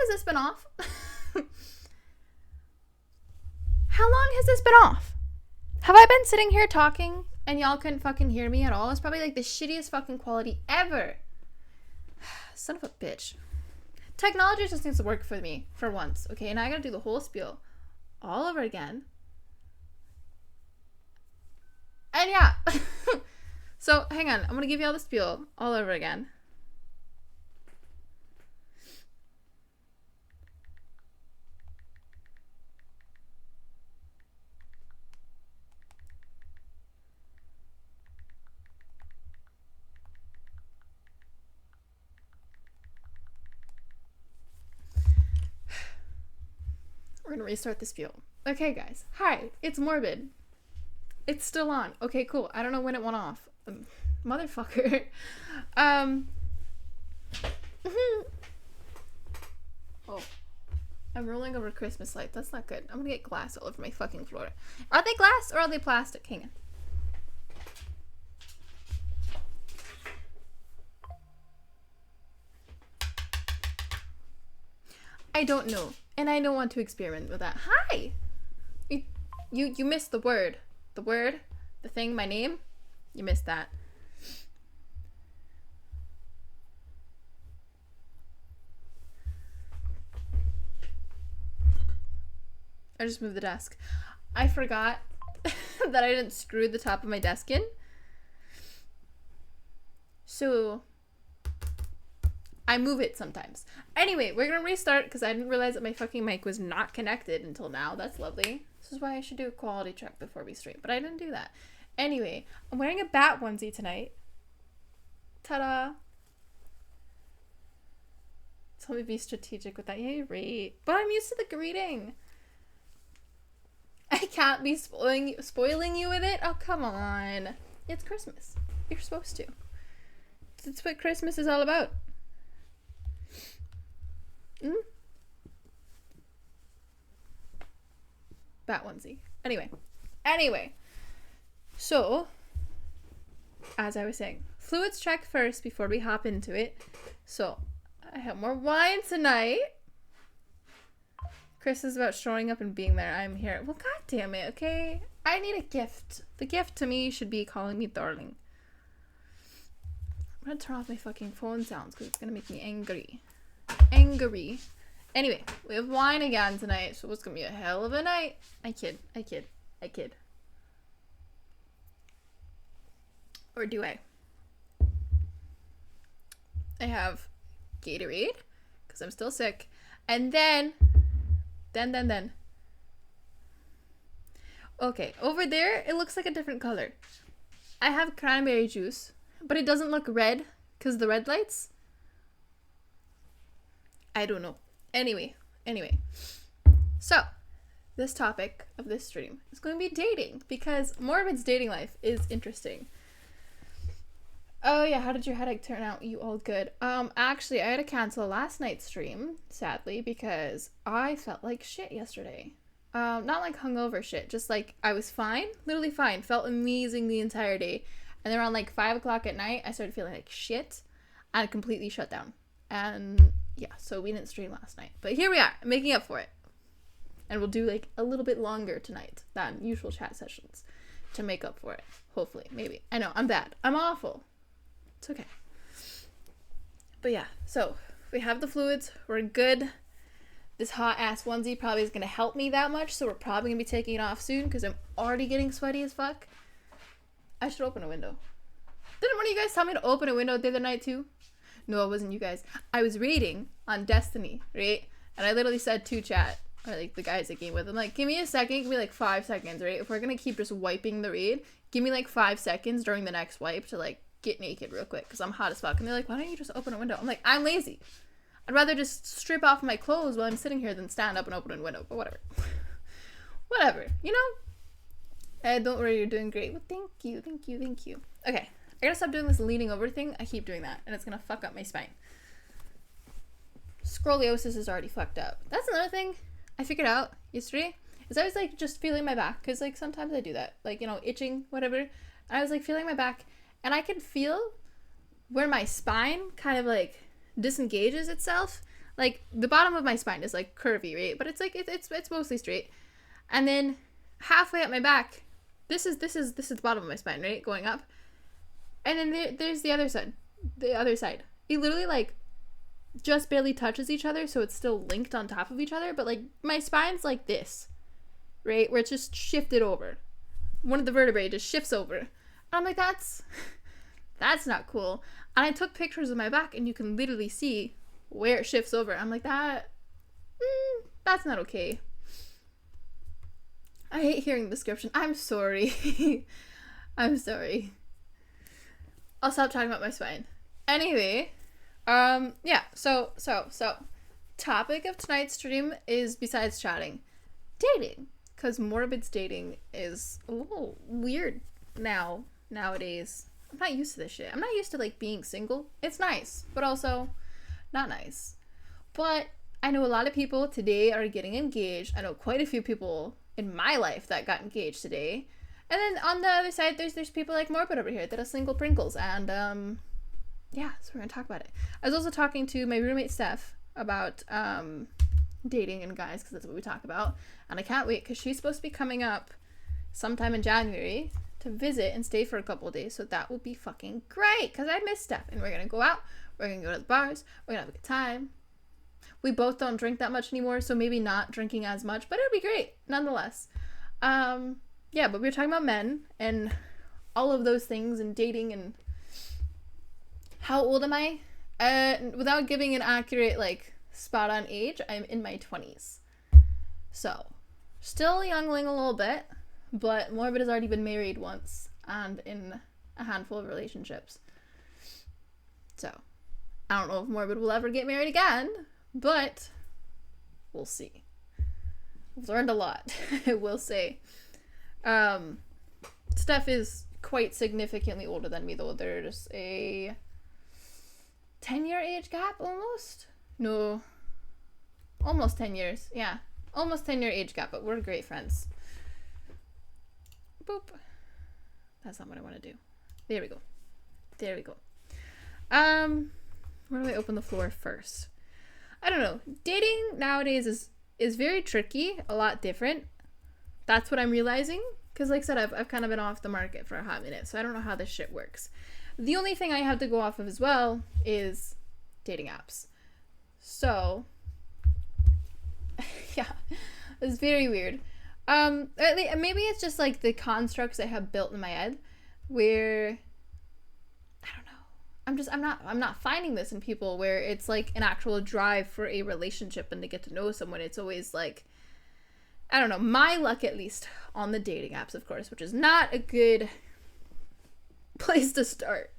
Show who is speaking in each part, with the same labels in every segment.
Speaker 1: has this been off? How long has this been off? Have I been sitting here talking and y'all couldn't fucking hear me at all? It's probably like the shittiest fucking quality ever. Son of a bitch. Technology just needs to work for me for once, okay? And I gotta do the whole spiel all over again. And yeah. So, hang on. I'm gonna give you all the spiel all over again. We're gonna restart the spiel. Okay, guys. Hi, it's Morbid. It's still on. Okay, cool. I don't know when it went off. Motherfucker. Oh. I'm rolling over Christmas lights. That's not good. I'm gonna get glass all over my fucking floor. Are they glass or are they plastic? Hang on. I don't know. And I don't want to experiment with that. Hi! You missed the word. The word? The thing, my name? You missed that. I just moved the desk. I forgot that I didn't screw the top of my desk in. So I move it sometimes. Anyway, we're gonna restart because I didn't realize that my fucking mic was not connected until now. That's lovely. This is why I should do a quality check before we stream, but I didn't do that. Anyway, I'm wearing a bat onesie tonight. Ta-da! Tell me to be strategic with that. Yeah, you're right. But I'm used to the greeting. I can't be spoiling you with it. Oh, come on. It's Christmas. You're supposed to. That's what Christmas is all about. Bat onesie. Anyway. So, as I was saying, fluids check first before we hop into it. So, I have more wine tonight. Chris is about showing up and being there. I'm here. Well, god damn it, okay? I need a gift. The gift to me should be calling me darling. I'm gonna turn off my fucking phone sounds because it's gonna make me angry. Anyway, we have wine again tonight, so it's gonna be a hell of a night. I kid. Or do I? I have Gatorade, because I'm still sick. And then. Okay, over there, it looks like a different color. I have cranberry juice, but it doesn't look red, because the red lights. I don't know. Anyway. So, this topic of this stream is going to be dating, because Morbid's dating life is interesting. Oh yeah, how did your headache turn out? You all good? Actually, I had to cancel last night's stream, sadly, because I felt like shit yesterday. Not like hungover shit, just like I was fine, literally fine, felt amazing the entire day. And then around like 5 o'clock at night, I started feeling like shit, and it completely shut down. And yeah, so we didn't stream last night. But here we are, making up for it. And we'll do like a little bit longer tonight than usual chat sessions to make up for it. Hopefully, maybe. I know, I'm bad. I'm awful. It's okay. But yeah, so we have the fluids. We're good. This hot ass onesie probably is going to help me that much, so we're probably going to be taking it off soon because I'm already getting sweaty as fuck. I should open a window. Didn't one of you guys tell me to open a window the other night too? No, it wasn't you guys. I was reading on Destiny, right? And I literally said to chat, or like the guys that came with, I'm like, give me a second, give me like 5 seconds, right? If we're going to keep just wiping the raid, give me like 5 seconds during the next wipe to like get naked real quick because I'm hot as fuck. And they're like, why don't you just open a window? I'm like, I'm lazy. I'd rather just strip off my clothes while I'm sitting here than stand up and open a window. But whatever, you know. Don't worry, you're doing great. Well, thank you. Okay, I gotta stop doing this leaning over thing. I keep doing that and it's gonna fuck up my spine. Scoliosis is already fucked up. That's another thing I figured out yesterday is I was like just feeling my back because like sometimes I do that, like, you know, itching, whatever. And I was like feeling my back and I can feel where my spine kind of like disengages itself like the bottom of my spine is like curvy, right? But it's like it's mostly straight. And then halfway up my back, this is the bottom of my spine, right? Going up. And then there's the other side. The other side. It literally like just barely touches each other, so it's still linked on top of each other, but like my spine's like this, right? Where it's just shifted over. One of the vertebrae just shifts over. And I'm like, that's not cool. And I took pictures of my back, and you can literally see where it shifts over. I'm like, that's not okay. I hate hearing the description. I'm sorry. I'm sorry. I'll stop talking about my spine. Anyway, yeah, so topic of tonight's stream is, besides chatting, dating. Because Morbid's dating is a little weird nowadays. I'm not used to this shit. I'm not used to, like, being single. It's nice, but also not nice. But I know a lot of people today are getting engaged. I know quite a few people in my life that got engaged today. And then on the other side, there's people like Morbid over here that are single Pringles. And, yeah, so we're going to talk about it. I was also talking to my roommate, Steph, about, dating and guys, because that's what we talk about. And I can't wait, because she's supposed to be coming up sometime in January to visit and stay for a couple of days. So that will be fucking great, because I miss Steph. And we're going to go out. We're going to go to the bars. We're going to have a good time. We both don't drink that much anymore, so maybe not drinking as much, but it'll be great, nonetheless. Yeah, but we were talking about men and all of those things and dating and how old am I? Without giving an accurate, like, spot on age, I'm in my 20s. So, still a youngling a little bit, but Morbid has already been married once and in a handful of relationships. So, I don't know if Morbid will ever get married again, but we'll see. I've learned a lot, I will say. Steph is quite significantly older than me, though. There's a 10-year age gap, almost? No. Almost 10 years, yeah. Almost 10-year age gap, but we're great friends. Boop. That's not what I want to do. There we go. There we go. Where do I open the floor first? I don't know. Dating nowadays is very tricky, a lot different. That's what I'm realizing. Because like I said, I've kind of been off the market for a hot minute, so I don't know how this shit works. The only thing I have to go off of as well is dating apps. So, yeah, it's very weird. Maybe it's just like the constructs I have built in my head where, I don't know. I'm not finding this in people where it's like an actual drive for a relationship and to get to know someone. It's always like, I don't know, my luck at least on the dating apps, of course, which is not a good place to start.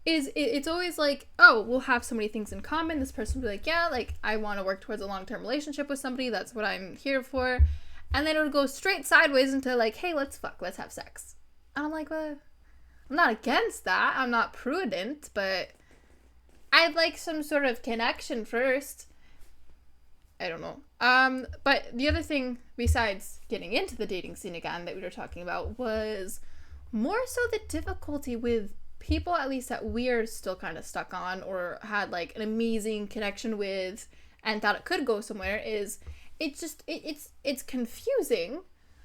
Speaker 1: It's always like, oh, we'll have so many things in common. This person will be like, yeah, like, I want to work towards a long-term relationship with somebody. That's what I'm here for. And then it'll go straight sideways into like, hey, let's fuck, let's have sex. And I'm like, well, I'm not against that. I'm not prudent, but I'd like some sort of connection first. I don't know. But the other thing besides getting into the dating scene again that we were talking about was more so the difficulty with people, at least that we're still kind of stuck on or had like an amazing connection with and thought it could go somewhere, is it's confusing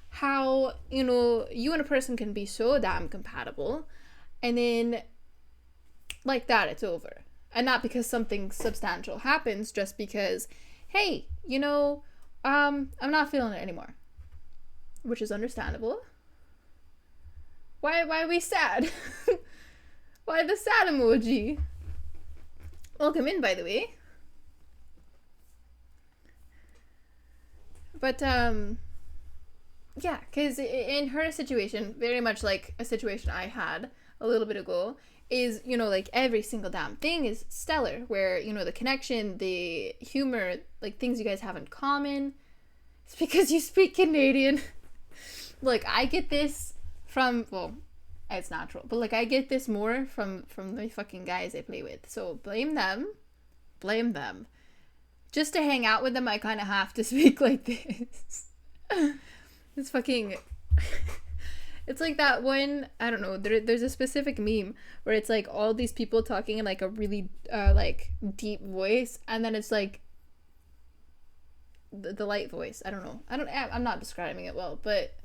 Speaker 1: how, you know, you and a person can be so damn compatible and then like that it's over. And not because something substantial happens, just because, hey, you know, I'm not feeling it anymore. Which is understandable. Why are we sad? Why the sad emoji? Welcome in, by the way. But, yeah, because in her situation, very much like a situation I had a little bit ago, is, you know, like, every single damn thing is stellar, where, you know, the connection, the humor, like, things you guys have in common. It's because you speak Canadian. Look, I get this from, well, it's natural, but, like, I get this more from the fucking guys I play with, so blame them. Just to hang out with them, I kind of It's like that one, I don't know, there's a specific meme where it's like all these people talking in like a really like deep voice, and then it's like the light voice. I don't know. I'm not describing it well, but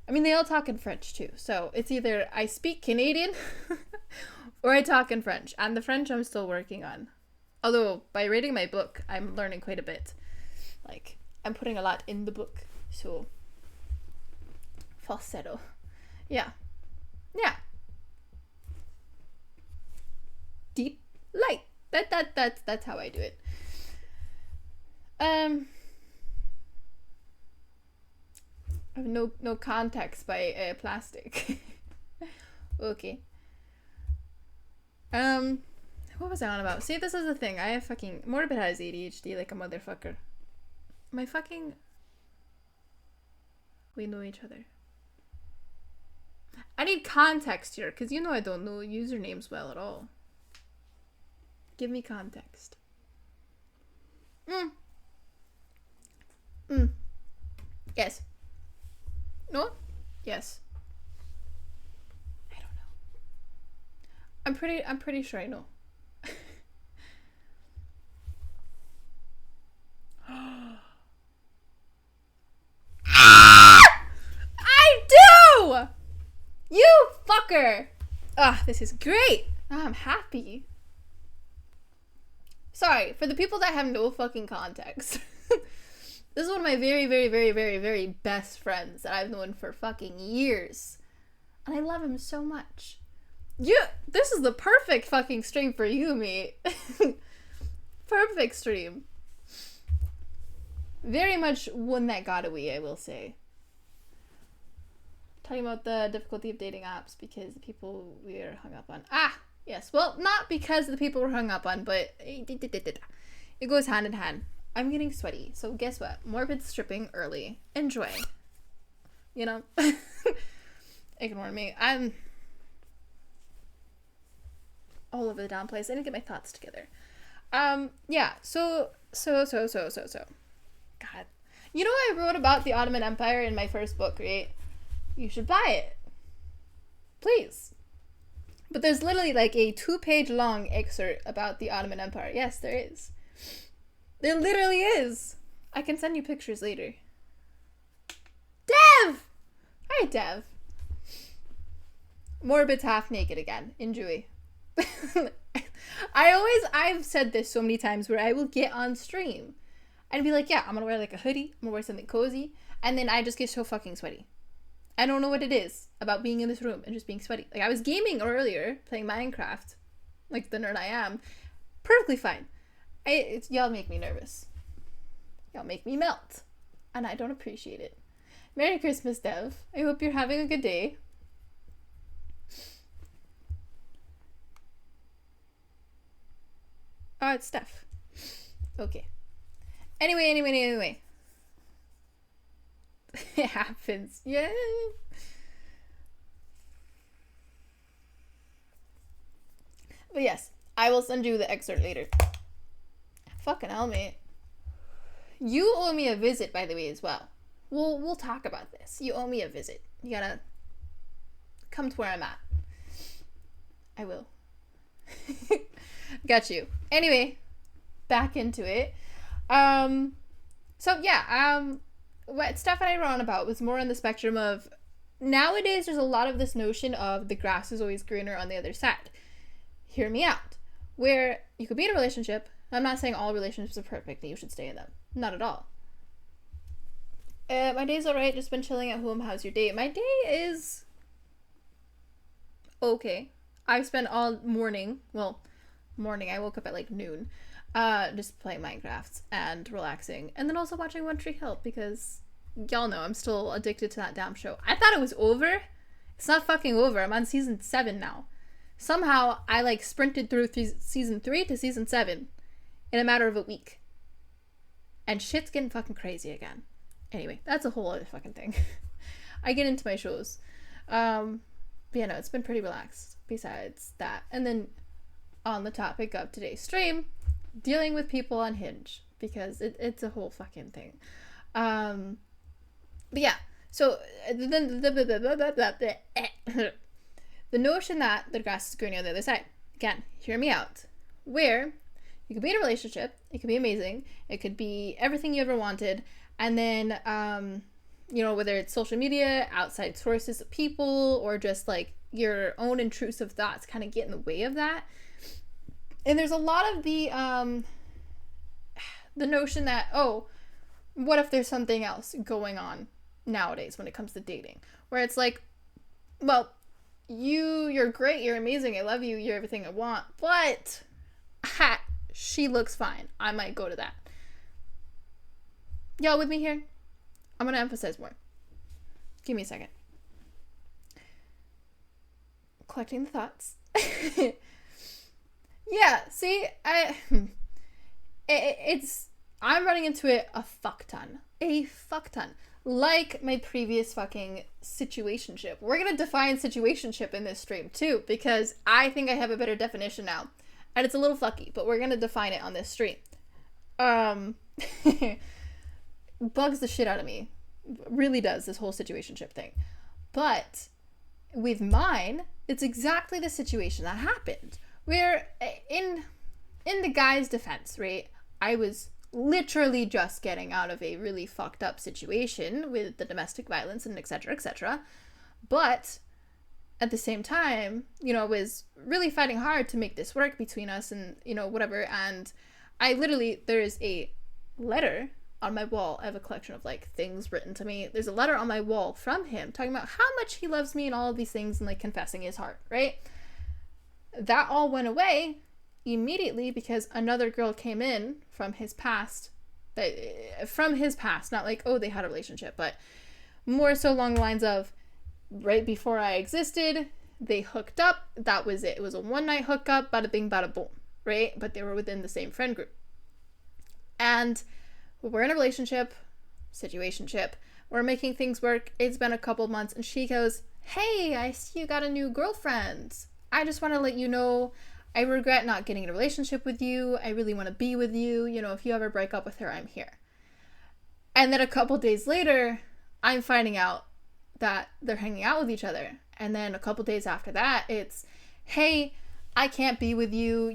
Speaker 1: I mean, they all talk in French too. So it's either I speak Canadian or I talk in French. And the French I'm still working on. Although by reading my book, I'm learning quite a bit. Like, I'm putting a lot in the book. So, falsetto. Yeah. Yeah. Deep light. That's how I do it. I have no context by plastic. Okay. What was I on about? See, this is the thing. I have fucking Morbid has ADHD like a motherfucker. We know each other. I need context here, because you know I don't know usernames well at all. Give me context. Yes. No? Yes. I don't know. I'm pretty sure I know. I do! You fucker! Ah, this is great! I'm happy. Sorry, for the people that have no fucking context. This is one of my very, very, very, very, very best friends that I've known for fucking years. And I love him so much. This is the perfect fucking stream for you, mate. Perfect stream. Very much one that got away, I will say. Talking about the difficulty of dating apps because the people we are hung up on. Ah, yes. Well, not because the people we're hung up on, but it goes hand in hand. I'm getting sweaty, so guess what? Morbid stripping early. Enjoy. You know? Ignore me. I'm all over the damn place. I didn't get my thoughts together. Yeah, so. God. You know I wrote about the Ottoman Empire in my first book, right? You should buy it. Please. But there's literally like a 2-page long excerpt about the Ottoman Empire. Yes, there is. There literally is. I can send you pictures later. Dev! Hi, Dev. Morbid's half naked again. Enjoy. I've said this so many times where I will get on stream and be like, yeah, I'm gonna wear like a hoodie, I'm gonna wear something cozy, and then I just get so fucking sweaty. I don't know what it is about being in this room and just being sweaty. Like, I was gaming earlier, playing Minecraft, like the nerd I am. Perfectly fine. Y'all make me nervous. Y'all make me melt. And I don't appreciate it. Merry Christmas, Dev. I hope you're having a good day. Oh, it's Steph. Okay. Anyway. It happens. Yeah. But yes, I will send you the excerpt later. Fucking hell, mate. You owe me a visit, by the way, as well. We'll talk about this. You owe me a visit. You gotta come to where I'm at. I will. Got you. Anyway, back into it. So yeah, what Steph and I were on about was more on the spectrum of nowadays there's a lot of this notion of the grass is always greener on the other side. Hear me out. Where you could be in a relationship. I'm not saying all relationships are perfect and you should stay in them. Not at all. My day's alright, just been chilling at home. How's your day? My day is okay. I've spent all morning, I woke up at like noon, just playing Minecraft and relaxing, and then also watching One Tree Hill because y'all know I'm still addicted to that damn show. I thought it was over. It's not fucking over. I'm on season 7 now. Somehow I like sprinted through season 3 to season 7 in a matter of a week. And shit's getting fucking crazy again. Anyway, that's a whole other fucking thing. I get into my shows. But yeah, no, it's been pretty relaxed besides that. And then on the topic of today's stream, dealing with people on Hinge. Because it's a whole fucking thing. But yeah, So the notion that the grass is greener on the other side. Again, hear me out. Where you could be in a relationship, it could be amazing, it could be everything you ever wanted, and then whether it's social media, outside sources of people, or just like your own intrusive thoughts kind of get in the way of that. And there's a lot of the notion that, oh, what if there's something else going on nowadays when it comes to dating, where it's like, well, you're great, you're amazing, I love you, you're everything I want, but she looks fine, I might go to that. Y'all with me here? I'm gonna emphasize more. Give me a second. Collecting the thoughts. Yeah, see, I'm running into it a fuck ton. Like my previous fucking situationship. We're gonna define situationship in this stream too, because I think I have a better definition now. And it's a little fucky, but we're gonna define it on this stream. Bugs the shit out of me. Really does, this whole situationship thing. But with mine, it's exactly the situation that happened. Where in the guy's defense, right? I was literally just getting out of a really fucked up situation with the domestic violence and etc. But at the same time, was really fighting hard to make this work between us and, whatever. And there is a letter on my wall. I have a collection of like things written to me. There's a letter on my wall from him talking about how much he loves me and all of these things and like confessing his heart, right? That all went away immediately because another girl came in from his past, not like, oh, they had a relationship, but more so along the lines of right before I existed, they hooked up. That was it. It was a one-night hookup, bada bing, bada boom, right? But they were within the same friend group. And we're in a relationship, situationship. We're making things work. It's been a couple months, and she goes, hey, I see you got a new girlfriend. I just want to let you know I regret not getting in a relationship with you. I really want to be with you. If you ever break up with her, I'm here. And then a couple days later, I'm finding out that they're hanging out with each other. And then a couple days after that, it's, hey, I can't be with you.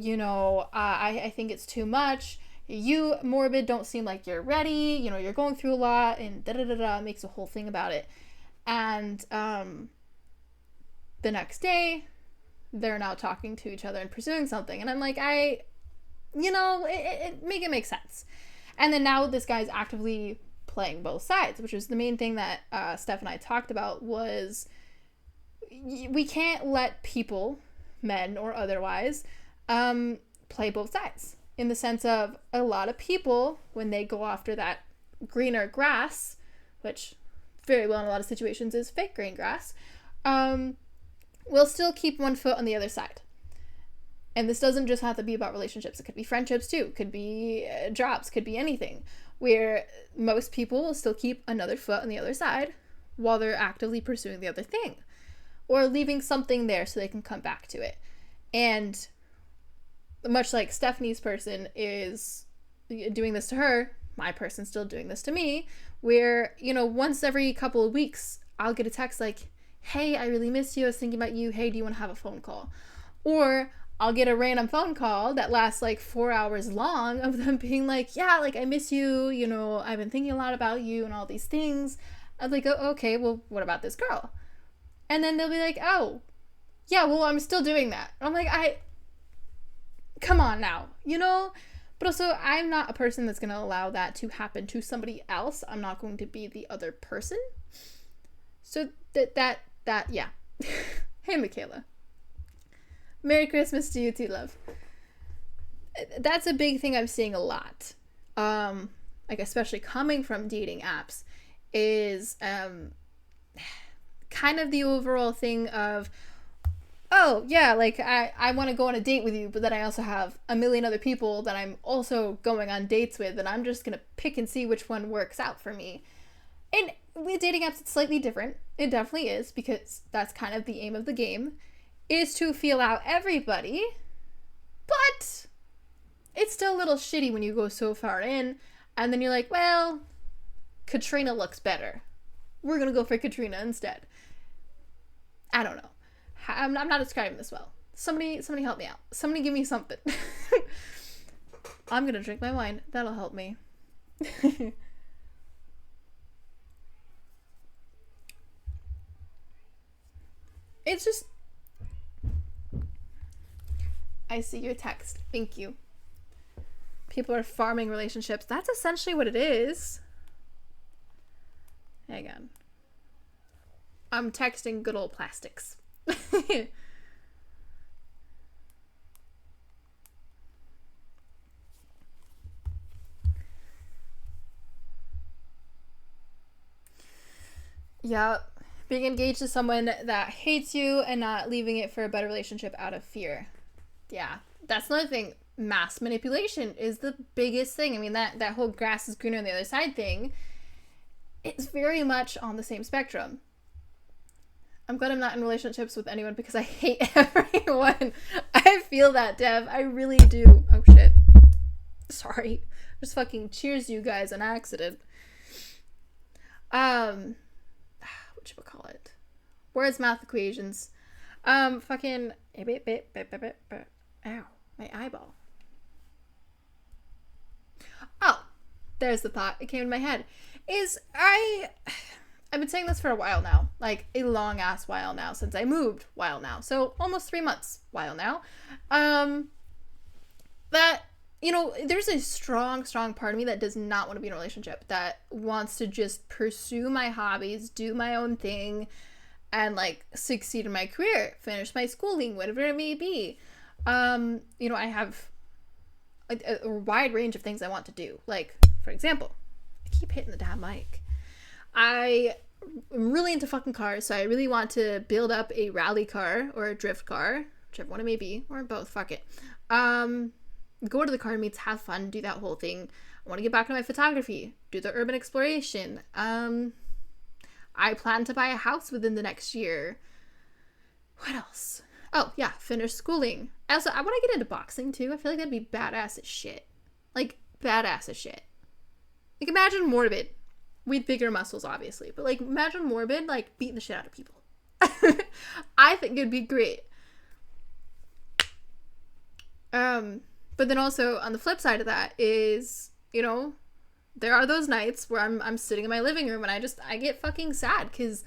Speaker 1: I think it's too much. You, Morbid, don't seem like you're ready. You're going through a lot, and makes a whole thing about it. And the next day, they're now talking to each other and pursuing something. And I'm like, it makes sense. And then now this guy's actively playing both sides, which is the main thing that Steph and I talked about, was we can't let people, men or otherwise, play both sides. In the sense of a lot of people, when they go after that greener grass, which very well in a lot of situations is fake green grass, will still keep one foot on the other side. And this doesn't just have to be about relationships. It could be friendships too. It could be jobs. Could be anything. Where most people will still keep another foot on the other side while they're actively pursuing the other thing. Or leaving something there so they can come back to it. And much like Stephanie's person is doing this to her, my person's still doing this to me, where, once every couple of weeks, I'll get a text like, hey, I really miss you, I was thinking about you, hey, do you want to have a phone call? Or I'll get a random phone call that lasts like 4 hours long of them being like, yeah, like, I miss you, I've been thinking a lot about you and all these things. I'm like, oh, okay, well, what about this girl? And then they'll be like, oh, yeah, well, I'm still doing that. I'm like, come on now, But also, I'm not a person that's going to allow that to happen to somebody else. I'm not going to be the other person. So that yeah. Hey, Michaela. Merry Christmas to you too, love. That's a big thing I'm seeing a lot. Like, especially coming from dating apps, is kind of the overall thing of, oh, yeah, like, I want to go on a date with you, but then I also have a million other people that I'm also going on dates with, and I'm just going to pick and see which one works out for me. And with dating apps, it's slightly different. It definitely is, because that's kind of the aim of the game, is to feel out everybody. But it's still a little shitty when you go so far in, and then you're like, well, Katrina looks better. we're gonna go for Katrina instead. I don't know. I'm not describing this well. Somebody help me out. Somebody give me something. I'm gonna drink my wine. That'll help me. It's just... I see your text. Thank you. People are farming relationships. That's essentially what it is. Hang on. I'm texting good old plastics. Yeah, being engaged to someone that hates you and not leaving it for a better relationship out of fear. Yeah, that's another thing. Mass manipulation is the biggest thing. I mean, that whole grass is greener on the other side thing, it's very much on the same spectrum. I'm glad I'm not in relationships with anyone because I hate everyone. I feel that, Dev. I really do. Oh, shit. Sorry. Just fucking cheers you guys on accident. Whatchamacallit? Where's math equations? Fucking... Ow. My eyeball. Oh. There's the thought. It came in my head. I've been saying this for a while now, like a long ass while now, since I moved, while now, so almost 3 months, while now, that, you know, there's a strong part of me that does not want to be in a relationship, that wants to just pursue my hobbies, do my own thing, and, like, succeed in my career, finish my schooling, whatever it may be. You know, I have a wide range of things I want to do, like, for example, I keep hitting the damn mic. I am really into fucking cars, so I really want to build up a rally car or a drift car, whichever one it may be, or both, fuck it. Go to the car meets, have fun, do that whole thing. I want to get back to my photography, do the urban exploration. I plan to buy a house within the next year. What else? Oh, yeah, finish schooling. Also, I want to get into boxing, too. I feel like that'd be badass as shit. Like, badass as shit. Like, imagine Morbid. With bigger muscles, obviously. But, like, imagine Morbid, like, beating the shit out of people. I think it'd be great. But then also, on the flip side of that is, you know, there are those nights where I'm sitting in my living room and I get fucking sad because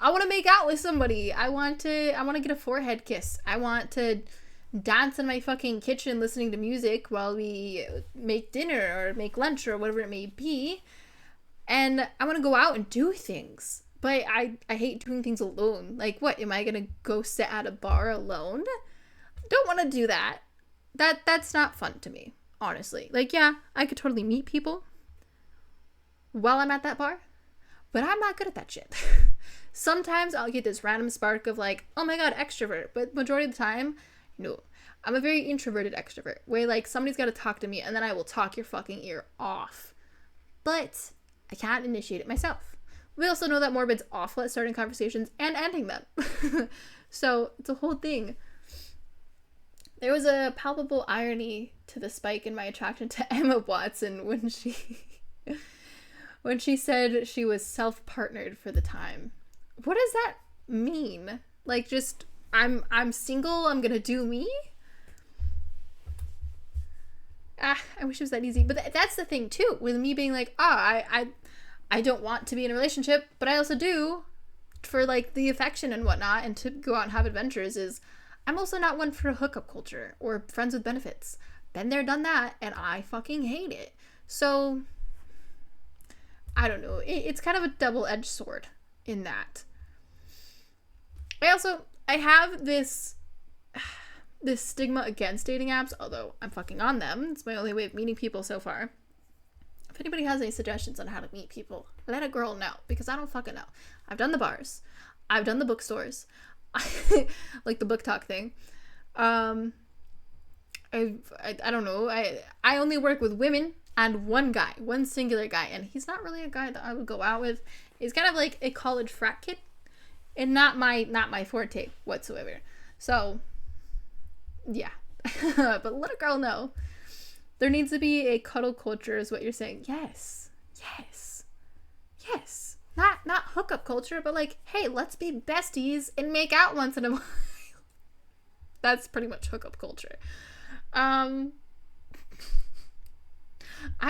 Speaker 1: I want to make out with somebody. I want to get a forehead kiss. I want to dance in my fucking kitchen listening to music while we make dinner or make lunch or whatever it may be. And I want to go out and do things. But I hate doing things alone. Like, what? Am I going to go sit at a bar alone? Don't want to do that. That's not fun to me, honestly. Like, yeah, I could totally meet people while I'm at that bar. But I'm not good at that shit. Sometimes I'll get this random spark of like, oh my god, extrovert. But majority of the time, no. I'm a very introverted extrovert. Where like, somebody's got to talk to me and then I will talk your fucking ear off. But I can't initiate it myself. We also know that Morbid's awful at starting conversations and ending them. So it's a whole thing. There was a palpable irony to the spike in my attraction to Emma Watson when she said she was self-partnered for the time. What does that mean? Like, just I'm single, I'm gonna do me? I wish it was that easy. But that's the thing too, with me being like, I don't want to be in a relationship, but I also do for like the affection and whatnot and to go out and have adventures. Is I'm also not one for hookup culture or friends with benefits. Been there, done that, and I fucking hate it. So I don't know. It's kind of a double-edged sword in that. I have this stigma against dating apps, although I'm fucking on them. It's my only way of meeting people so far. If anybody has any suggestions on how to meet people, let a girl know, because I don't fucking know. I've done the bars. I've done the bookstores. Like the book talk thing. I don't know. I only work with women and one singular guy, and he's not really a guy that I would go out with. He's kind of like a college frat kid, and not my forte whatsoever. So, yeah. But let a girl know. There needs to be a cuddle culture is what you're saying. Yes. not hookup culture, but like, hey, let's be besties and make out once in a while. That's pretty much hookup culture. I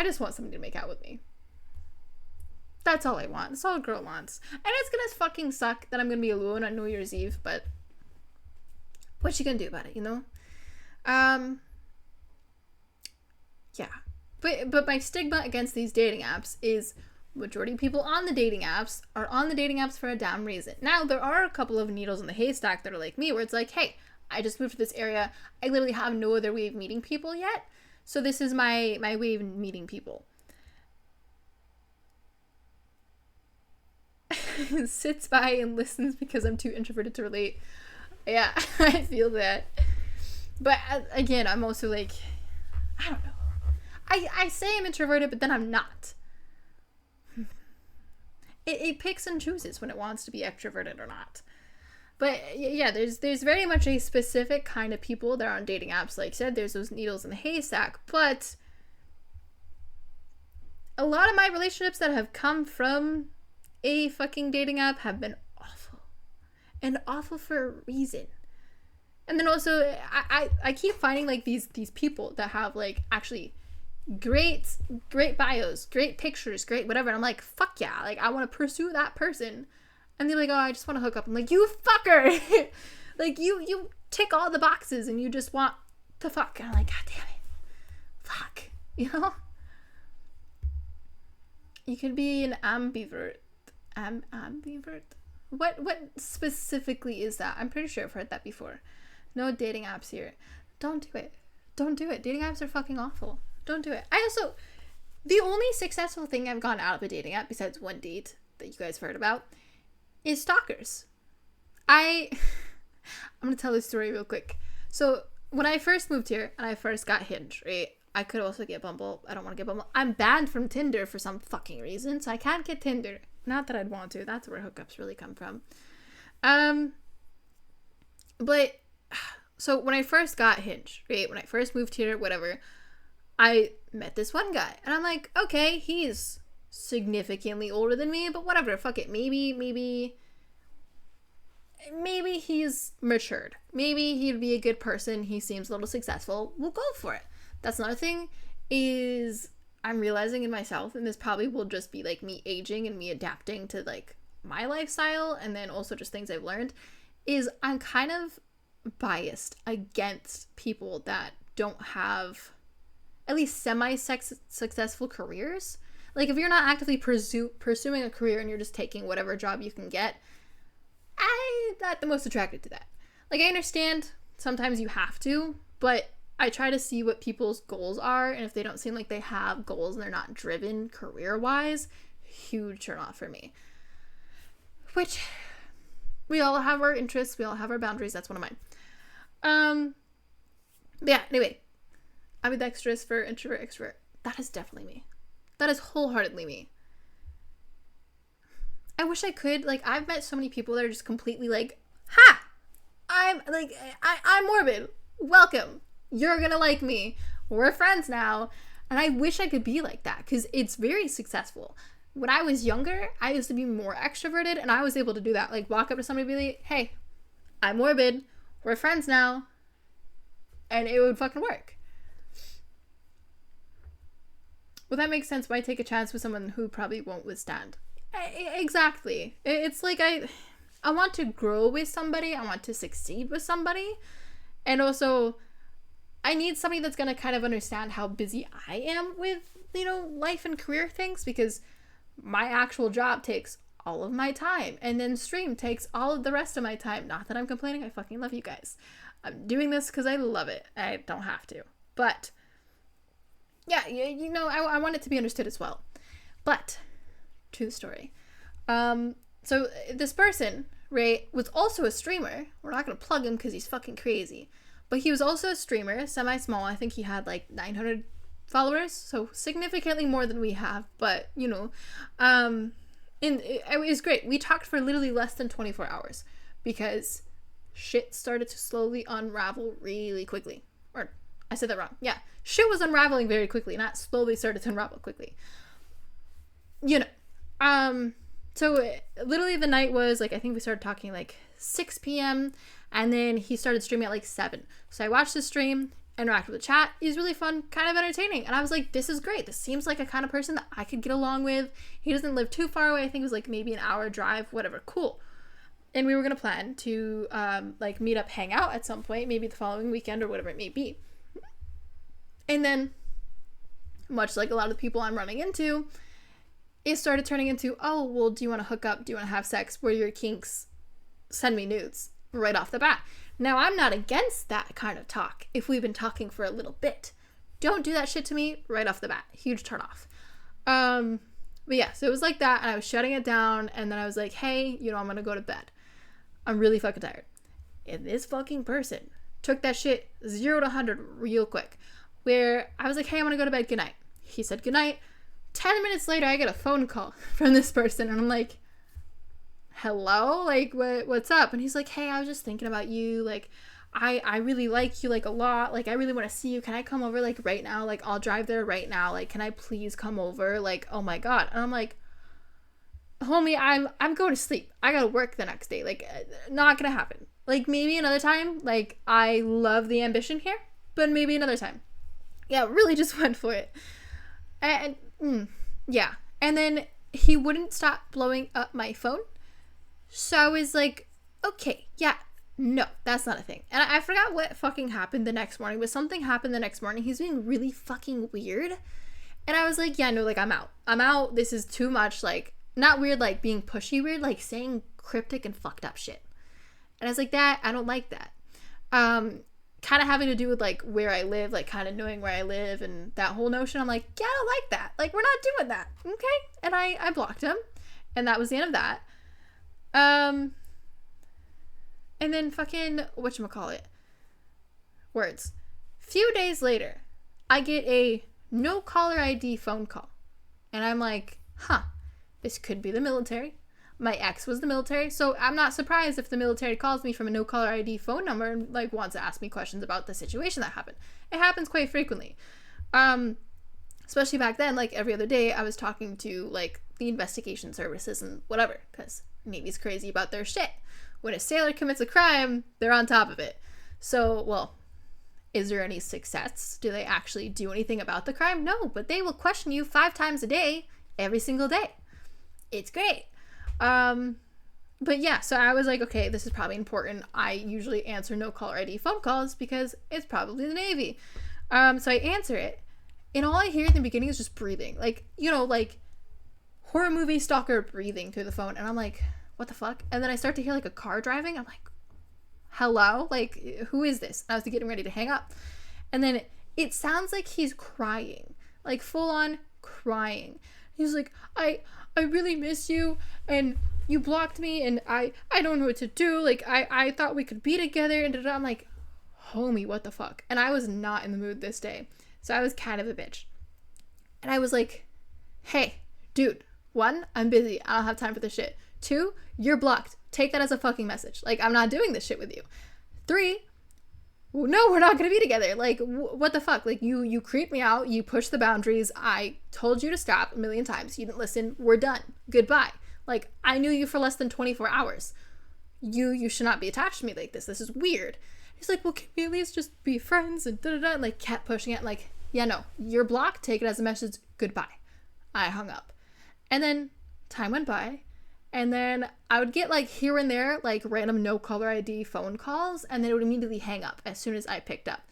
Speaker 1: just want somebody to make out with me. That's all I want. That's all a girl wants. And it's gonna fucking suck that I'm gonna be alone on New Year's Eve, but what you gonna do about it, you know? Yeah. But my stigma against these dating apps is majority of people on the dating apps are on the dating apps for a damn reason. Now, there are a couple of needles in the haystack that are like me, where it's like, hey, I just moved to this area. I literally have no other way of meeting people yet. So this is my way of meeting people. Sits by and listens because I'm too introverted to relate. Yeah, I feel that. But again, I'm also like, I don't know. I say I'm introverted, but then I'm not. It picks and chooses when it wants to be extroverted or not. But yeah, there's very much a specific kind of people that are on dating apps. Like I said, there's those needles in the haystack. But a lot of my relationships that have come from a fucking dating app have been awful. And awful for a reason. And then also, I keep finding like these people that have like actually great bios, great pictures, great whatever. And I'm like, fuck yeah, like I want to pursue that person. And they're like, oh, I just want to hook up. I'm like, you fucker. Like you tick all the boxes and you just want to fuck. And I'm like, god damn it, fuck, you know. You could be an ambivert. Ambivert. What specifically is that? I'm pretty sure I've heard that before. No dating apps here. Don't do it. Don't do it. Dating apps are fucking awful. Don't do it. The only successful thing I've gotten out of a dating app, besides one date that you guys have heard about, is stalkers. I'm gonna tell this story real quick. So when I first moved here and I first got Hinge, right? I could also get Bumble. I don't want to get Bumble. I'm banned from Tinder for some fucking reason, so I can't get Tinder. Not that I'd want to. That's where hookups really come from. But so when I first got Hinge, right? When I first moved here, whatever, I met this one guy, and I'm like, okay, he's significantly older than me, but whatever, fuck it. Maybe he's matured. Maybe he'd be a good person. He seems a little successful. We'll go for it. That's another thing is I'm realizing in myself, and this probably will just be like me aging and me adapting to like my lifestyle, and then also just things I've learned, is I'm kind of biased against people that don't have at least semi-successful careers. Like, if you're not actively pursuing a career and you're just taking whatever job you can get, I'm not the most attracted to that. Like, I understand sometimes you have to, but I try to see what people's goals are, and if they don't seem like they have goals and they're not driven career-wise, huge turn off for me. Which, we all have our interests, we all have our boundaries, that's one of mine. But yeah, anyway, ambidextrous for introvert, extrovert. That is definitely me. That is wholeheartedly me. I wish I could, like, I've met so many people that are just completely like, ha! I'm morbid. Welcome. You're gonna like me. We're friends now. And I wish I could be like that, because it's very successful. When I was younger, I used to be more extroverted, and I was able to do that. Like, walk up to somebody and be like, hey, I'm morbid. We're friends now. And it would fucking work. Well, that makes sense. Why take a chance with someone who probably won't withstand? Exactly. It's like I want to grow with somebody. I want to succeed with somebody. And also, I need somebody that's going to kind of understand how busy I am with, life and career things, because my actual job takes all of my time, and then stream takes all of the rest of my time. Not that I'm complaining. I fucking love you guys. I'm doing this because I love it. I don't have to. But yeah, I want it to be understood as well. But to the story. So this person, Ray, was also a streamer. We're not going to plug him because he's fucking crazy. But he was also a streamer, semi-small. I think he had like 900 followers, so significantly more than we have. But, and it was great. We talked for literally less than 24 hours because shit started to slowly unravel really quickly. Or, I said that wrong. Yeah, shit was unraveling very quickly, not slowly started to unravel quickly. So literally the night was like, I think we started talking like 6 p.m. and then he started streaming at like 7. So I watched the stream, interacted with the chat. He's really fun, kind of entertaining. And I was like, this is great. This seems like a kind of person that I could get along with. He doesn't live too far away. I think it was like maybe an hour drive, whatever. Cool. And we were going to plan to like meet up, hang out at some point, maybe the following weekend or whatever it may be. And then, much like a lot of the people I'm running into, it started turning into, oh, well, do you want to hook up? Do you want to have sex? What are your kinks? Send me nudes right off the bat. Now, I'm not against that kind of talk if we've been talking for a little bit. Don't do that shit to me right off the bat. Huge turn off. But yeah, so it was like that, and I was shutting it down, and then I was like, hey, I'm going to go to bed. I'm really fucking tired. And this fucking person took that shit 0 to 100 real quick, where I was like, hey, I'm going to go to bed. Good night. He said good night. 10 minutes later, I get a phone call from this person, and I'm like, hello? Like, what's up? And he's like, hey, I was just thinking about you. Like, I really like you, like, a lot. Like, I really want to see you. Can I come over, like, right now? Like, I'll drive there right now. Like, can I please come over? Like, oh my God. And I'm like, homie, I'm going to sleep. I gotta work the next day. Like, not gonna happen. Like, maybe another time. Like, I love the ambition here, but maybe another time. Yeah, really just went for it. And yeah, and then he wouldn't stop blowing up my phone, so I was like, okay, yeah, no, that's not a thing. And I forgot what fucking happened the next morning, but something happened the next morning. He's being really fucking weird, and I was like, yeah, no, like, I'm out, this is too much. Like, not weird like being pushy weird, like saying cryptic and fucked up shit. And I was like, that, I don't like that. Kind of having to do with like where I live, like kind of knowing where I live and that whole notion. I'm like, yeah, I don't like that. Like, we're not doing that. Okay. And I blocked him, and that was the end of that. And then fucking, whatchamacallit, words. Few days later, I get a no caller ID phone call, and I'm like, huh, this could be the military. My ex was the military, so I'm not surprised if the military calls me from a no-caller ID phone number and, like, wants to ask me questions about the situation that happened. It happens quite frequently. Especially back then, like, every other day, I was talking to, like, the investigation services and whatever, because Navy's crazy about their shit. When a sailor commits a crime, they're on top of it. So, well, is there any success? Do they actually do anything about the crime? No, but they will question you 5 times a day, every single day. It's great. But yeah, so I was like, okay, this is probably important. I usually answer no caller ID phone calls because it's probably the Navy. So I answer it, and all I hear in the beginning is just breathing. Like, like horror movie stalker breathing through the phone. And I'm like, what the fuck? And then I start to hear like a car driving. I'm like, hello? Like, who is this? And I was getting ready to hang up. And then it sounds like he's crying, like full on crying. He's like, I really miss you, and you blocked me, and I don't know what to do. Like, I thought we could be together, and I'm like, homie, what the fuck? And I was not in the mood this day, so I was kind of a bitch. And I was like, hey, dude, 1, I'm busy. I don't have time for this shit. 2, you're blocked. Take that as a fucking message. Like, I'm not doing this shit with you. 3, no, we're not gonna be together. Like, what the fuck? Like, you creep me out. You push the boundaries. I told you to stop a million times. You didn't listen. We're done. Goodbye. Like, I knew you for less than 24 hours. You should not be attached to me like this. This is weird. He's like, well, can we at least just be friends? And da-da-da. And, like, kept pushing it. Like, yeah, no, you're blocked. Take it as a message. Goodbye. I hung up. And then time went by. And then I would get, like, here and there, like, random no-caller ID phone calls, and then it would immediately hang up as soon as I picked up.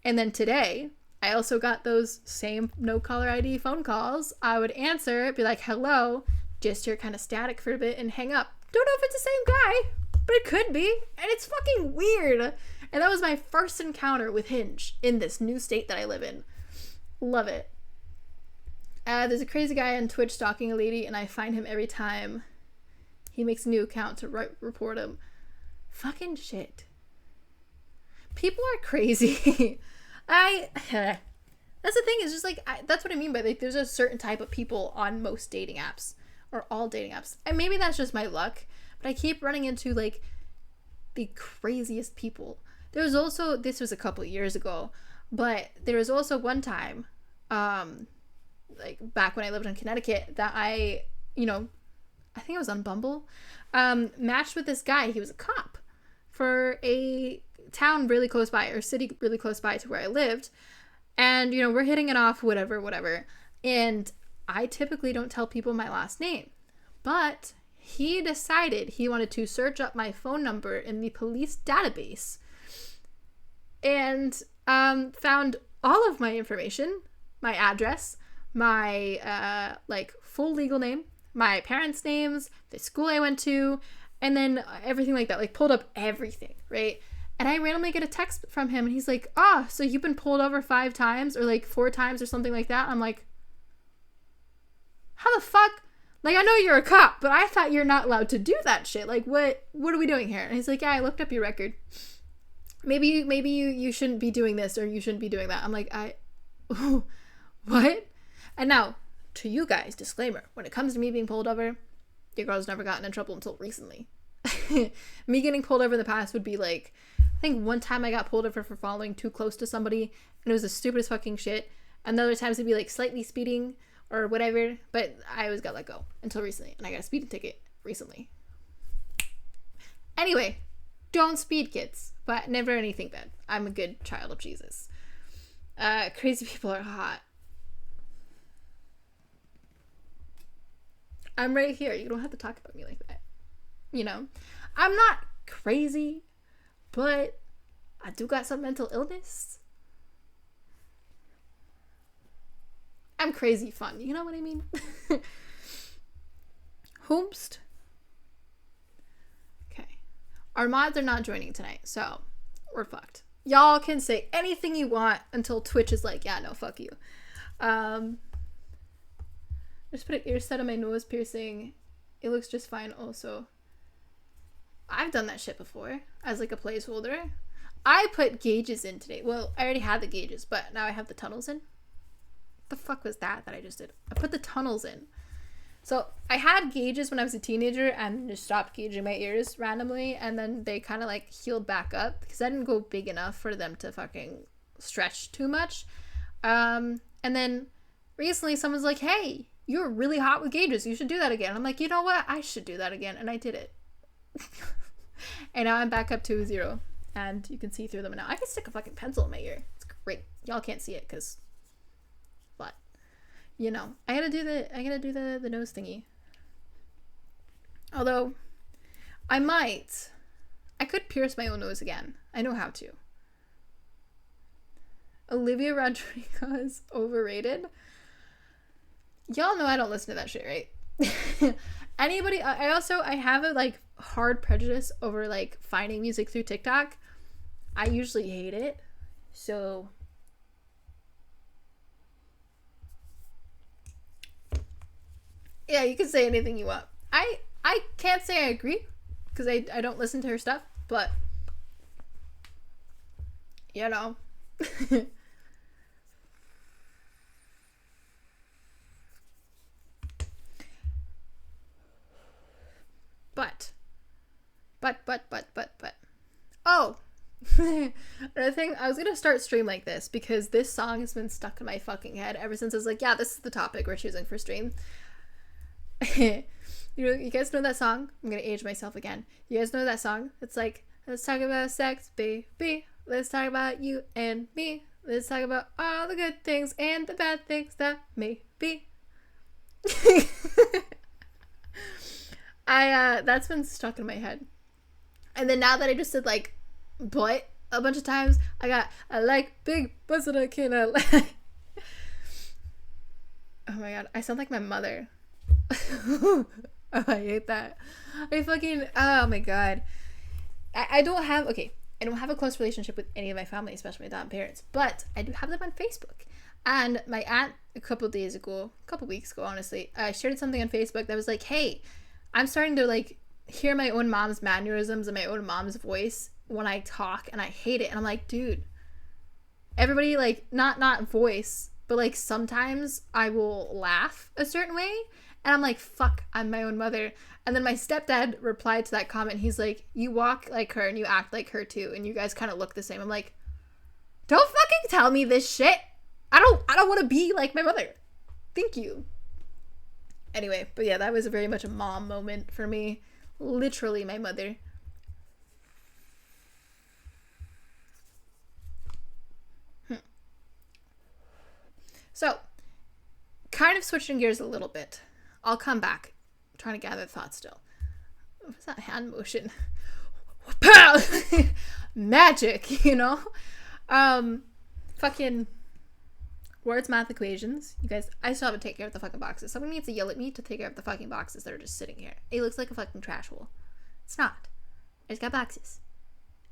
Speaker 1: And then today, I also got those same no-caller ID phone calls. I would answer, be like, hello, just hear kind of static for a bit, and hang up. Don't know if it's the same guy, but it could be, and it's fucking weird. And that was my first encounter with Hinge in this new state that I live in. Love it. There's a crazy guy on Twitch stalking a lady, and I find him every time he makes a new account to report him. Fucking shit. People are crazy. That's the thing, is just like, that's what I mean by, like, there's a certain type of people on most dating apps, or all dating apps. And maybe that's just my luck, but I keep running into, like, the craziest people. There was also, this was a couple of years ago, but there was also one time, like, back when I lived in Connecticut, that I, I think it was on Bumble, matched with this guy. He was a cop for a town really close by, or city really close by to where I lived. And, you know, we're hitting it off, whatever. And I typically don't tell people my last name. But he decided he wanted to search up my phone number in the police database and found all of my information, my address, my full legal name, my parents' names, the school I went to, and then everything like that. Like, pulled up everything, right? And I randomly get a text from him, and he's like, so you've been pulled over 5 times, or like 4 times, or something like that. I'm like, how the fuck? Like, I know you're a cop, but I thought you're not allowed to do that shit. Like, what are we doing here? And he's like, yeah, I looked up your record. Maybe you shouldn't be doing this, or you shouldn't be doing that. I'm like, what? And now, to you guys, disclaimer, when it comes to me being pulled over, your girl's never gotten in trouble until recently. Me getting pulled over in the past would be like, I think one time I got pulled over for following too close to somebody, and it was the stupidest fucking shit. And the other times it'd be like slightly speeding or whatever, but I always got let go until recently, and I got a speeding ticket recently. Anyway, don't speed, kids, but never anything bad. I'm a good child of Jesus. Crazy people are hot. I'm right here. You don't have to talk about me like that. You know, I'm not crazy, but I do got some mental illness. I'm crazy fun. You know what I mean? Hoomst. Okay. Our mods are not joining tonight, so we're fucked. Y'all can say anything you want until Twitch is like, yeah, no, fuck you. Just put an ear set on my nose piercing. It looks just fine also. I've done that shit before as like a placeholder. I put gauges in today. Well, I already had the gauges, but now I have the tunnels in. What the fuck was that I just did? I put the tunnels in. So I had gauges when I was a teenager and just stopped gauging my ears randomly, and then they kind of like healed back up because I didn't go big enough for them to fucking stretch too much. And then recently someone's like, hey, you're really hot with gauges. You should do that again. I'm like, you know what? I should do that again. And I did it. And now I'm back up to 0. And you can see through them now. I can stick a fucking pencil in my ear. It's great. Y'all can't see it because, but, you know, I gotta do the nose thingy. Although, I could pierce my own nose again. I know how to. Olivia Rodrigo is overrated. Y'all know I don't listen to that shit, right? Anybody, I have a like hard prejudice over like finding music through TikTok. I usually hate it. So yeah, you can say anything you want. I can't say I agree because I don't listen to her stuff, but you know. But. Oh! Another thing, I was gonna start stream like this because this song has been stuck in my fucking head ever since I was like, yeah, this is the topic we're choosing for stream. You guys know that song? I'm gonna age myself again. You guys know that song? It's like, let's talk about sex, baby. Let's talk about you and me. Let's talk about all the good things and the bad things that may be. That's been stuck in my head. And then now that I just said like butt a bunch of times, I like big butts and I can't like. Oh my god, I sound like my mother. Oh, I hate that. Oh my god. I don't have a close relationship with any of my family, especially my dad and parents, but I do have them on Facebook. And my aunt a couple weeks ago, honestly, shared something on Facebook that was like, hey, I'm starting to like hear my own mom's mannerisms and my own mom's voice when I talk, and I hate it. And I'm like, dude, everybody like not voice, but like sometimes I will laugh a certain way, and I'm like, fuck, I'm my own mother. And then my stepdad replied to that comment. He's like, you walk like her and you act like her too, and you guys kind of look the same. I'm like, don't fucking tell me this shit. I don't want to be like my mother. Thank you. Anyway, but yeah, that was very much a mom moment for me. Literally my mother. So, kind of switching gears a little bit. I'll come back. I'm trying to gather thoughts still. What's that hand motion? Pow! Magic, you know? Fucking words, math equations. You guys, I still have to take care of the fucking boxes. Someone needs to yell at me to take care of the fucking boxes that are just sitting here. It looks like a fucking trash hole. It's not. I just got boxes.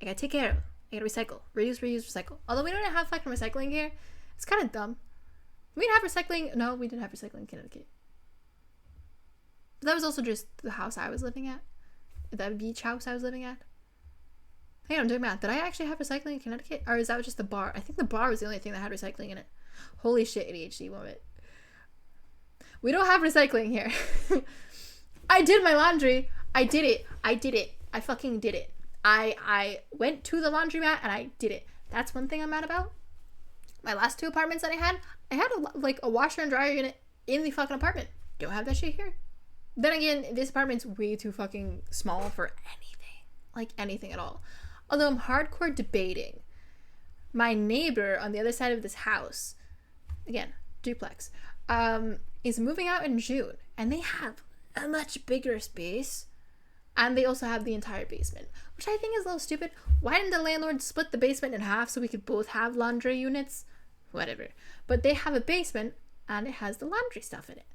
Speaker 1: I gotta take care of them. I gotta recycle. Reuse, reuse, recycle. Although we don't have fucking recycling here, it's kind of dumb. We didn't have recycling. No, we didn't have recycling in Connecticut. But that was also just the house I was living at. That beach house I was living at. Hang on, I'm doing math. Did I actually have recycling in Connecticut? Or is that just the bar? I think the bar was the only thing that had recycling in it. Holy shit, ADHD moment. We don't have recycling here. I did my laundry. I did it. I fucking did it. I went to the laundromat and I did it. That's one thing I'm mad about. My last 2 apartments that I had a washer and dryer unit in the fucking apartment. Don't have that shit here. Then again, this apartment's way too fucking small for anything. Like anything at all. Although I'm hardcore debating. My neighbor on the other side of this house, again, duplex, is moving out in June. And they have a much bigger space. And they also have the entire basement. Which I think is a little stupid. Why didn't the landlord split the basement in half so we could both have laundry units? Whatever. But they have a basement and it has the laundry stuff in it.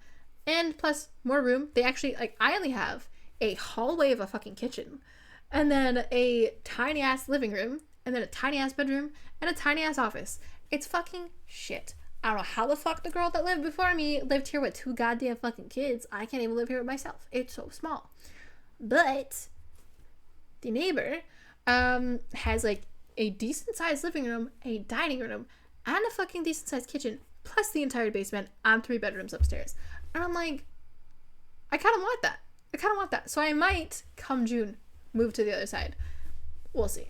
Speaker 1: And plus more room. They actually, I only have a hallway of a fucking kitchen. And then a tiny ass living room. And then a tiny ass bedroom. And a tiny ass office. It's fucking shit. I don't know how the fuck the girl that lived before me lived here with 2 goddamn fucking kids. I can't even live here with myself. It's so small. But the neighbor has a decent sized living room, a dining room, and a fucking decent sized kitchen, plus the entire basement and 3 bedrooms upstairs. And I'm like, I kind of want that. So I might, come June, move to the other side. We'll see.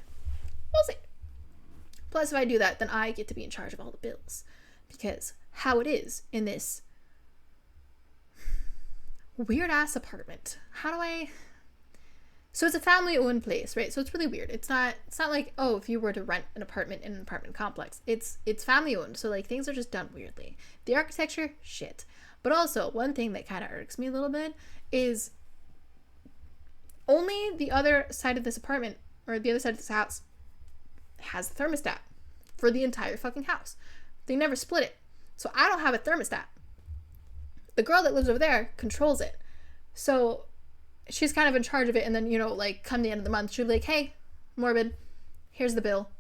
Speaker 1: Plus, if I do that, then I get to be in charge of all the bills. Because how it is in this weird ass apartment. So it's a family-owned place, right? So it's really weird. It's not like, oh, if you were to rent an apartment in an apartment complex. It's family-owned, so things are just done weirdly. The architecture, shit. But also, one thing that kind of irks me a little bit is only the other side of this apartment, or the other side of this house, has a thermostat for the entire fucking house. They never split it. So I don't have a thermostat. The girl that lives over there controls it. So she's kind of in charge of it, and then, come the end of the month, she'll be like, hey, Morbid, here's the bill.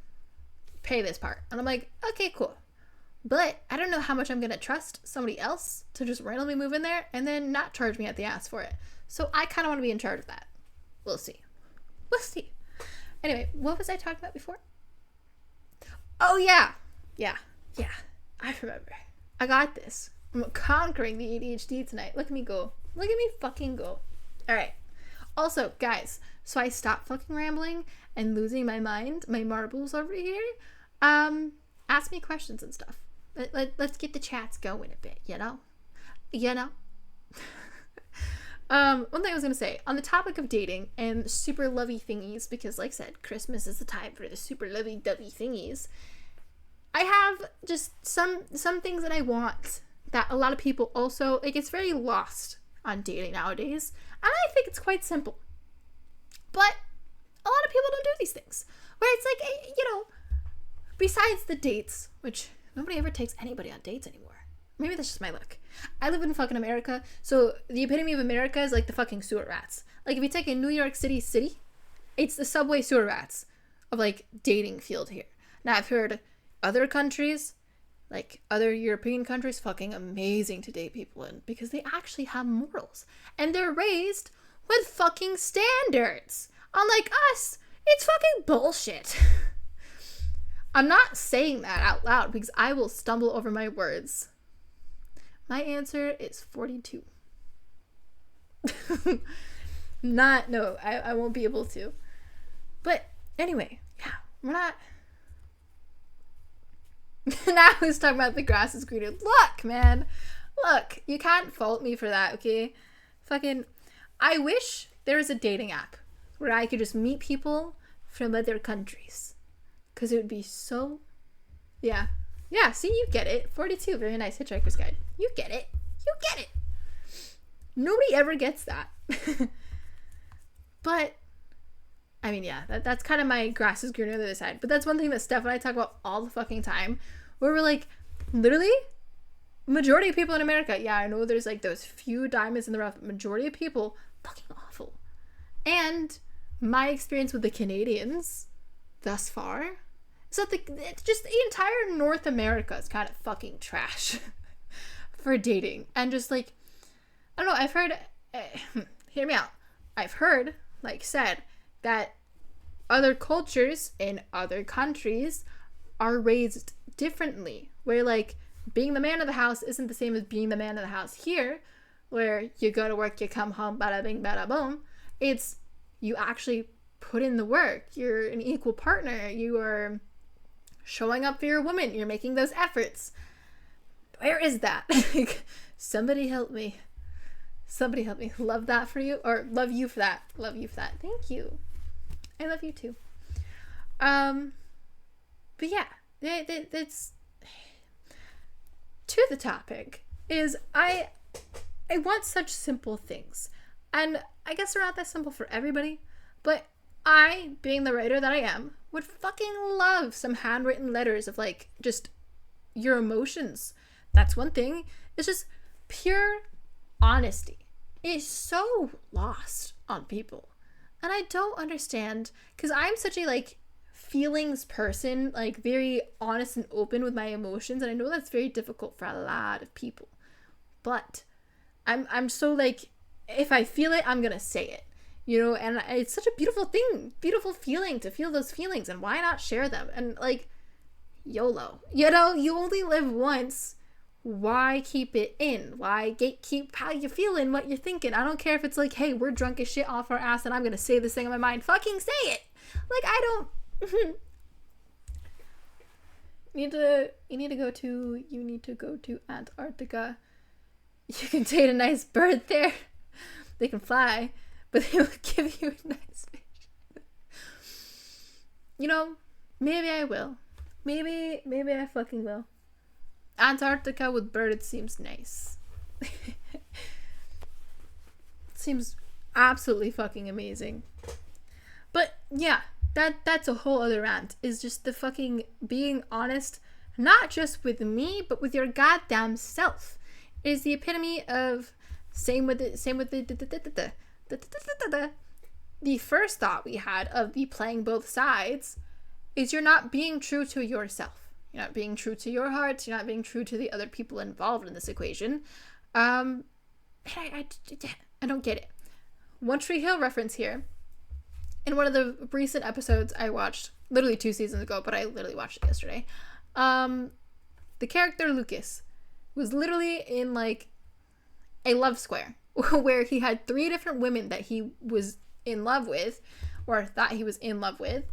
Speaker 1: Pay this part. And I'm like, okay, cool. But I don't know how much I'm going to trust somebody else to just randomly move in there and then not charge me at the ass for it. So I kind of want to be in charge of that. We'll see. Anyway, what was I talking about before? Oh, yeah. Yeah. I remember. I got this. I'm conquering the ADHD tonight. Look at me go. Look at me fucking go. Alright. Also, guys, so I stopped fucking rambling and losing my mind, my marbles over here. Ask me questions and stuff. Let's get the chats going a bit, you know? One thing I was gonna say, on the topic of dating and super lovey thingies, because like I said, Christmas is the time for the super lovey-dovey thingies, I have just some things that I want that a lot of people also, it's very lost on dating nowadays, and I think it's quite simple. But a lot of people don't do these things, where it's besides the dates, which nobody ever takes anybody on dates anymore. Maybe that's just my luck. I live in fucking America, so the epitome of America is the fucking sewer rats. If you take a New York City, it's the subway sewer rats of dating field here. Now I've heard other countries, other European countries, fucking amazing to date people in, because they actually have morals and they're raised with fucking standards. Unlike us, it's fucking bullshit. I'm not saying that out loud because I will stumble over my words. My answer is 42. I won't be able to. But anyway, yeah, we're not. Now he's talking about the grass is greener. Look, man. Look, you can't fault me for that, okay? Fucking, I wish there was a dating app where I could just meet people from other countries. Because it would be so... Yeah. Yeah, see, you get it. 42, very nice. Hitchhiker's Guide. You get it. You get it. Nobody ever gets that. But, I mean, yeah, that's kind of my grass is greener on the other side. But that's one thing that Steph and I talk about all the fucking time. Where we're like, literally, majority of people in America, yeah, I know there's like those few diamonds in the rough, but majority of people, fucking awful. And my experience with the Canadians thus far is that it's just the entire North America is kind of fucking trash for dating. And just like, I don't know, I've heard, hear me out. I've heard, like said, that other cultures in other countries are raised differently. Where like being the man of the house isn't the same as being the man of the house here, where you go to work, you come home, bada bing, bada boom. It's you actually put in the work. You're an equal partner. You are showing up for your woman. You're making those efforts. Where is that? Somebody help me. Somebody help me. Love that for you. Or love you for that. Love you for that. Thank you. I love you too. But yeah, it's to the topic is I want such simple things. And I guess they're not that simple for everybody, but I, being the writer that I am, would fucking love some handwritten letters of like just your emotions. That's one thing. It's just pure honesty. It's so lost on people. And I don't understand, because I'm such a like feelings person, like very honest and open with my emotions, and I know that's very difficult for a lot of people. But I'm so like, if I feel it, I'm gonna say it, you know. And it's such a beautiful thing, beautiful feeling to feel those feelings, and why not share them? And like, YOLO, you know, you only live once. Why keep it in? Why gatekeep how you feeling, what you're thinking? I don't care if it's like, hey, we're drunk as shit off our ass and I'm gonna say this thing in my mind. Fucking say it. Like, I don't. You need to go to Antarctica. You can date a nice bird there. They can fly, but they will give you a nice fish. You know, maybe I will. Maybe I fucking will. Antarctica with birds seems nice. Seems absolutely fucking amazing. But yeah, that's a whole other rant. Is just the fucking being honest, not just with me, but with your goddamn self. It is the epitome of same with the first thought we had of the playing both sides is you're not being true to yourself. You're not being true to your heart. You're not being true to the other people involved in this equation. I don't get it. One Tree Hill reference here. In one of the recent episodes I watched, literally 2 seasons ago, but I literally watched it yesterday. The character Lucas was literally in like a love square where he had 3 different women that he was in love with, or thought he was in love with.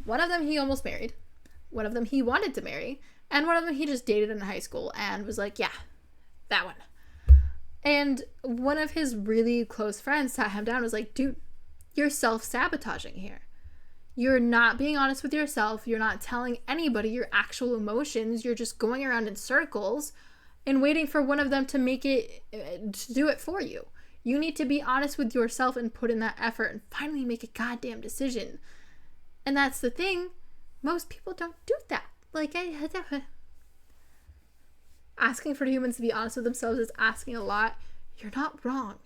Speaker 1: One of them he almost married. One of them he wanted to marry, and one of them he just dated in high school and was like, yeah, that one. And one of his really close friends sat him down and was like, dude, you're self-sabotaging here. You're not being honest with yourself. You're not telling anybody your actual emotions. You're just going around in circles and waiting for one of them to to do it for you. You need to be honest with yourself and put in that effort and finally make a goddamn decision. And that's the thing. Most people don't do that. Like, asking for humans to be honest with themselves is asking a lot. You're not wrong.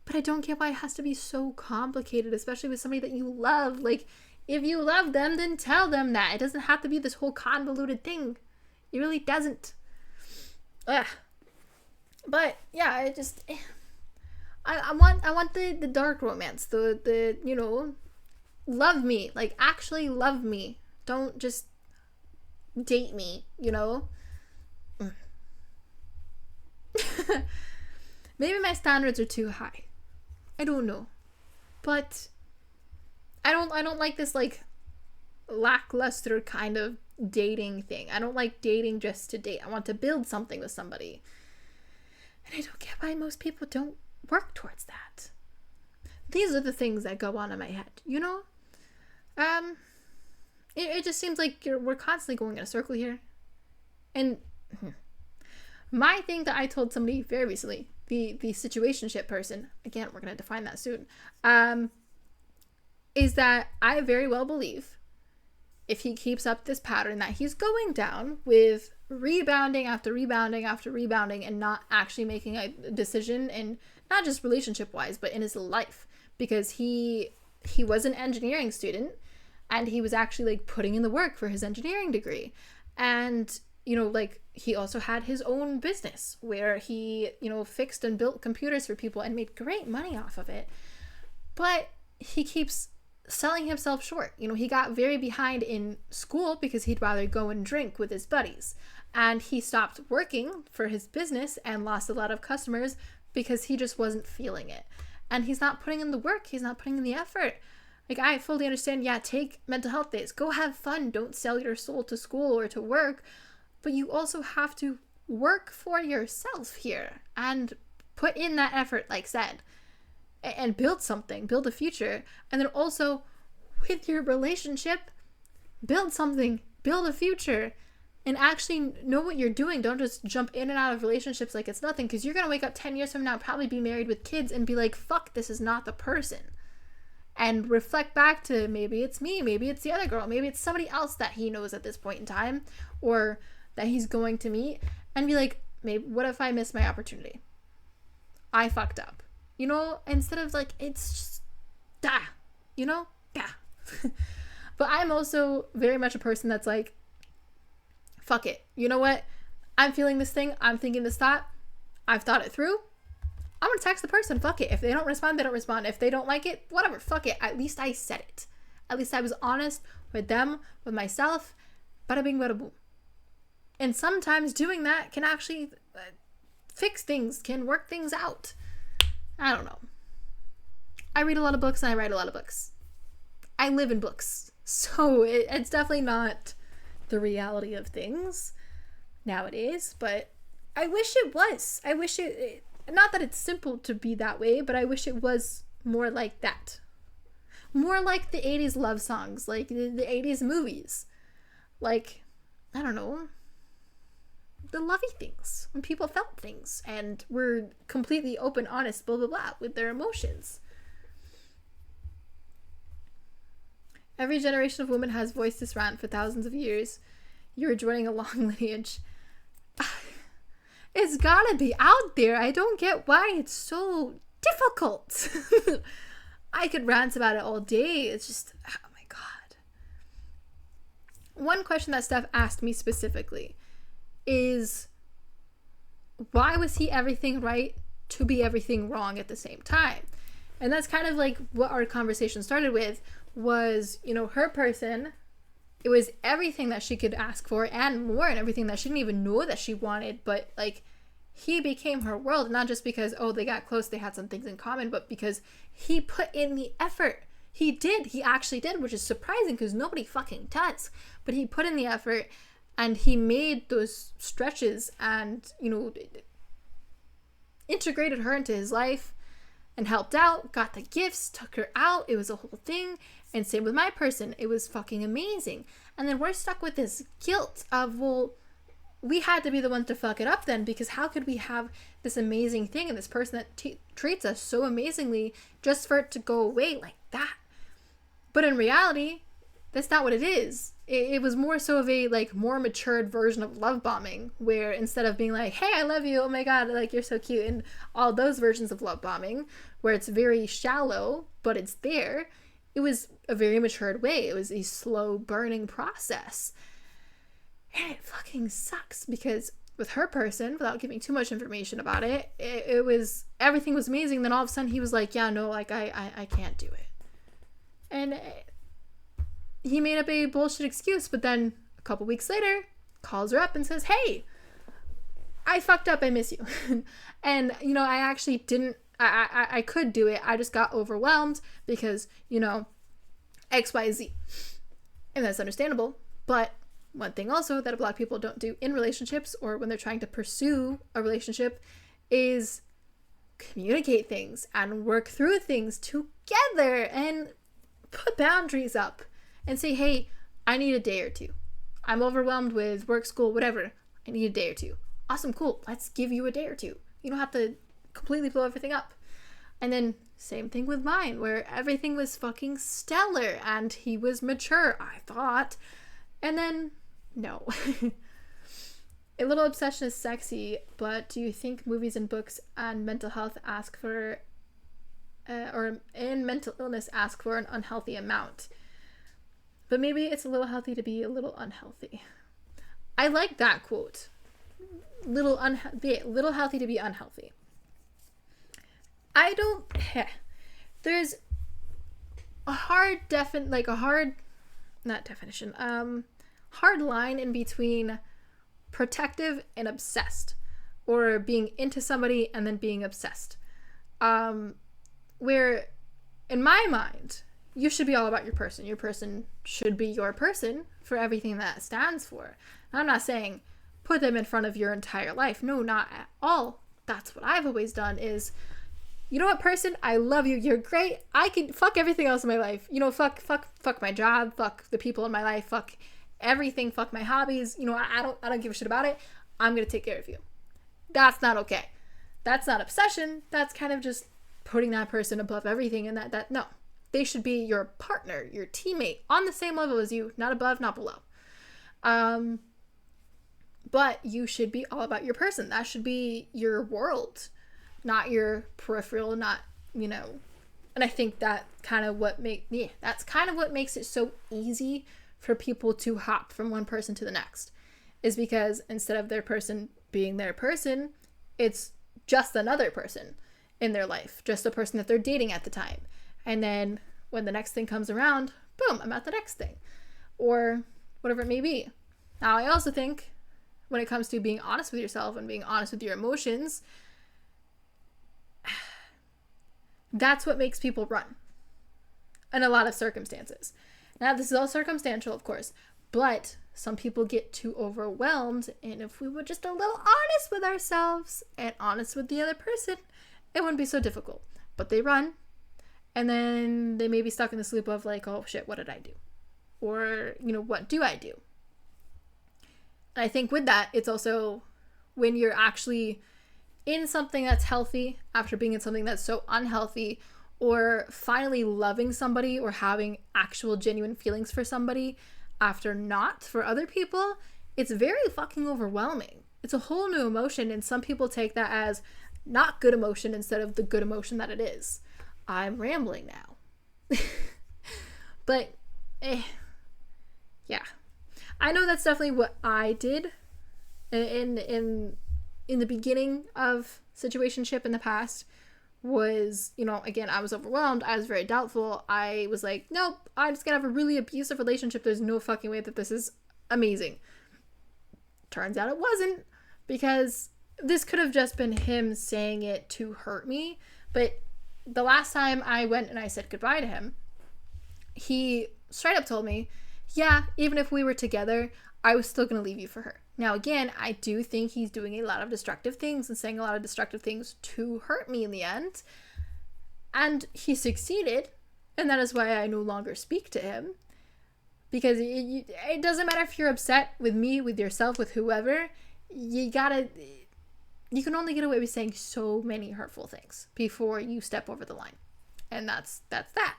Speaker 1: But I don't get why it has to be so complicated, especially with somebody that you love. Like, if you love them, then tell them that. It doesn't have to be this whole convoluted thing. It really doesn't. Ugh. But, yeah, I want the dark romance. The, you know, love me. Like, actually love me. Don't just date me, you know? Maybe my standards are too high. I don't know. But I don't like this like lackluster kind of dating thing. I don't like dating just to date. I want to build something with somebody. And I don't get why most people don't work towards that. These are the things that go on in my head, you know? It just seems like we're constantly going in a circle here. And my thing that I told somebody very recently, the situationship person, again, we're going to define that soon, is that I very well believe if he keeps up this pattern that he's going down with rebounding after rebounding after rebounding and not actually making a decision, and not just relationship wise, but in his life, because he was an engineering student and he was actually like putting in the work for his engineering degree. And, you know, like he also had his own business where he, you know, fixed and built computers for people and made great money off of it. But he keeps selling himself short. You know, he got very behind in school because he'd rather go and drink with his buddies. And he stopped working for his business and lost a lot of customers because he just wasn't feeling it. And he's not putting in the work. He's not putting in the effort. Like, I fully understand, yeah, take mental health days. Go have fun. Don't sell your soul to school or to work. But you also have to work for yourself here and put in that effort, like said, and build something, build a future. And then also with your relationship, build something, build a future, and actually know what you're doing. Don't just jump in and out of relationships like it's nothing, because you're going to wake up 10 years from now, probably be married with kids and be like, fuck, this is not the person. And reflect back to maybe it's me, maybe it's the other girl, maybe it's somebody else that he knows at this point in time or that he's going to meet, and be like, maybe what if I missed my opportunity? I fucked up. You know, instead of like, it's just, you know? But I'm also very much a person that's like, fuck it. You know what? I'm feeling this thing. I'm thinking this thought. I've thought it through. I'm going to text the person. Fuck it. If they don't respond, they don't respond. If they don't like it, whatever. Fuck it. At least I said it. At least I was honest with them, with myself. Bada bing, bada boom. And sometimes doing that can actually fix things, can work things out. I don't know. I read a lot of books and I write a lot of books. I live in books. So it's definitely not the reality of things nowadays, but I wish it was. I wish it not that it's simple to be that way, but I wish it was more like that. More like the 80s love songs, like the 80s movies. Like, I don't know, the lovey things, when people felt things and were completely open, honest, blah, blah, blah, with their emotions. Every generation of women has voiced this rant for thousands of years. You're joining a long lineage. It's gotta be out there. I don't get why it's so difficult. I could rant about it all day. It's just, oh my God. One question that Steph asked me specifically is, why was he everything right to be everything wrong at the same time? And that's kind of like what our conversation started with, was, you know, her person, it was everything that she could ask for and more, and everything that she didn't even know that she wanted, but like, he became her world, not just because, oh, they got close, they had some things in common, but because he put in the effort. He actually did, which is surprising because nobody fucking does, but he put in the effort and he made those stretches and, you know, integrated her into his life and helped out, got the gifts, took her out. It was a whole thing. And same with my person. It was fucking amazing. And then we're stuck with this guilt of, well, we had to be the ones to fuck it up then, because how could we have this amazing thing and this person that treats us so amazingly just for it to go away like that? But in reality, that's not what it is. It was more so of a like more matured version of love bombing, where instead of being like, hey, I love you, oh my God, like you're so cute, and all those versions of love bombing where it's very shallow but it's there, it was a very matured way. It was a slow burning process. And it fucking sucks, because with her person, without giving too much information about it, it was, everything was amazing. Then all of a sudden he was like, yeah, no, like I can't do it. And he made up a bullshit excuse, but then a couple weeks later calls her up and says, hey, I fucked up, I miss you. And, you know, I actually didn't, I could do it. I just got overwhelmed because, you know, XYZ. And that's understandable. But one thing also that a lot of people don't do in relationships, or when they're trying to pursue a relationship, is communicate things and work through things together and put boundaries up and say, hey, I need a day or two. I'm overwhelmed with work, school, whatever. I need a day or two. Awesome, cool. Let's give you a day or two. You don't have to completely blow everything up. And then same thing with mine, where everything was fucking stellar and he was mature, I thought. And then, no. A little obsession is sexy, but do you think movies and books and mental health ask for, or in mental illness ask for an unhealthy amount? But maybe it's a little healthy to be a little unhealthy. I like that quote. Little healthy to be unhealthy. There's a hard line in between protective and obsessed, or being into somebody and then being obsessed. Where in my mind, you should be all about your person. Your person should be your person for everything that stands for. And I'm not saying put them in front of your entire life. No, not at all. That's what I've always done is, you know what, person, I love you. You're great. I can fuck everything else in my life. You know, fuck my job, fuck the people in my life, fuck everything, fuck my hobbies. You know, I don't give a shit about it. I'm going to take care of you. That's not okay. That's not obsession. That's kind of just putting that person above everything, and that no. They should be your partner, your teammate, on the same level as you, not above, not below. But you should be all about your person. That should be your world, not your peripheral, not, you know. And I think that's kind of what makes it so easy for people to hop from one person to the next, is because instead of their person being their person, it's just another person in their life, just a person that they're dating at the time. And then when the next thing comes around, boom, I'm at the next thing, or whatever it may be. Now, I also think when it comes to being honest with yourself and being honest with your emotions, that's what makes people run in a lot of circumstances. Now, this is all circumstantial, of course, but some people get too overwhelmed, and if we were just a little honest with ourselves and honest with the other person, it wouldn't be so difficult. But they run, and then they may be stuck in this loop of like, oh shit, what did I do? Or, you know, what do I do? And I think with that, it's also when you're actually in something that's healthy after being in something that's so unhealthy, or finally loving somebody or having actual genuine feelings for somebody after not for other people, it's very fucking overwhelming. It's a whole new emotion, and some people take that as not good emotion instead of the good emotion that it is. I'm rambling now. But, yeah. I know that's definitely what I did in the beginning of situationship in the past. Was, you know, again, I was overwhelmed. I was very doubtful. I was like, nope, I'm just gonna have a really abusive relationship. There's no fucking way that this is amazing. Turns out it wasn't, because this could have just been him saying it to hurt me. But the last time I went and I said goodbye to him, he straight up told me, yeah, even if we were together, I was still gonna leave you for her. Now, again, I do think he's doing a lot of destructive things and saying a lot of destructive things to hurt me in the end. And he succeeded, and that is why I no longer speak to him. Because it doesn't matter if you're upset with me, with yourself, with whoever, you can only get away with saying so many hurtful things before you step over the line. And that's that.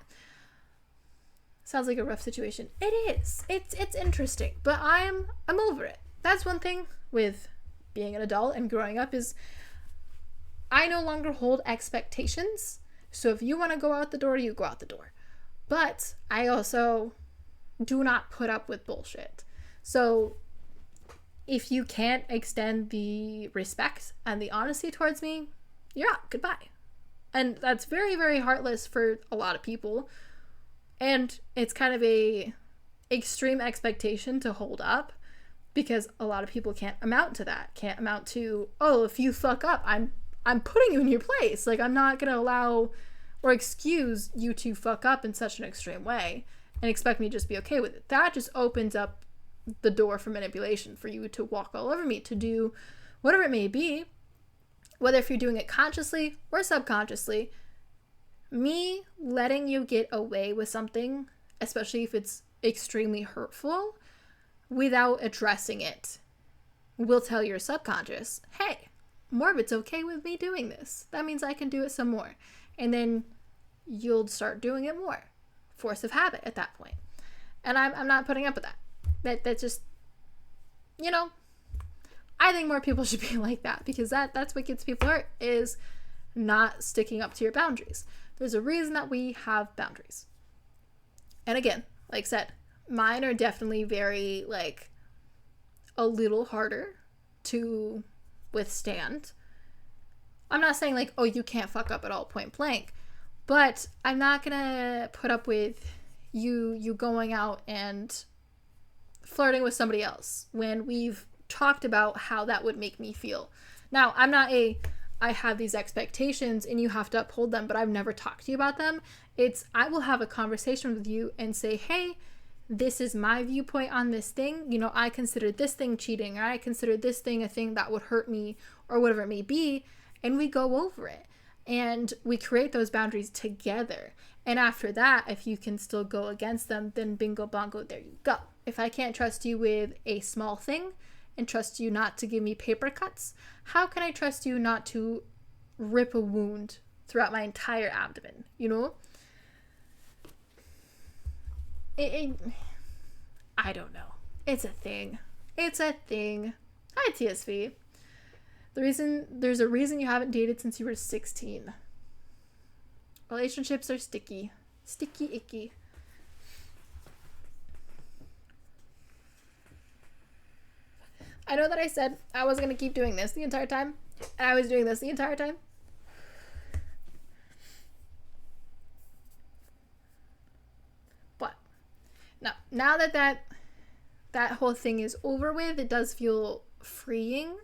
Speaker 1: Sounds like a rough situation. It is. It's interesting, but I'm over it. That's one thing with being an adult and growing up, is I no longer hold expectations. So if you want to go out the door, you go out the door. But I also do not put up with bullshit. So if you can't extend the respect and the honesty towards me, you're out. Goodbye. And that's very, very heartless for a lot of people. And it's kind of a extreme expectation to hold up, because a lot of people can't amount to that. Can't amount to, oh, if you fuck up, I'm putting you in your place. Like, I'm not going to allow or excuse you to fuck up in such an extreme way and expect me to just be okay with it. That just opens up the door for manipulation, for you to walk all over me, to do whatever it may be. whether if you're doing it consciously or subconsciously, me letting you get away with something, especially if it's extremely hurtful, without addressing it, will tell your subconscious, hey, Morbid's okay with me doing this. That means I can do it some more. And then you'll start doing it more. Force of habit at that point. And I'm not putting up with that. That's just, you know, I think more people should be like that, because that's what gets people hurt, is not sticking up to your boundaries. There's a reason that we have boundaries. And again, like I said, mine are definitely very, like, a little harder to withstand. I'm not saying, like, oh, you can't fuck up at all, point blank. But I'm not gonna put up with you going out and flirting with somebody else when we've talked about how that would make me feel. Now, I have these expectations and you have to uphold them, but I've never talked to you about them. I will have a conversation with you and say, hey, this is my viewpoint on this thing. You know, I consider this thing cheating, or I consider this thing a thing that would hurt me, or whatever it may be. And we go over it and we create those boundaries together. And after that, if you can still go against them, then bingo bongo, there you go. If I can't trust you with a small thing and trust you not to give me paper cuts, how can I trust you not to rip a wound throughout my entire abdomen, you know? I don't know. It's a thing. Hi, TSV. There's a reason you haven't dated since you were 16. Relationships are sticky. Sticky icky. I know that I said I was going to keep doing this the entire time, and I was doing this the entire time. But now that whole thing is over with, it does feel freeing.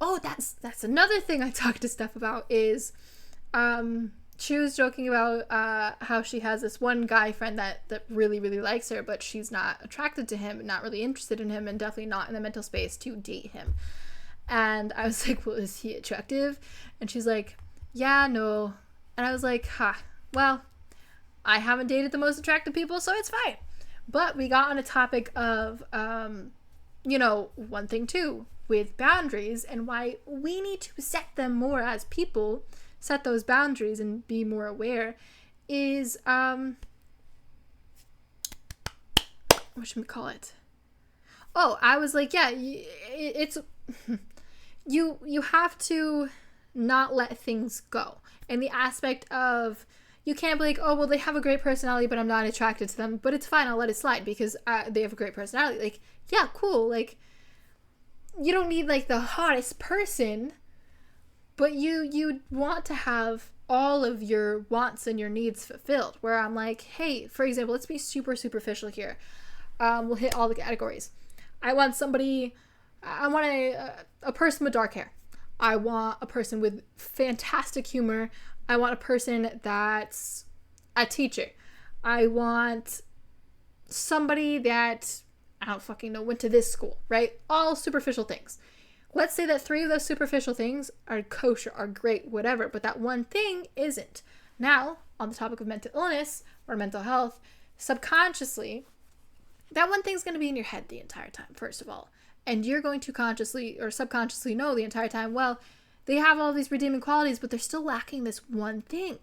Speaker 1: Oh, that's another thing I talked to Steph about is she was joking about how she has this one guy friend that really, really likes her, but she's not attracted to him, not really interested in him, and definitely not in the mental space to date him. And I was like, well, is he attractive? And she's like, yeah, no. And I was like, well, I haven't dated the most attractive people, so it's fine. But we got on a topic of, one thing too, with boundaries, and why we need to set them more as people, set those boundaries and be more aware, is, what should we call it? Oh, I was like, yeah, it's, you have to not let things go. And the aspect of, you can't be like, oh, well, they have a great personality, but I'm not attracted to them, but it's fine, I'll let it slide because they have a great personality. Like, yeah, cool. Like, you don't need, like, the hottest person, but you want to have all of your wants and your needs fulfilled. Where I'm like, hey, for example, let's be super superficial here. We'll hit all the categories. I want a person with dark hair. I want a person with fantastic humor. I want a person that's a teacher. I want somebody that, I don't fucking know, went to this school, right? All superficial things. Let's say that 3 of those superficial things are kosher, are great, whatever, but that one thing isn't. Now, on the topic of mental illness or mental health, subconsciously, that one thing's going to be in your head the entire time, first of all. And you're going to consciously or subconsciously know the entire time, well, they have all these redeeming qualities, but they're still lacking this one thing.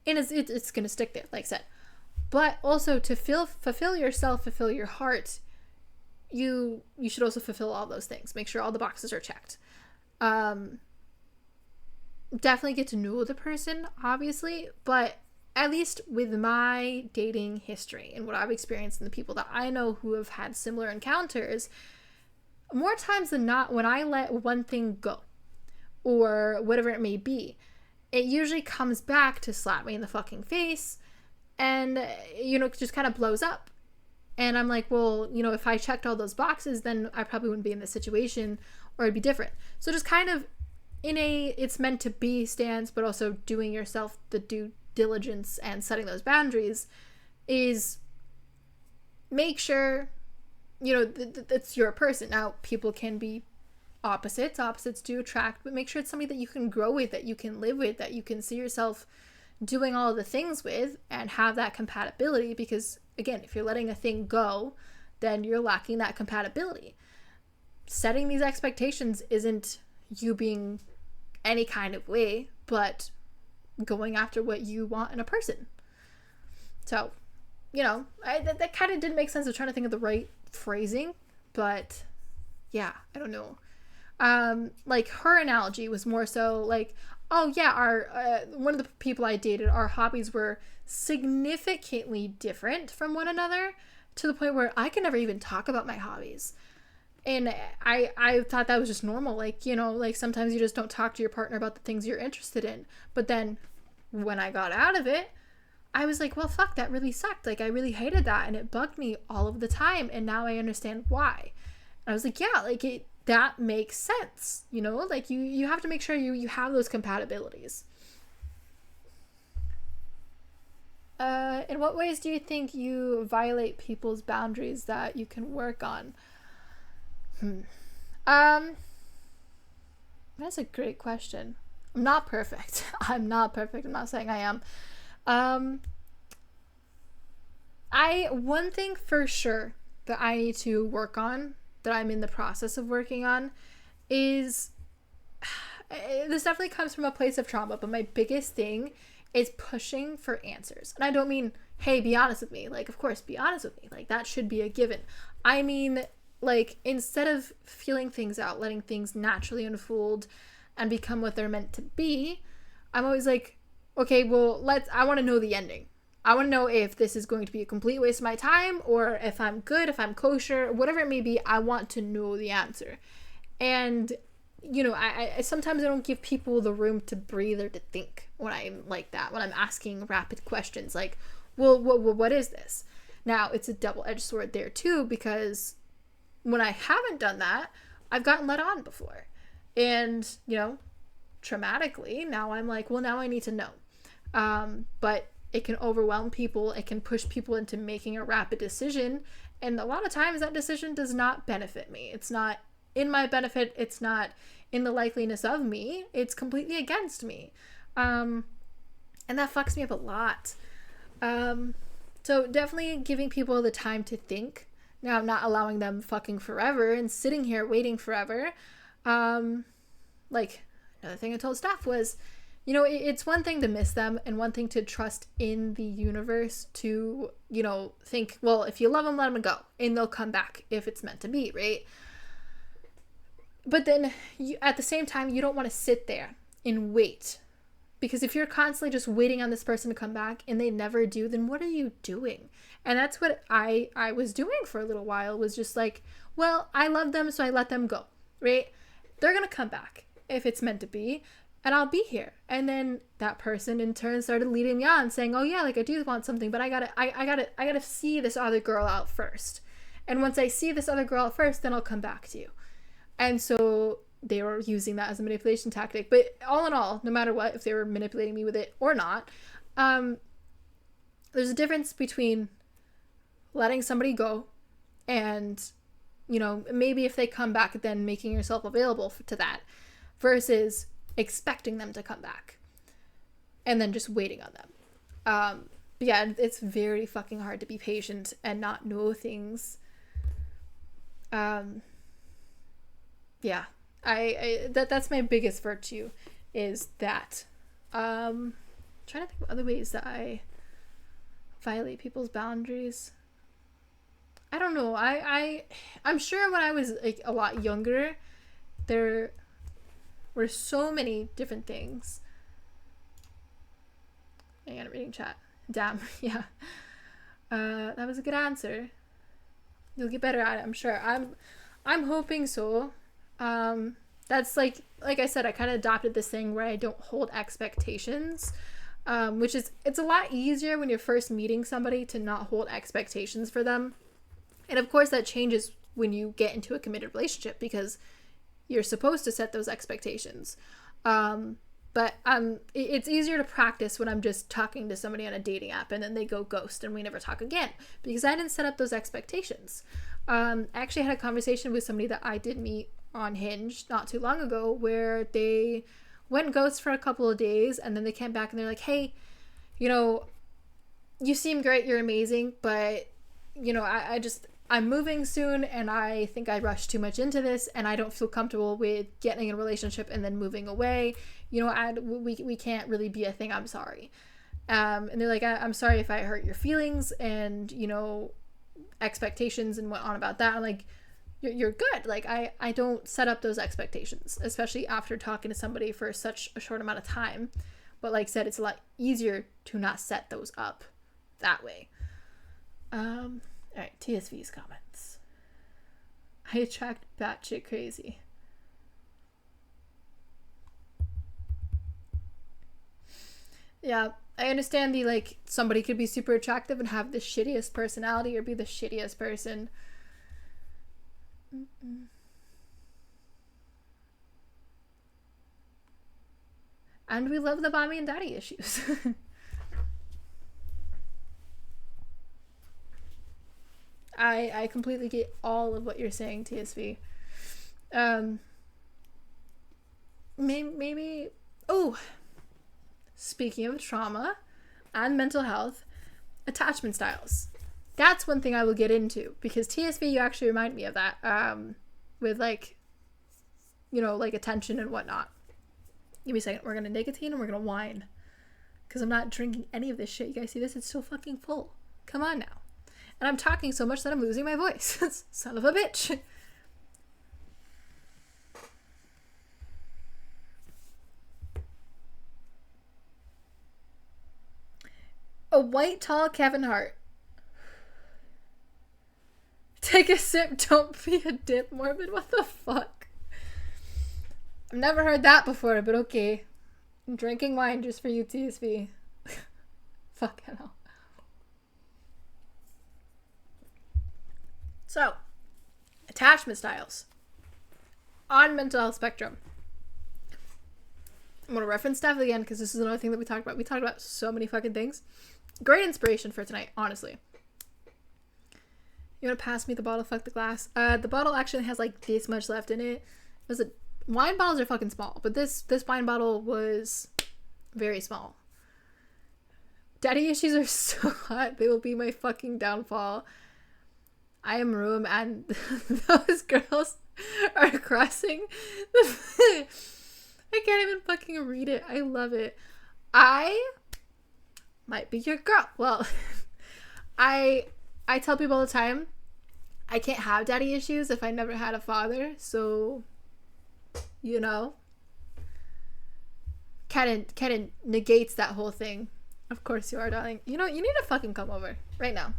Speaker 1: And it's going to stick there, like I said. But also to fulfill yourself, fulfill your heart, you should also fulfill all those things. Make sure all the boxes are checked. Definitely get to know the person, obviously, but at least with my dating history and what I've experienced and the people that I know who have had similar encounters, more times than not, when I let one thing go, or whatever it may be, it usually comes back to slap me in the fucking face and, just kind of blows up. And I'm like, well, if I checked all those boxes, then I probably wouldn't be in this situation, or it'd be different. So just kind of in a it's meant to be stance, but also doing yourself the due diligence and setting those boundaries is make sure, that's your person. Now, people can be opposites do attract, but make sure it's somebody that you can grow with, that you can live with, that you can see yourself doing all the things with and have that compatibility. Because again, if you're letting a thing go, then you're lacking that compatibility. Setting these expectations isn't you being any kind of way, but going after what you want in a person. So, that kind of didn't make sense. I was trying to think of the right phrasing, but yeah, I don't know. Like her analogy was more so like, oh yeah, our one of the people I dated, our hobbies were significantly different from one another to the point where I could never even talk about my hobbies. And I thought that was just normal. Like, like sometimes you just don't talk to your partner about the things you're interested in. But then when I got out of it, I was like, well, fuck, that really sucked. Like, I really hated that. And it bugged me all of the time. And now I understand why. And I was like, yeah, like that makes sense. Like you have to make sure you have those compatibilities. In what ways do you think you violate people's boundaries that you can work on? That's a great question. I'm not perfect. I'm not saying I am. One thing for sure that I need to work on, that I'm in the process of working on, is this definitely comes from a place of trauma, but my biggest thing is pushing for answers. And I don't mean, hey, be honest with me. Like, of course, be honest with me. Like, that should be a given. I mean, like, instead of feeling things out, letting things naturally unfold and become what they're meant to be, I'm always like, okay, well, I want to know the ending. I want to know if this is going to be a complete waste of my time, or if I'm good, if I'm kosher, whatever it may be. I want to know the answer. And I sometimes I don't give people the room to breathe or to think when I'm like that, when I'm asking rapid questions like, well, what is this? Now, it's a double-edged sword there too, because when I haven't done that, I've gotten let on before. And, traumatically, now I'm like, well, now I need to know. But it can overwhelm people. It can push people into making a rapid decision. And a lot of times that decision does not benefit me. It's not in my benefit. It's not in the likeliness of me. It's completely against me. And that fucks me up a lot. So definitely giving people the time to think. Now, not allowing them fucking forever and sitting here waiting forever. Like, another thing I told staff was, it's one thing to miss them and one thing to trust in the universe to, think, well, if you love them, let them go and they'll come back if it's meant to be, right? But then at the same time, you don't want to sit there and wait, because if you're constantly just waiting on this person to come back and they never do, then what are you doing? And that's what I was doing for a little while, was just like, well, I love them, so I let them go, right? They're going to come back if it's meant to be, and I'll be here. And then that person in turn started leading me on, saying, oh yeah, like I do want something, but I gotta see this other girl out first. And once I see this other girl out first, then I'll come back to you. And so they were using that as a manipulation tactic. But all in all, no matter what, if they were manipulating me with it or not, there's a difference between letting somebody go and, maybe if they come back, then making yourself available to that, versus expecting them to come back and then just waiting on them. Yeah, it's very fucking hard to be patient and not know things. Yeah, that's my biggest virtue, is that. Trying to think of other ways that I violate people's boundaries. I don't know. I'm sure when I was like a lot younger, there were so many different things. Hang on, I'm reading chat. Damn, yeah. That was a good answer. You'll get better at it, I'm sure. I'm hoping so. That's like I said, I kind of adopted this thing where I don't hold expectations, which is, it's a lot easier when you're first meeting somebody to not hold expectations for them. And of course that changes when you get into a committed relationship, because you're supposed to set those expectations. But it's easier to practice when I'm just talking to somebody on a dating app and then they go ghost and we never talk again, because I didn't set up those expectations. I actually had a conversation with somebody that I did meet on Hinge not too long ago where they went ghost for a couple of days and then they came back and they're like, hey, you know, you seem great, you're amazing, but, you know, I'm moving soon and I think I rushed too much into this and I don't feel comfortable with getting in a relationship and then moving away. You know, we can't really be a thing. I'm sorry. And they're like, I'm sorry if I hurt your feelings and, you know, expectations and went on about that. I'm like, you're good. Like, I don't set up those expectations, especially after talking to somebody for such a short amount of time. But like I said, it's a lot easier to not set those up that way. All right, TSV's comments. I attract batshit crazy. Yeah, I understand the, like, somebody could be super attractive and have the shittiest personality or be the shittiest person. And we love the mommy and daddy issues. I completely get all of what you're saying, TSV. Maybe, oh, speaking of trauma and mental health, attachment styles. That's one thing I will get into because TSV, you actually remind me of that, with, like, you know, like attention and whatnot. Give me a second. We're gonna nicotine and we're gonna wine because I'm not drinking any of this shit. You guys see this? It's so fucking full. Come on now. And I'm talking so much that I'm losing my voice. Son of a bitch. A white, tall Kevin Hart. Take a sip, don't be a dip. Morbid, what the fuck? I've never heard that before, but okay. I'm drinking wine just for you, TSV. Fuck hell. So, attachment styles on mental health spectrum. I'm going to reference Steph again because this is another thing that we talked about. We talked about so many fucking things. Great inspiration for tonight, honestly. You want to pass me the bottle? Fuck the glass. The bottle actually has like this much left in it. Wine bottles are fucking small, but this wine bottle was very small. Daddy issues are so hot. They will be my fucking downfall. I am room and those girls are crossing the I can't even fucking read it. I love it. I might be your girl. Well, I tell people all the time I can't have daddy issues if I never had a father, so you know, kind of negates that whole thing. Of course you are, darling. You know, you need to fucking come over right now.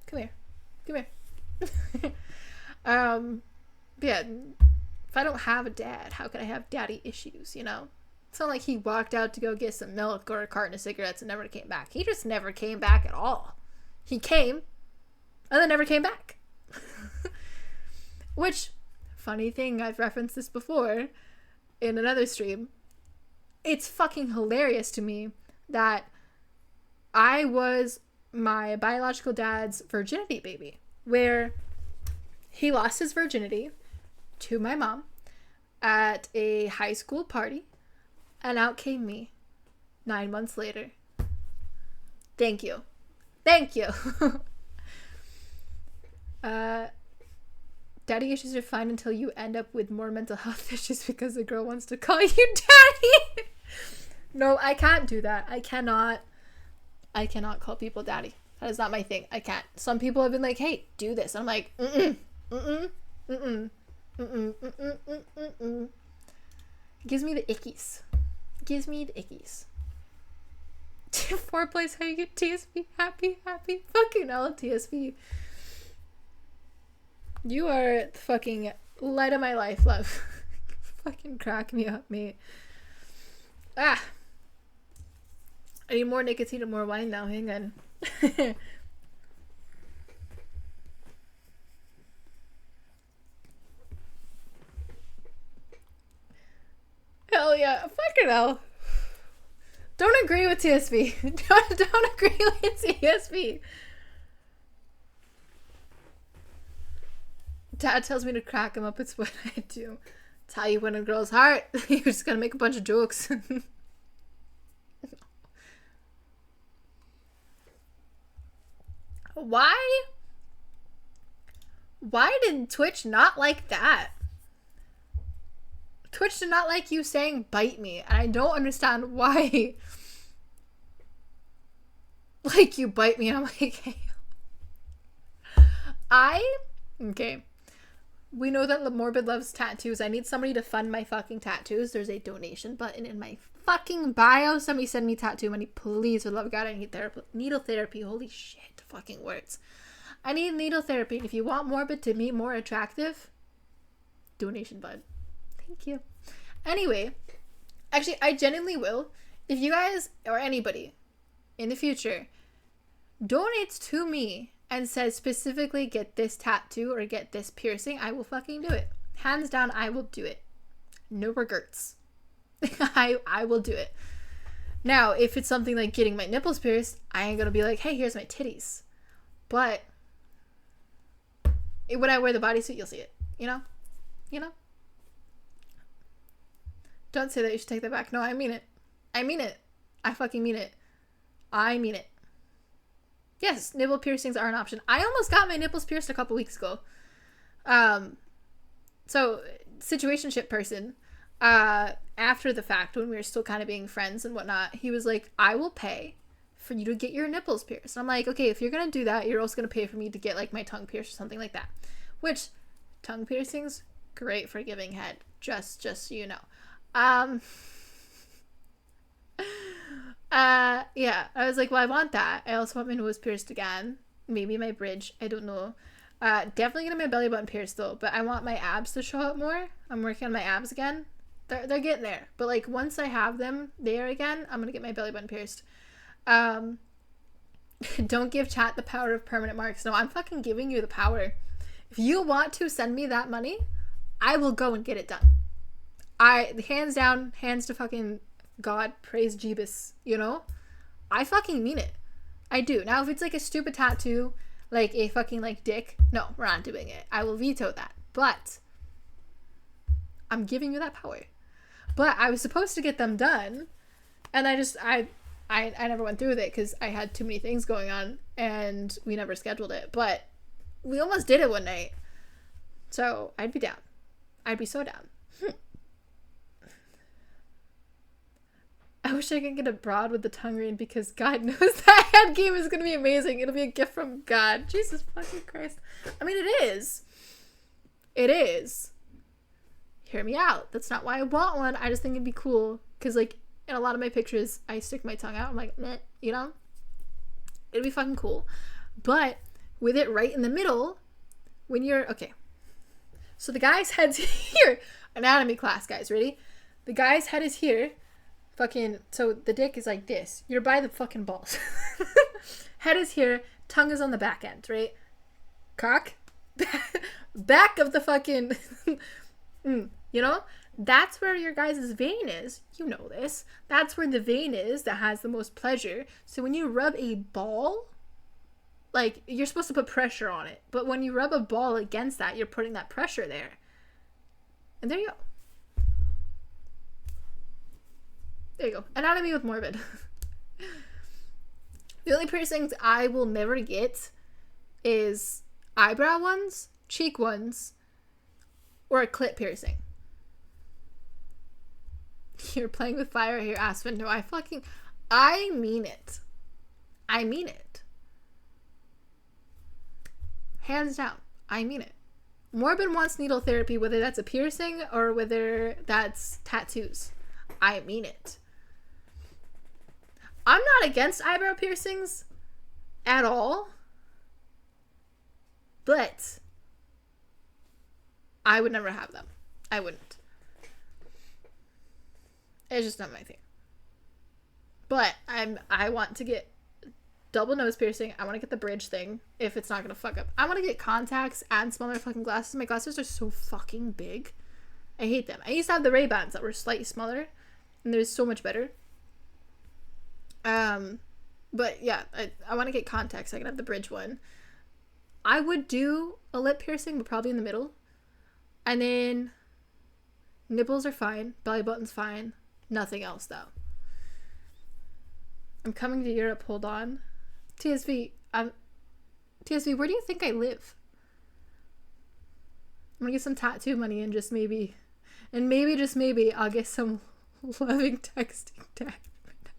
Speaker 1: Come here. Yeah, if I don't have a dad, how can I have daddy issues, you know? It's not like he walked out to go get some milk or a carton of cigarettes and never came back. He just never came back at all. He came and then never came back. Which, funny thing, I've referenced this before in another stream. It's fucking hilarious to me that I was my biological dad's virginity baby, where he lost his virginity to my mom at a high school party, and out came me 9 months later. Thank you. Daddy issues are fine until you end up with more mental health issues because the girl wants to call you daddy. No, I can't do that. I cannot call people daddy. That is not my thing. I can't. Some people have been like, hey, do this. I'm like, Gives me the ickies. Foreplay's how you get TSV. Happy. Fucking hell, TSV. You are the fucking light of my life, love. Fucking crack me up, mate. I need more nicotine and more wine now. Hang on. Hell yeah. Fucking hell. Don't agree with TSV. Don't agree with TSV. Dad tells me to crack him up. It's what I do. It's how you win a girl's heart. You just gotta make a bunch of jokes. Why did Twitch not like that? Twitch did not like you saying bite me, and I don't understand why. Like, you bite me, and I'm like, hey. Okay. We know that Morbid loves tattoos. I need somebody to fund my fucking tattoos. There's a donation button in my fucking bio. Somebody send me tattoo money, please. For the love of God, I need therapy. Needle therapy. Holy shit. Fucking words. I need needle therapy. And if you want Morbid to be more attractive, donation button. Thank you. Anyway, actually, I genuinely will. If you guys or anybody in the future donates to me and says specifically get this tattoo or get this piercing, I will fucking do it. Hands down, I will do it. No regrets. I will do it. Now, if it's something like getting my nipples pierced, I ain't gonna be like, hey, here's my titties. But when I wear the bodysuit, you'll see it. You know? You know? Don't say that. You should take that back. No, I mean it. I mean it. I fucking mean it. I mean it. Yes, nipple piercings are an option. I almost got my nipples pierced a couple weeks ago. So, situationship person, after the fact, when we were still kind of being friends and whatnot, he was like, I will pay for you to get your nipples pierced. And I'm like, okay, if you're going to do that, you're also going to pay for me to get, like, my tongue pierced or something like that. Which, tongue piercings, great for giving head. Just so you know. Yeah, I was like, well, I want that. I also want my nose pierced again. Maybe my bridge. I don't know. Definitely getting my belly button pierced though, but I want my abs to show up more. I'm working on my abs again. They're getting there. But like once I have them there again, I'm gonna get my belly button pierced. Don't give chat the power of permanent marks. No, I'm fucking giving you the power. If you want to send me that money, I will go and get it done. Hands down, hands to fucking God, praise Jeebus, you know? I fucking mean it. I do. Now, if it's like a stupid tattoo, like a fucking like dick, no, we're not doing it. I will veto that. But I'm giving you that power. But I was supposed to get them done, and I never went through with it because I had too many things going on, and we never scheduled it. But we almost did it one night. So I'd be down. I'd be so down. I wish I could get a broad with the tongue ring because God knows that head game is going to be amazing. It'll be a gift from God. Jesus fucking Christ. I mean, it is. It is. Hear me out. That's not why I want one. I just think it'd be cool. Because, like, in a lot of my pictures, I stick my tongue out. I'm like, meh, you know? It'd be fucking cool. But with it right in the middle, when you're... Okay. So the guy's head's here. Anatomy class, guys. Ready? The guy's head is here. Fucking, so the dick is like this. You're by the fucking balls. Head is here. Tongue is on the back end, right? Cock. Back of the fucking... you know? That's where your guys' vein is. You know this. That's where the vein is that has the most pleasure. So when you rub a ball, like, you're supposed to put pressure on it. But when you rub a ball against that, you're putting that pressure there. And there you go. There you go. Anatomy with Morbid. The only piercings I will never get is eyebrow ones, cheek ones, or a clit piercing. You're playing with fire here, Aspen. No, I mean it. I mean it. Hands down. I mean it. Morbid wants needle therapy, whether that's a piercing or whether that's tattoos. I mean it. I'm not against eyebrow piercings at all, but I would never have them. I wouldn't. It's just not my thing. But I want to get double nose piercing. I want to get the bridge thing if it's not going to fuck up. I want to get contacts and smaller fucking glasses. My glasses are so fucking big. I hate them. I used to have the Ray-Bans that were slightly smaller, and they're so much better. But yeah, I want to get contacts. I can have the bridge one. I would do a lip piercing, but probably in the middle. And then nipples are fine. Belly button's fine. Nothing else, though. I'm coming to Europe. Hold on. TSV, where do you think I live? I'm gonna get some tattoo money and just maybe, just maybe, I'll get some loving texting tag right now.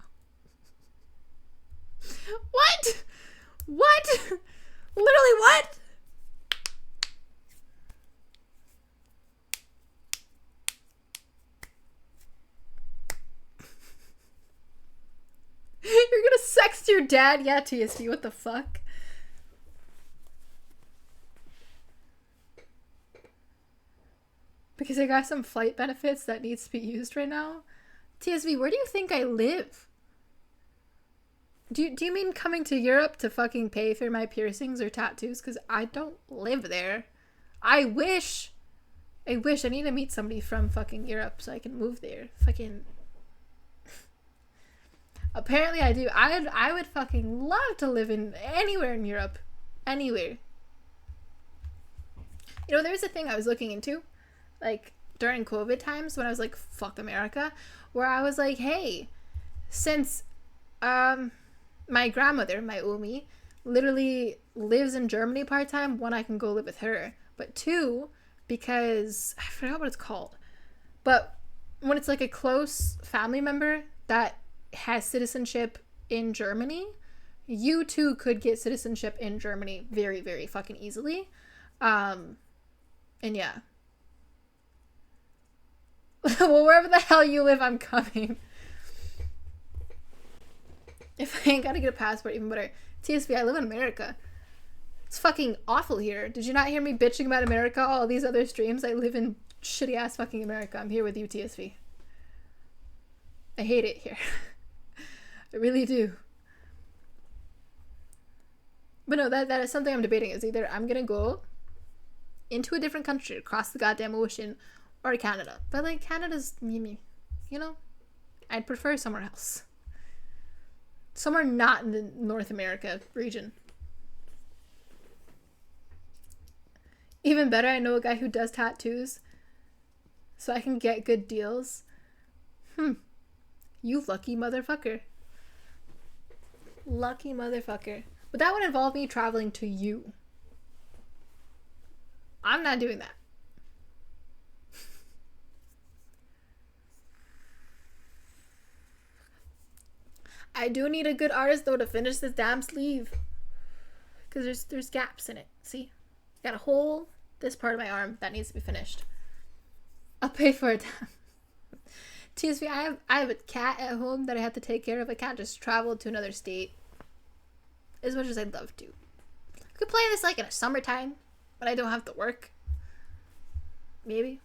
Speaker 1: What? What? Literally what? You're gonna sext your dad? Yeah, TSV, what the fuck? Because I got some flight benefits that needs to be used right now. TSV, where do you think I live? Do you mean coming to Europe to fucking pay for my piercings or tattoos? Because I don't live there. I wish. I need to meet somebody from fucking Europe so I can move there. Fucking. Apparently I do. I would fucking love to live in anywhere in Europe. Anywhere. You know, there's a thing I was looking into, like, during COVID times when I was like, fuck America, where I was like, hey, since, my grandmother, my Umi, literally lives in Germany part-time, one, I can go live with her, but two, because I forgot what it's called, but when it's like a close family member that has citizenship in Germany, you too could get citizenship in Germany very, very fucking easily. And yeah. Well, wherever the hell you live, I'm coming. If I ain't gotta get a passport, even better. TSV, I live in America. It's fucking awful here. Did you not hear me bitching about America all these other streams? I live in shitty ass fucking America. I'm here with you, TSV. I hate it here. I really do. But no, that is something I'm debating. Is either I'm gonna go into a different country, across the goddamn ocean, or Canada. But like, Canada's me, you know? I'd prefer somewhere else. Somewhere not in the North America region. Even better, I know a guy who does tattoos, so I can get good deals. You lucky motherfucker. Lucky motherfucker. But that would involve me traveling to you. I'm not doing that. I do need a good artist though to finish this damn sleeve, because there's gaps in it. See, got a hole. This part of my arm that needs to be finished. I'll pay for it. TSV, I have a cat at home that I have to take care of. I can't just travel to another state as much as I'd love to. I could play this like in a summertime when I don't have to work. Maybe.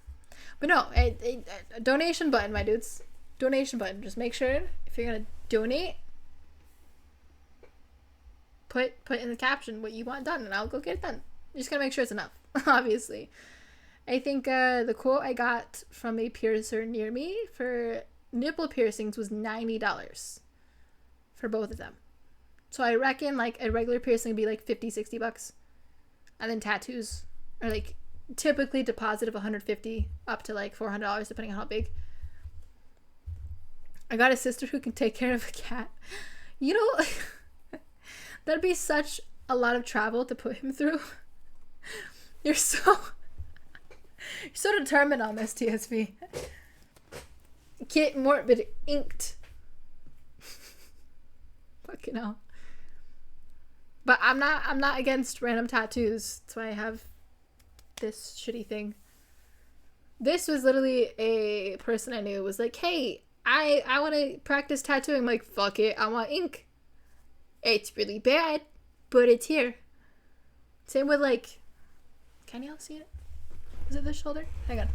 Speaker 1: But no, a donation button, my dudes. Donation button. Just make sure if you're gonna donate, put in the caption what you want done, and I'll go get it done. I'm just gonna make sure it's enough, obviously. I think the quote I got from a piercer near me for nipple piercings was $90 for both of them. So I reckon like a regular piercing would be like $50-$60, and then tattoos are like typically deposit of $150 up to like $400 depending on how big. I got a sister who can take care of a cat. You know, that'd be such a lot of travel to put him through. You're so determined on this, TSV. Kit Morbid inked. Fucking hell. But I'm not against random tattoos. That's why I have this shitty thing. This was literally a person I knew was like, hey, I want to practice tattooing. I'm like, fuck it, I want ink. It's really bad, but it's here. Same with like, can y'all see it? Is it this shoulder? Hang on.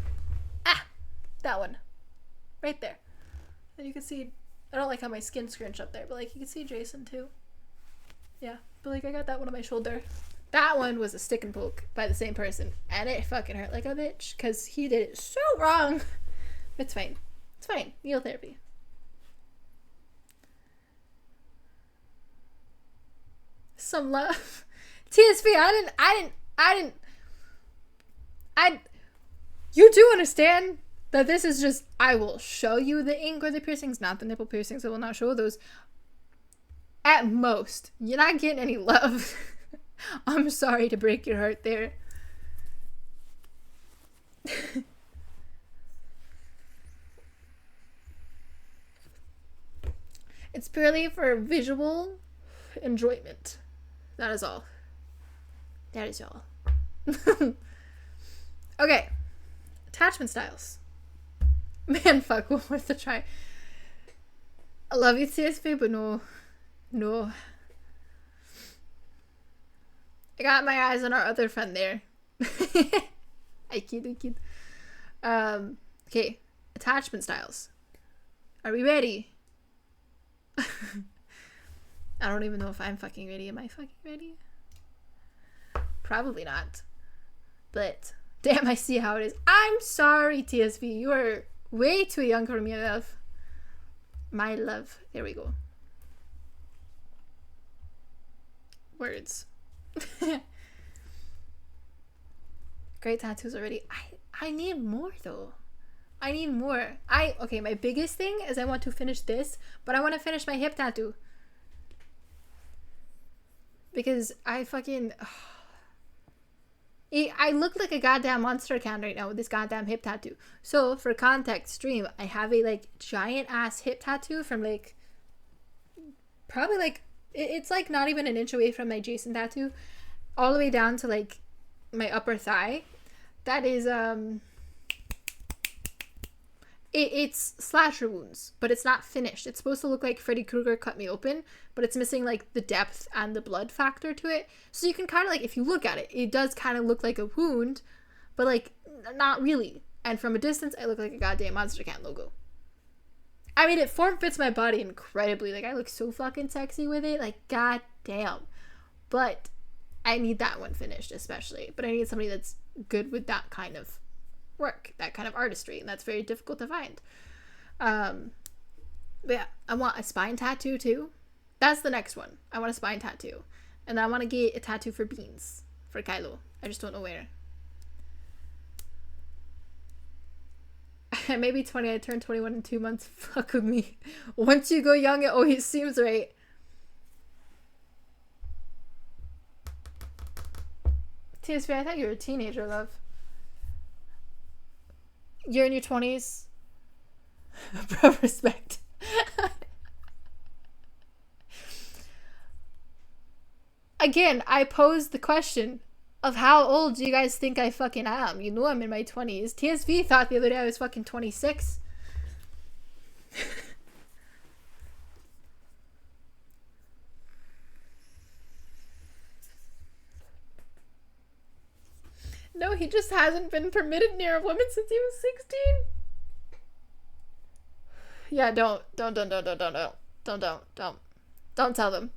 Speaker 1: Ah! That one. Right there. And you can see, I don't like how my skin scrunched up there, but like you can see Jason too. Yeah, but like I got that one on my shoulder. That one was a stick and poke by the same person, and it fucking hurt like a bitch because he did it so wrong. It's fine. It's fine. Needle therapy. Some love. TSV, you do understand that this is just, I will show you the ink or the piercings, not the nipple piercings. I will not show those. At most, you're not getting any love. I'm sorry to break your heart there. It's purely for visual enjoyment. That is all. That is all. Okay. Attachment styles. Man, fuck, worth the try. I love you, CSV, but no. No. I got my eyes on our other friend there. I kid. Okay. Attachment styles. Are we ready? I don't even know if I'm fucking ready. Am I fucking ready? Probably not. But damn, I see how it is. I'm sorry, TSV. You are way too young for me, love. My love. There we go. Words. Great tattoos already. I need more though. I need more. Okay, my biggest thing is I want to finish this, but I want to finish my hip tattoo. Because I fucking... I look like a goddamn monster can right now with this goddamn hip tattoo. So, for context, stream, I have a, like, giant-ass hip tattoo from, like... Probably, like... It's, like, not even an inch away from my Jason tattoo. All the way down to, like, my upper thigh. That is, It's slasher wounds, but it's not finished. It's supposed to look like Freddy Krueger cut me open, but it's missing like the depth and the blood factor to it. So you can kind of like, if you look at it, it does kind of look like a wound, but like not really. And from a distance, I look like a goddamn Monster Can logo. I mean, it form fits my body incredibly. Like I look so fucking sexy with it. Like goddamn. But I need that one finished especially. But I need somebody that's good with that kind of work, that kind of artistry, and that's very difficult to find. But yeah, I want a spine tattoo too. That's the next one. I want a spine tattoo, and I want to get a tattoo for Beans, for Kylo. I just don't know where. Maybe 20. I turned 21 in 2 months. Fuck with me. Once you go young, it always seems right. TSV, I thought you were a teenager, love. You're in your 20s. Bro, respect. Again, I posed the question of how old do you guys think I fucking am? You know I'm in my 20s. TSV thought the other day I was fucking 26. No, he just hasn't been permitted near a woman since he was 16. Yeah, don't tell them. Don't tell them.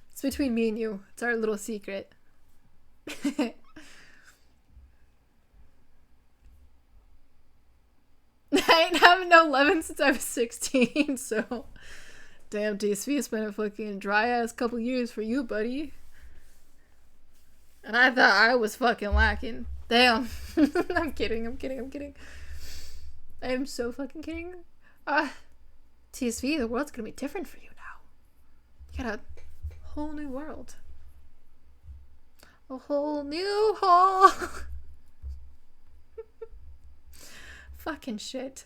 Speaker 1: It's between me and you. It's our little secret. I ain't having no lemon since I was 16, so... Damn, TSV, it's been a fucking dry-ass couple years for you, buddy. And I thought I was fucking lacking. Damn. I'm kidding. I am so fucking kidding. TSV, the world's gonna be different for you now. You got a whole new world. A whole new hole. Fucking shit.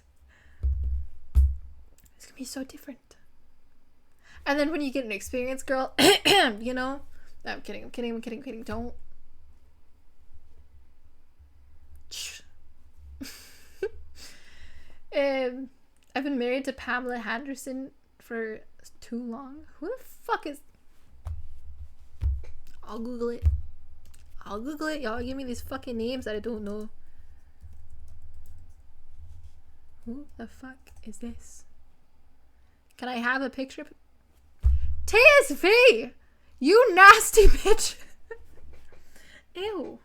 Speaker 1: It's gonna be so different. And then when you get an experience, girl, you know? No, I'm kidding. Don't. I've been married to Pamela Henderson for too long. Who the fuck is... I'll Google it. Y'all give me these fucking names that I don't know. Who the fuck is this? Can I have a picture? TSV! You nasty bitch! Ew.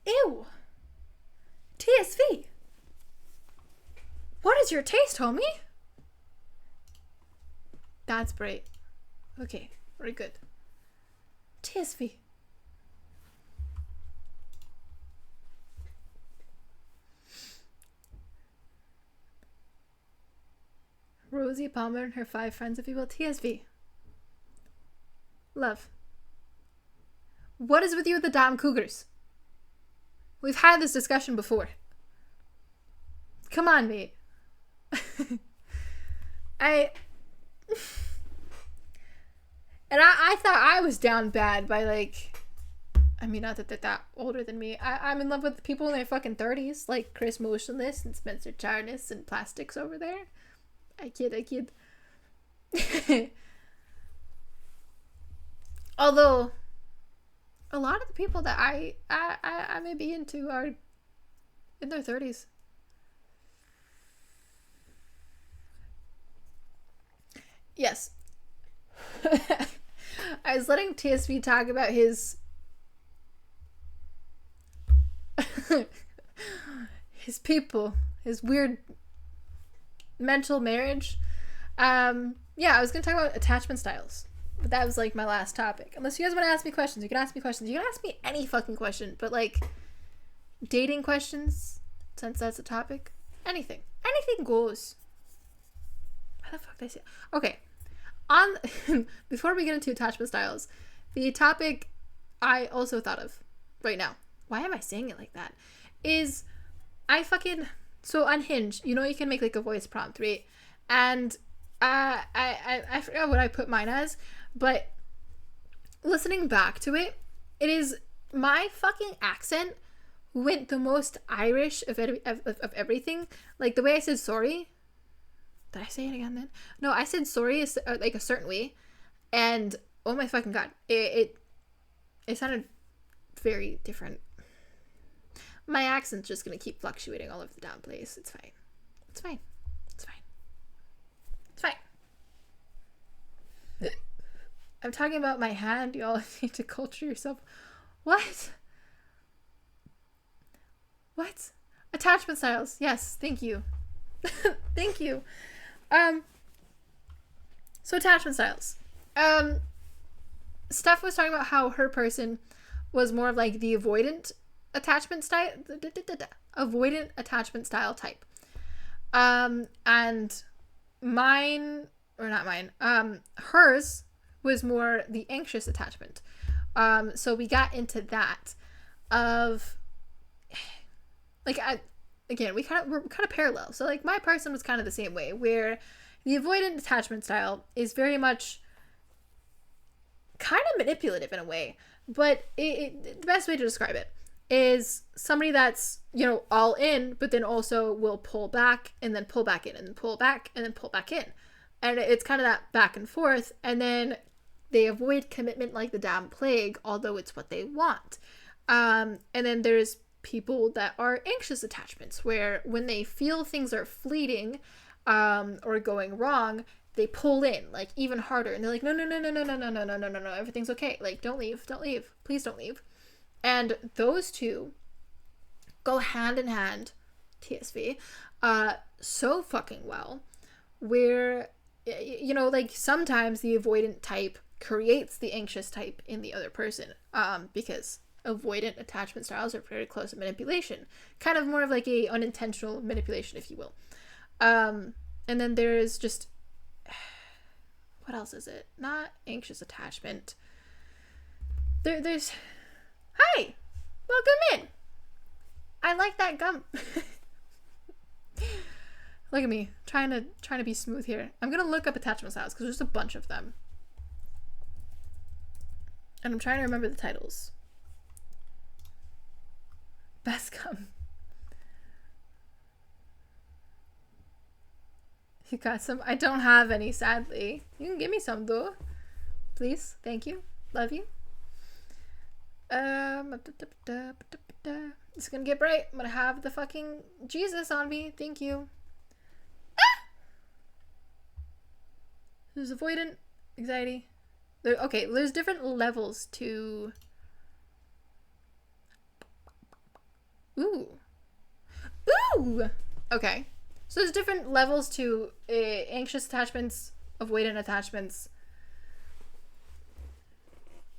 Speaker 1: Ew. is your taste, homie? That's bright. Okay, very good. TSV. Rosie Palmer and her 5 friends of people. TSV. Love. What is with you with the damn cougars? We've had this discussion before. Come on, mate. I thought I was down bad by, like, I mean, not that they're that older than me. I'm in love with people in their fucking 30s, like Chris Motionless and Spencer Charness and Plastics over there. I kid. Although, a lot of the people that I may be into are in their 30s. Yes. I was letting TSV talk about his his people, his weird mental marriage. Yeah, I was gonna talk about attachment styles, but that was like my last topic. Unless you guys want to ask me questions, you can ask me questions. You can ask me any fucking question, but like dating questions, since that's a topic. Anything goes. How the fuck did I say? Okay. Before we get into attachment styles, the topic I also thought of right now, why am I saying it like that, is so on Hinge, you know, you can make like a voice prompt, right? And I forgot what I put mine as, but listening back to it, it is my fucking accent went the most Irish of everything. Like the way I said sorry. Did I say it again then? No, I said sorry like a certain way, and oh my fucking god, it sounded very different. My accent's just gonna keep fluctuating all over the damn place. It's fine. It's fine. It's fine. It's fine. I'm talking about my hand, y'all. You need to culture yourself. What? What? Attachment styles. Yes, thank you. Thank you. So attachment styles. Steph was talking about how her person was more of like the avoidant attachment style type. And mine, or not mine, hers was more the anxious attachment. So we got into that of like again, we're kind of parallel. So like my person was kind of the same way, where the avoidant attachment style is very much kind of manipulative in a way, but the best way to describe it is somebody that's, you know, all in, but then also will pull back and then pull back in and then pull back and then pull back in. And it's kind of that back and forth. And then they avoid commitment like the damn plague, although it's what they want. And then there's people that are anxious attachments, where when they feel things are fleeting or going wrong, they pull in like even harder, and they're like, no, everything's okay, like don't leave, please don't leave. And those two go hand in hand, TSV, so fucking well, where, you know, like sometimes the avoidant type creates the anxious type in the other person, because avoidant attachment styles are very close to manipulation, kind of more of like a unintentional manipulation, if you will. And then there's just, what else is it? Not anxious attachment. There's, hi, welcome in. I like that gum. Look at me, trying to be smooth here. I'm gonna look up attachment styles because there's a bunch of them, and I'm trying to remember the titles. Best gum. You got some? I don't have any, sadly. You can give me some though, please. Thank you. Love you. It's gonna get bright. I'm gonna have the fucking Jesus on me. Thank you. There's avoidant, anxiety. Okay, there's different levels to. Ooh. Okay. So there's different levels to anxious attachments, avoidant attachments.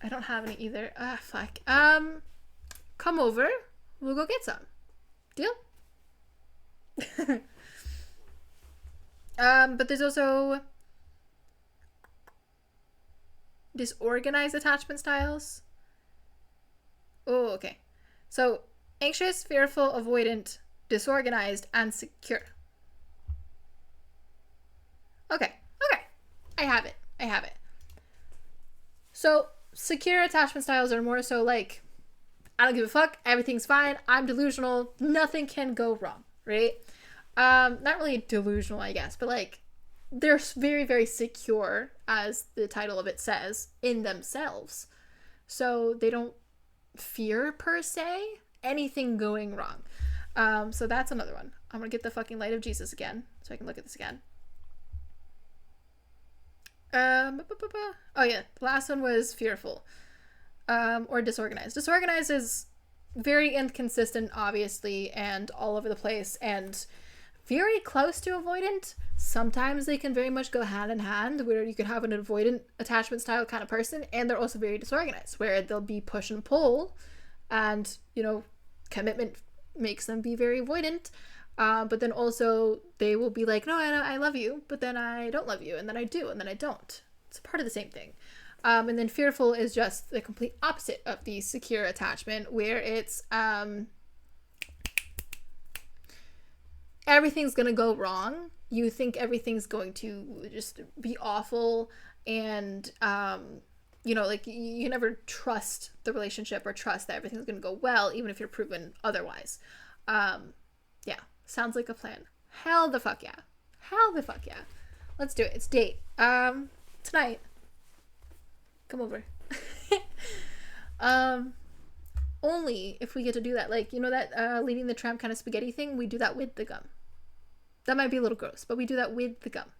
Speaker 1: I don't have any either. Ah, fuck. Come over. We'll go get some. Deal? But there's also disorganized attachment styles. Oh, okay. So anxious, fearful, avoidant, disorganized, and secure. Okay. I have it. So secure attachment styles are more so like, I don't give a fuck, everything's fine, I'm delusional, nothing can go wrong, right? Not really delusional, I guess, but like, they're very, very secure, as the title of it says, in themselves. So they don't fear, per se, anything going wrong. So that's another one. I'm gonna get the fucking light of Jesus again, so I can look at this again. Oh yeah, the last one was fearful. Or disorganized. Disorganized is very inconsistent, obviously, and all over the place, and very close to avoidant. Sometimes they can very much go hand in hand, where you could have an avoidant attachment style kind of person, and they're also very disorganized, where they'll be push and pull, and, you know, commitment makes them be very avoidant. But then also they will be like, no, I love you, but then I don't love you, and then I do, and then I don't. It's part of the same thing. And then fearful is just the complete opposite of the secure attachment, where it's everything's gonna go wrong. You think everything's going to just be awful, and you know, like, you never trust the relationship or trust that everything's gonna go well, even if you're proven otherwise. Yeah, sounds like a plan. Hell the fuck yeah. Let's do it. It's date. Tonight. Come over. Only if we get to do that. Like, you know that leading the tramp kind of spaghetti thing? We do that with the gum. That might be a little gross, but we do that with the gum.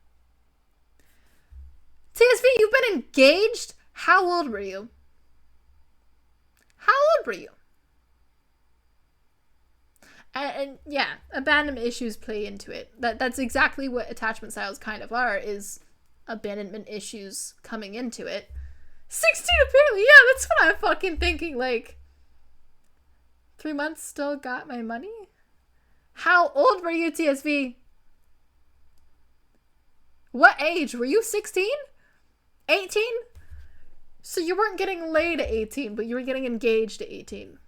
Speaker 1: TSV, you've been engaged? How old were you? And yeah, abandonment issues play into it. That's exactly what attachment styles kind of are, is abandonment issues coming into it. 16 apparently, yeah, that's what I'm fucking thinking. Like, 3 months, still got my money? How old were you, TSV? What age? Were you 16? 18? So you weren't getting laid at 18, but you were getting engaged at 18.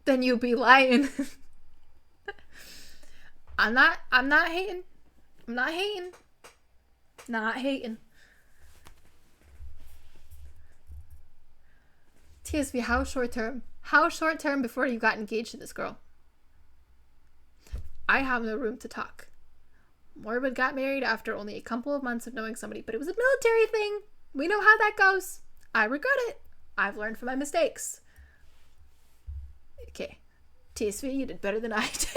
Speaker 1: Then you'd be lying. I'm not hating. Not hating. TSV, how short term? How short term before you got engaged to this girl? I have no room to talk. Morbid got married after only a couple of months of knowing somebody, but it was a military thing. We know how that goes. I regret it. I've learned from my mistakes. Okay. TSV, you did better than I did.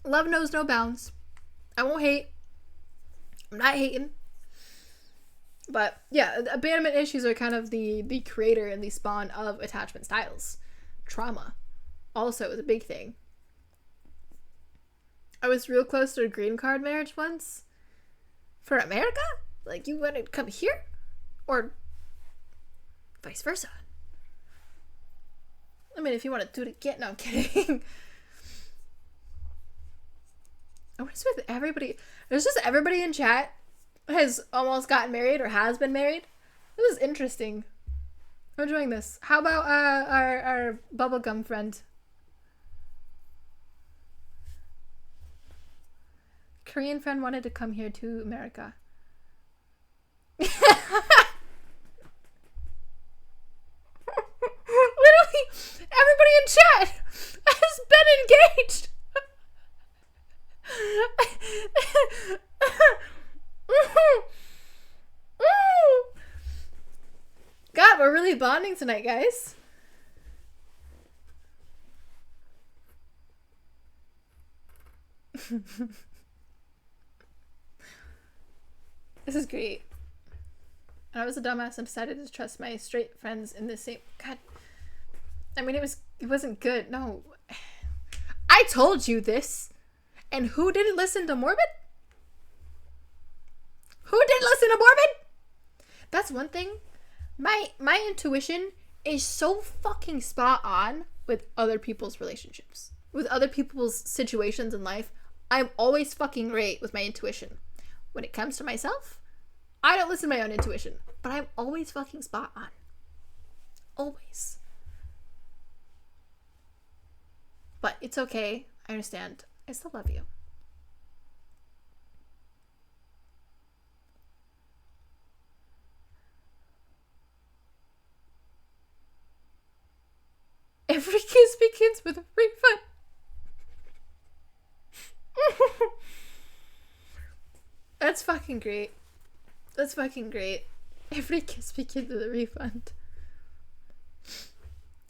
Speaker 1: Love knows no bounds. I won't hate. I'm not hating. But yeah, abandonment issues are kind of the creator and the spawn of attachment styles. Trauma also is a big thing. I was real close to a green card marriage once. For America? Like, you want to come here? Or vice versa? I mean, if you want to do it again. No, I'm kidding. What is with everybody? There's just everybody in chat has almost gotten married or has been married. This is interesting. I'm enjoying this. How about our bubblegum friend? Korean friend wanted to come here to America. Literally, everybody in chat has been engaged. God, we're really bonding tonight, guys. This is great. And I was a dumbass and decided to trust my straight friends in the same. God. I mean, it wasn't good. No. I told you this. And who didn't listen to Morbid? Who didn't listen to Morbid? That's one thing. My intuition is so fucking spot on with other people's relationships. With other people's situations in life. I'm always fucking great with my intuition. When it comes to myself, I don't listen to my own intuition. But I'm always fucking spot on. Always. But it's okay. I understand. I still love you. Every kiss begins with a refund. That's fucking great. That's fucking great. Every kiss begins with a refund.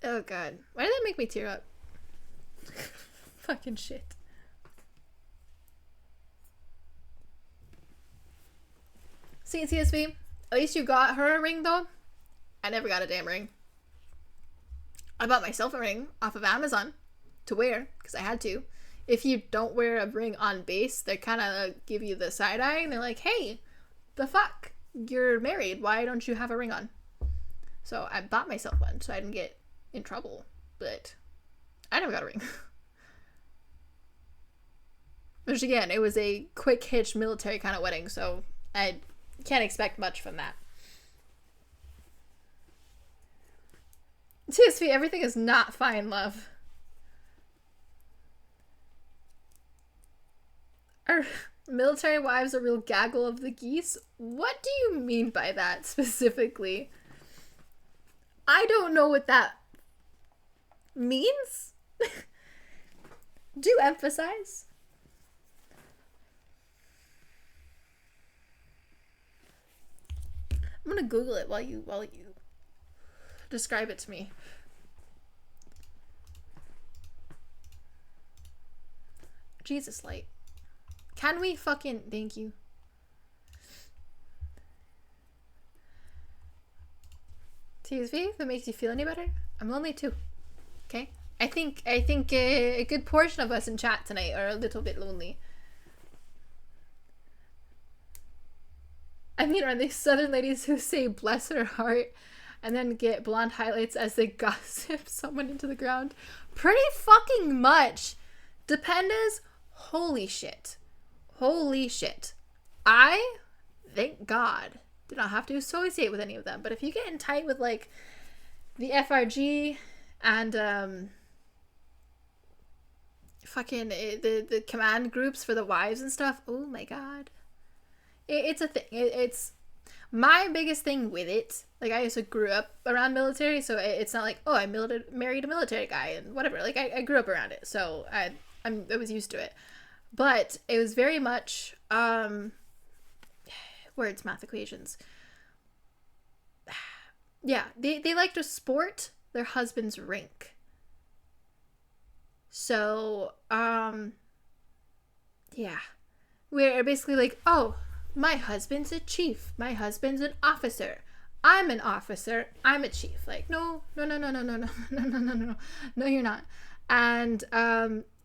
Speaker 1: Oh god. Why did that make me tear up? Fucking shit. See, CSV, at least you got her a ring though. I never got a damn ring. I bought myself a ring off of Amazon to wear because I had to. If you don't wear a ring on base, they kind of give you the side eye and they're like, hey, the fuck? You're married. Why don't you have a ring on? So I bought myself one so I didn't get in trouble. But I never got a ring. Which again, it was a quick hitch military kind of wedding, so I can't expect much from that. TSV, everything is not fine, love. Are military wives a real gaggle of the geese? What do you mean by that specifically? I don't know what that means. Do emphasize. I'm gonna Google it while you describe it to me. Jesus, light. Can we fucking... Thank you. TSV, if it makes you feel any better, I'm lonely too. Okay? I think a good portion of us in chat tonight are a little bit lonely. I mean, are they southern ladies who say bless her heart and then get blonde highlights as they gossip someone into the ground? Pretty fucking much. Dependas, holy shit. Holy shit. I, thank God, did not have to associate with any of them. But if you get in tight with, like, the FRG and, fucking the command groups for the wives and stuff, oh my God. It's a thing. It's my biggest thing with it. Like, I also grew up around military, so it's not like, oh, I married a military guy and whatever. Like, I grew up around it, so I was used to it. But it was very much words, math equations. Yeah, they like to sport their husband's rank. So yeah, we're basically like, oh, my husband's a chief. My husband's an officer. I'm an officer. I'm a chief. Like, no, you're not. And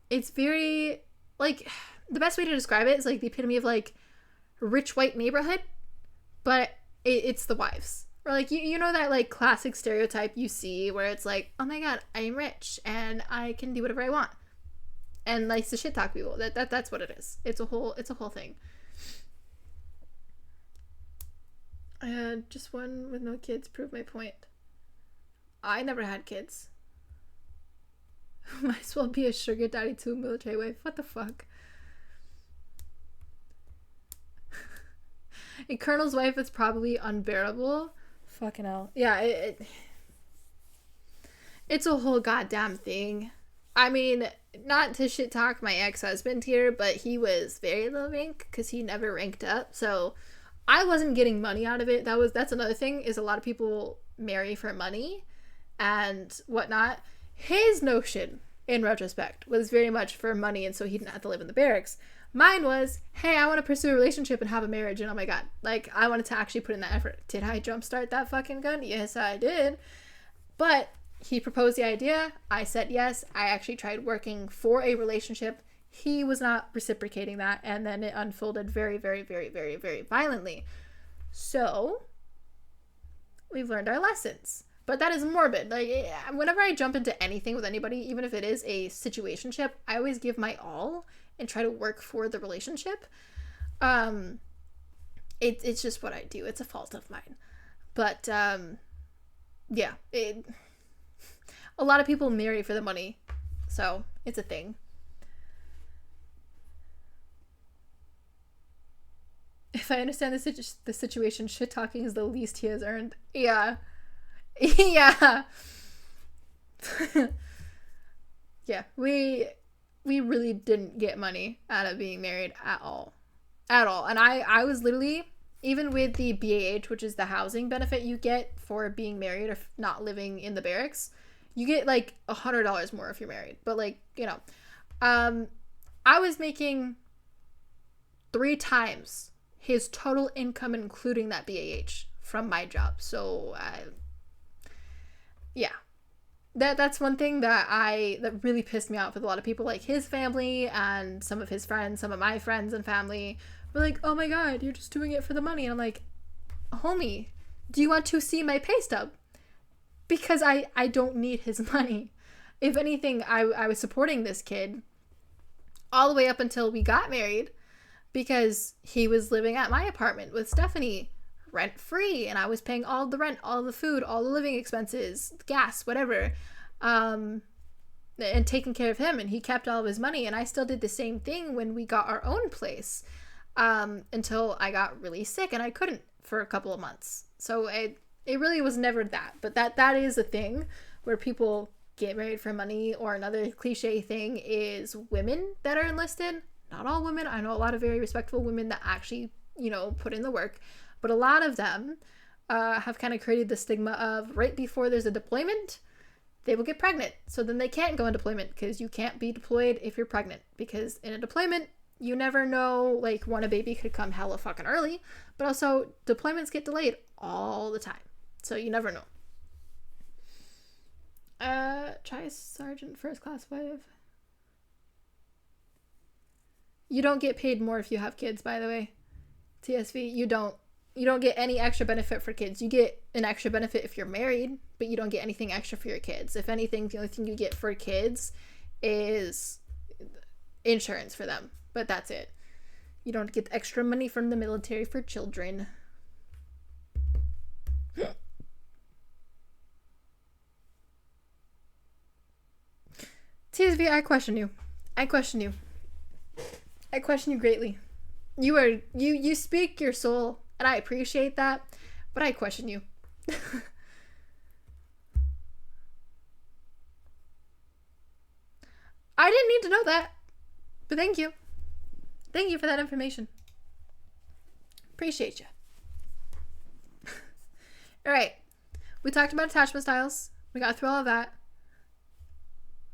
Speaker 1: it's very, like, the best way to describe it is like the epitome of like rich white neighborhood, but it's the wives. Or like, you know that like classic stereotype you see where it's like, oh my God, I'm rich and I can do whatever I want, and likes to shit talk people. That's what it is. It's a whole thing. Just one with no kids proved my point. I never had kids. Might as well be a sugar daddy to a military wife. What the fuck? A colonel's wife is probably unbearable. Fucking hell. Yeah, it's a whole goddamn thing. I mean, not to shit talk my ex-husband here, but he was very low rank because he never ranked up. So I wasn't getting money out of it. That's another thing, is a lot of people marry for money and whatnot. His notion, in retrospect, was very much for money, and so he didn't have to live in the barracks. Mine was, hey, I want to pursue a relationship and have a marriage, and oh my god, like, I wanted to actually put in that effort. Did I jumpstart that fucking gun? Yes, I did. But he proposed the idea. I said yes. I actually tried working for a relationship. He was not reciprocating that, and then it unfolded very, very, very, very, very violently. So we've learned our lessons. But that is morbid. Like, whenever I jump into anything with anybody, even if it is a situationship, I always give my all and try to work for the relationship. It's just what I do. It's a fault of mine. But yeah, a lot of people marry for the money, so it's a thing. If I understand the situation, shit talking is the least he has earned. Yeah. Yeah. Yeah, we really didn't get money out of being married at all. At all. And I was literally, even with the BAH, which is the housing benefit you get for being married or not living in the barracks, you get like $100 more if you're married. But like, you know, I was making 3 times his total income, including that BAH, from my job. So yeah, that's one thing that really pissed me off with a lot of people, like his family and some of his friends, some of my friends and family were like, oh my god, you're just doing it for the money. And I'm like, homie, do you want to see my pay stub? Because I don't need his money. If anything, I was supporting this kid all the way up until we got married, because he was living at my apartment with Stephanie rent free, and I was paying all the rent, all the food, all the living expenses, gas, whatever, and taking care of him, and he kept all of his money. And I still did the same thing when we got our own place, until I got really sick and I couldn't for a couple of months. So it really was never that. But that is a thing where people get married for money. Or another cliche thing is women that are enlisted. Not all women. I know a lot of very respectful women that actually, you know, put in the work. But a lot of them have kind of created the stigma of right before there's a deployment, they will get pregnant. So then they can't go in deployment, because you can't be deployed if you're pregnant. Because in a deployment, you never know, like, when a baby could come hella fucking early. But also, deployments get delayed all the time. So you never know. Try Sergeant First Class 5. You don't get paid more if you have kids, by the way. TSV, you don't get any extra benefit for kids. You get an extra benefit if you're married, but you don't get anything extra for your kids. If anything, the only thing you get for kids is insurance for them, but that's it. You don't get extra money from the military for children. TSV, I question you. I question you greatly. You speak your soul, and I appreciate that, but I question you. I didn't need to know that, but thank you. Thank you for that information. Appreciate you. Alright, we talked about attachment styles. We got through all of that.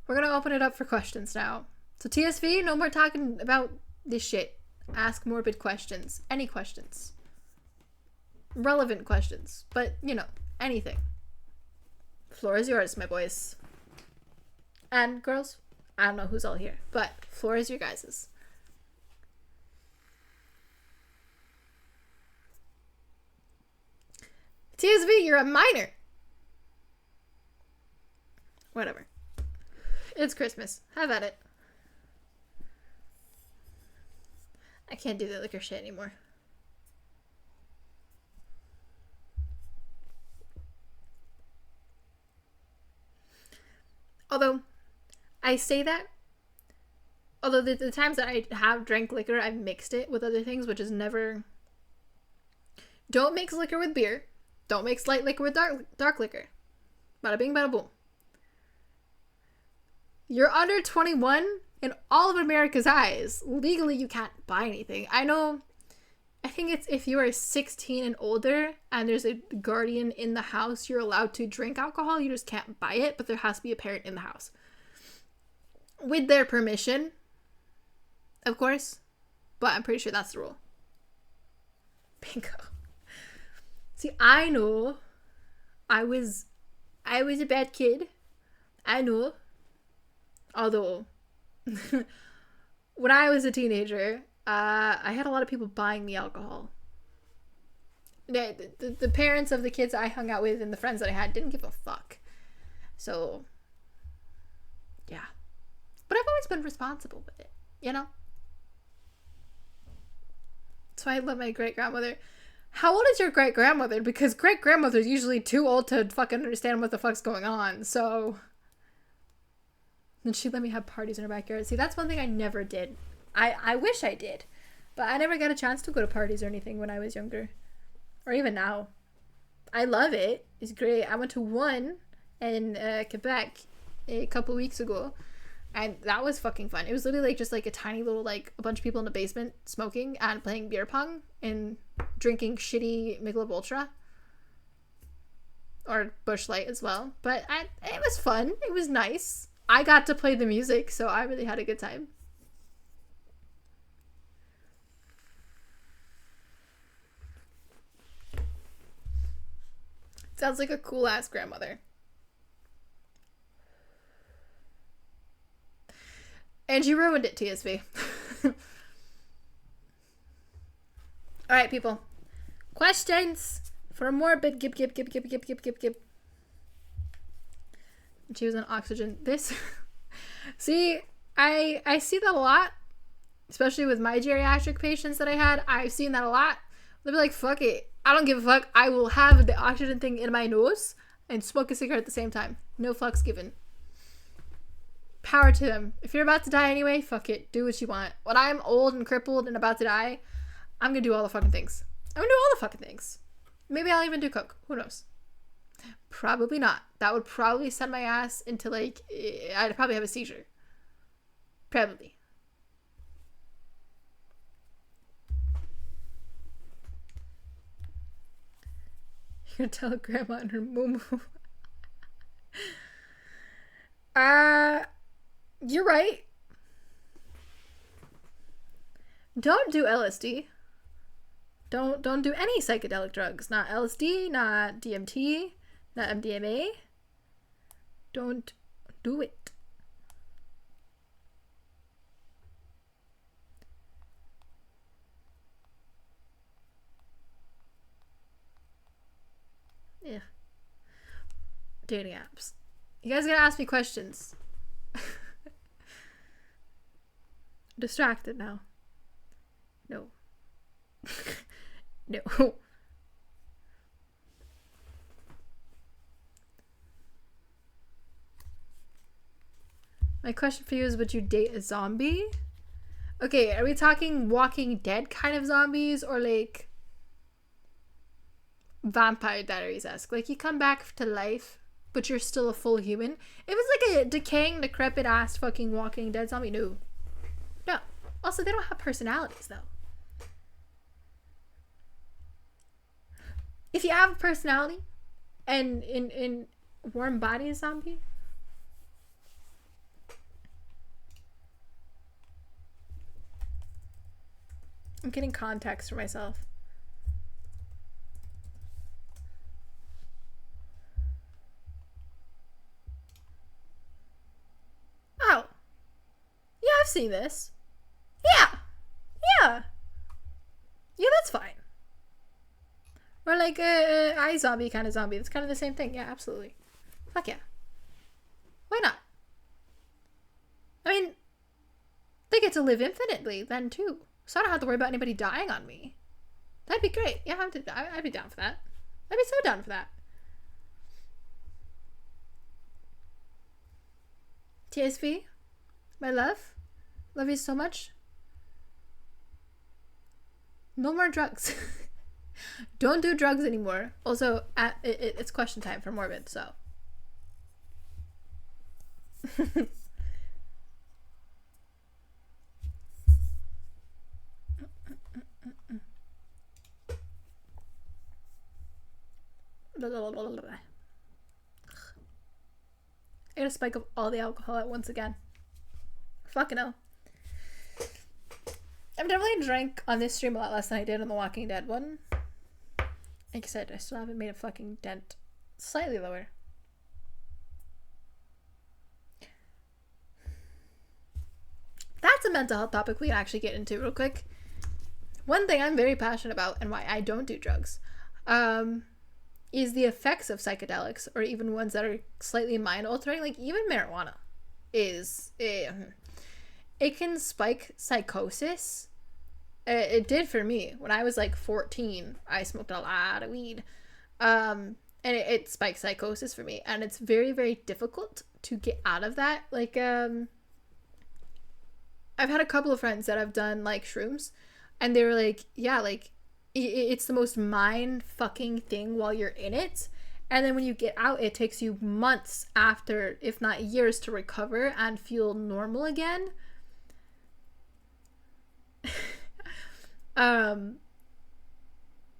Speaker 1: We're gonna open it up for questions now. So TSV, no more talking about this shit. Ask morbid questions. Any questions. Relevant questions. But, you know, anything. Floor is yours, my boys. And girls. I don't know who's all here, but floor is your guys's. TSV, you're a minor. Whatever. It's Christmas. Have at it. I can't do the liquor shit anymore. Although, I say that, although the times that I have drank liquor, I've mixed it with other things, which is never... Don't mix liquor with beer. Don't mix light liquor with dark liquor. Bada bing, bada boom. You're under 21 in all of America's eyes. Legally, you can't buy anything. I think it's if you are 16 and older and there's a guardian in the house, you're allowed to drink alcohol. You just can't buy it, but there has to be a parent in the house. With their permission, of course. but I'm pretty sure that's the rule. Bingo. See, I know I was a bad kid. I know. Although, when I was a teenager, I had a lot of people buying me alcohol. The parents of the kids I hung out with and the friends that I had didn't give a fuck. So, yeah. But I've always been responsible with it, you know? That's why I love my great-grandmother. How old is your great-grandmother? Because great-grandmother's usually too old to fucking understand what the fuck's going on, so... And she let me have parties in her backyard. See, that's one thing I never did. I wish I did. But I never got a chance to go to parties or anything when I was younger. Or even now. I love it. It's great. I went to one in Quebec a couple weeks ago. And that was fucking fun. It was literally like just like a tiny little like a bunch of people in the basement smoking and playing beer pong and drinking shitty Michelob Ultra. Or Busch Light as well. But it was fun. It was nice. I got to play the music, so I really had a good time. Sounds like a cool ass grandmother. And you ruined it, TSV. Alright, people. Questions for Morbid. Gib. She was on oxygen. This... See, I see that a lot. Especially with my geriatric patients that I had. I've seen that a lot. They'll be like, fuck it. I don't give a fuck. I will have the oxygen thing in my nose and smoke a cigarette at the same time. No fucks given. Power to them. If you're about to die anyway, fuck it. Do what you want. When I'm old and crippled and about to die, I'm gonna do all the fucking things. I'm gonna do all the fucking things. Maybe I'll even do coke. Who knows? Probably not. That would probably send my ass into like... I'd probably have a seizure. Probably. You're gonna tell grandma and her moo. You're right. Don't do LSD. Don't do any psychedelic drugs. Not LSD, not DMT, not MDMA. Don't do it. Yeah. Dating apps. You guys gotta ask me questions. Distracted now. No. No. My question for you is, would you date a zombie? Okay, are we talking Walking Dead kind of zombies or like Vampire Diaries-esque? Like you come back to life but you're still a full human? If it's like a decaying, decrepit ass fucking Walking Dead zombie, no. No. Also, they don't have personalities though. If you have a personality and in warm body zombie, I'm getting context for myself. Oh. Yeah, I've seen this. Yeah. Yeah. Yeah, that's fine. Or like a iZombie kind of zombie. That's kind of the same thing. Yeah, absolutely. Fuck yeah. Why not? I mean, they get to live infinitely then too. So I don't have to worry about anybody dying on me. That'd be great. Yeah, I'd be down for that. I'd be so down for that. TSV, my love. Love you so much. No more drugs. Don't do drugs anymore. Also, it's question time for Morbid, so. I gotta spike up all the alcohol at once again. Fucking hell. I've definitely drank on this stream a lot less than I did on the Walking Dead one. Like I said, I still haven't made a fucking dent. Slightly lower. That's a mental health topic we can actually get into real quick. One thing I'm very passionate about and why I don't do drugs is the effects of psychedelics, or even ones that are slightly mind altering. Like even marijuana is it can spike psychosis. It did for me when I was like 14. I smoked a lot of weed, and it spiked psychosis for me, and it's very, very difficult to get out of that. Like I've had a couple of friends that have done like shrooms, and they were like, yeah, like it's the most mind fucking thing while you're in it, and then when you get out, it takes you months after, if not years, to recover and feel normal again.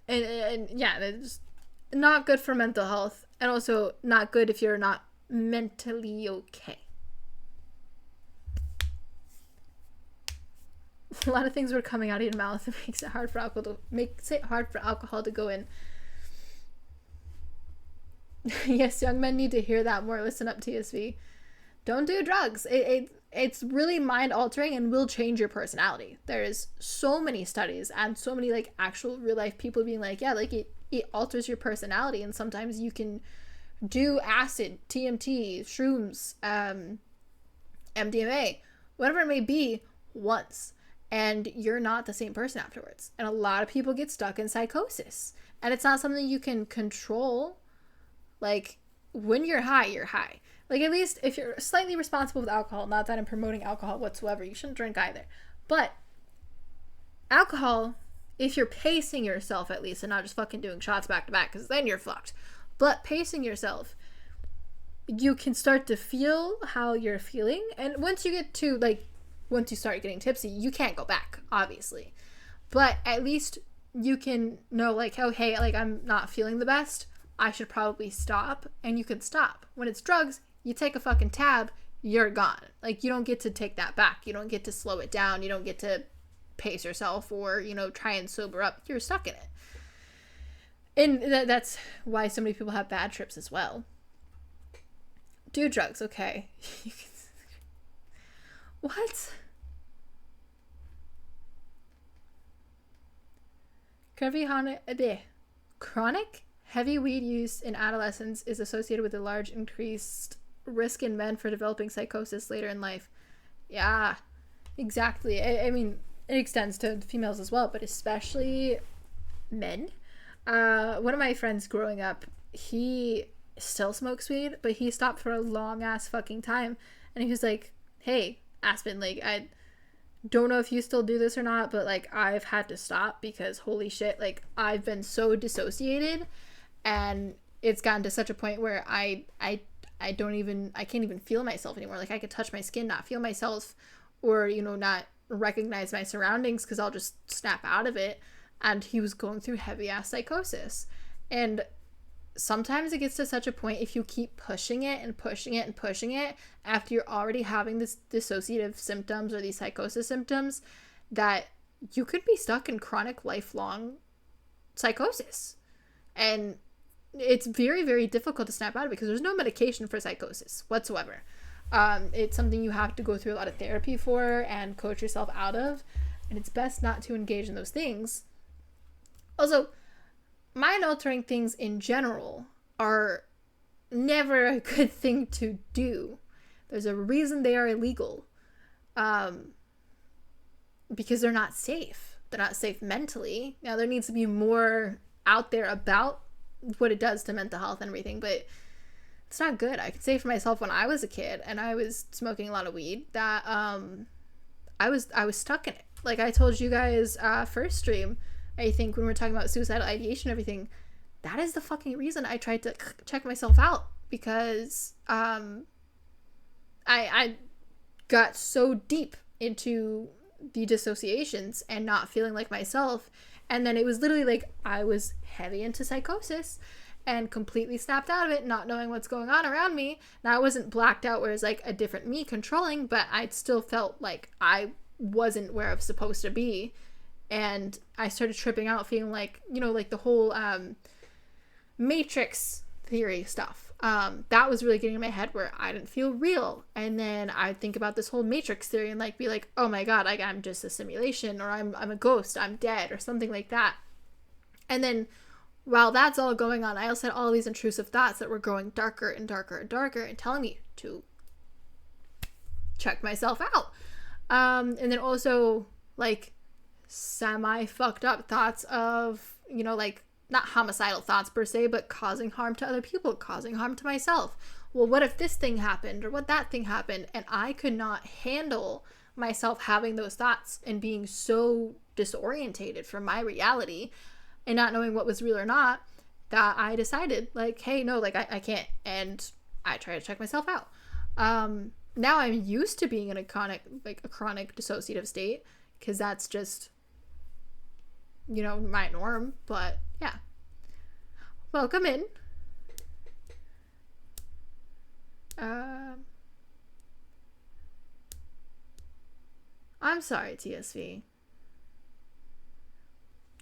Speaker 1: And yeah, it's not good for mental health, and also not good if you're not mentally okay. A lot of things were coming out of your mouth. It makes it hard for alcohol to go in. Yes, young men need to hear that more. Listen up, TSV. Don't do drugs. It's really mind altering and will change your personality. There's so many studies and so many like actual real life people being like, yeah, like it alters your personality, and sometimes you can do acid, TMT, shrooms, MDMA, whatever it may be, once, and you're not the same person afterwards. And a lot of people get stuck in psychosis, and it's not something you can control. Like when you're high, you're high. Like, at least if you're slightly responsible with alcohol, not that I'm promoting alcohol whatsoever, you shouldn't drink either. But alcohol, if you're pacing yourself at least, and not just fucking doing shots back to back, because then you're fucked. But pacing yourself, you can start to feel how you're feeling. And once you start getting tipsy, you can't go back, obviously. But at least you can know, like, oh, hey, like, I'm not feeling the best. I should probably stop. And you can stop. When it's drugs, you take a fucking tab, you're gone. Like, you don't get to take that back. You don't get to slow it down. You don't get to pace yourself or, try and sober up. You're stuck in it. And that's why so many people have bad trips as well. Do drugs, okay. What? Chronic heavy weed use in adolescence is associated with a large increased risk in men for developing psychosis later in life. Yeah, exactly. I mean, it extends to females as well, but especially men. One of my friends growing up, he still smokes weed, but he stopped for a long ass fucking time, and he was like, hey, Aspen, like, I don't know if you still do this or not, but like, I've had to stop because holy shit, like, I've been so dissociated, and it's gotten to such a point where I can't even feel myself anymore. Like, I could touch my skin, not feel myself, or not recognize my surroundings because I'll just snap out of it. And he was going through heavy ass psychosis, and sometimes it gets to such a point, if you keep pushing it and pushing it and pushing it after you're already having this dissociative symptoms or these psychosis symptoms, that you could be stuck in chronic lifelong psychosis. And it's very, very difficult to snap out of it because there's no medication for psychosis whatsoever. It's something you have to go through a lot of therapy for and coach yourself out of, and it's best not to engage in those things. Also, mind altering things in general are never a good thing to do. There's a reason they are illegal, because they're not safe. They're not safe mentally. Now, there needs to be more out there about what it does to mental health and everything, but it's not good. I could say for myself, when I was a kid and I was smoking a lot of weed, that I was stuck in it. Like I told you guys first stream, I think, when we were talking about suicidal ideation and everything, that is the fucking reason I tried to check myself out, because I got so deep into the dissociations and not feeling like myself. And then it was literally like I was heavy into psychosis and completely snapped out of it, not knowing what's going on around me. Now, I wasn't blacked out where it's like a different me controlling, but I still felt like I wasn't where I was supposed to be. And I started tripping out, feeling like, you know, like the whole Matrix theory stuff. That was really getting in my head, where I didn't feel real. And then I'd think about this whole Matrix theory and like be like, oh my god, like I'm just a simulation, or I'm a ghost, I'm dead, or something like that. And then while that's all going on, I also had all these intrusive thoughts that were growing darker and darker and darker and telling me to check myself out. And then also like semi fucked up thoughts of, you know, like not homicidal thoughts per se, but causing harm to other people, causing harm to myself. Well, what if this thing happened, or what that thing happened? And I could not handle myself having those thoughts and being so disorientated from my reality and not knowing what was real or not, that I decided like, hey, no, like I can't. And I try to check myself out. Now I'm used to being in a chronic dissociative state, because that's just, you know, my norm. But yeah, welcome in. I'm sorry, TSV.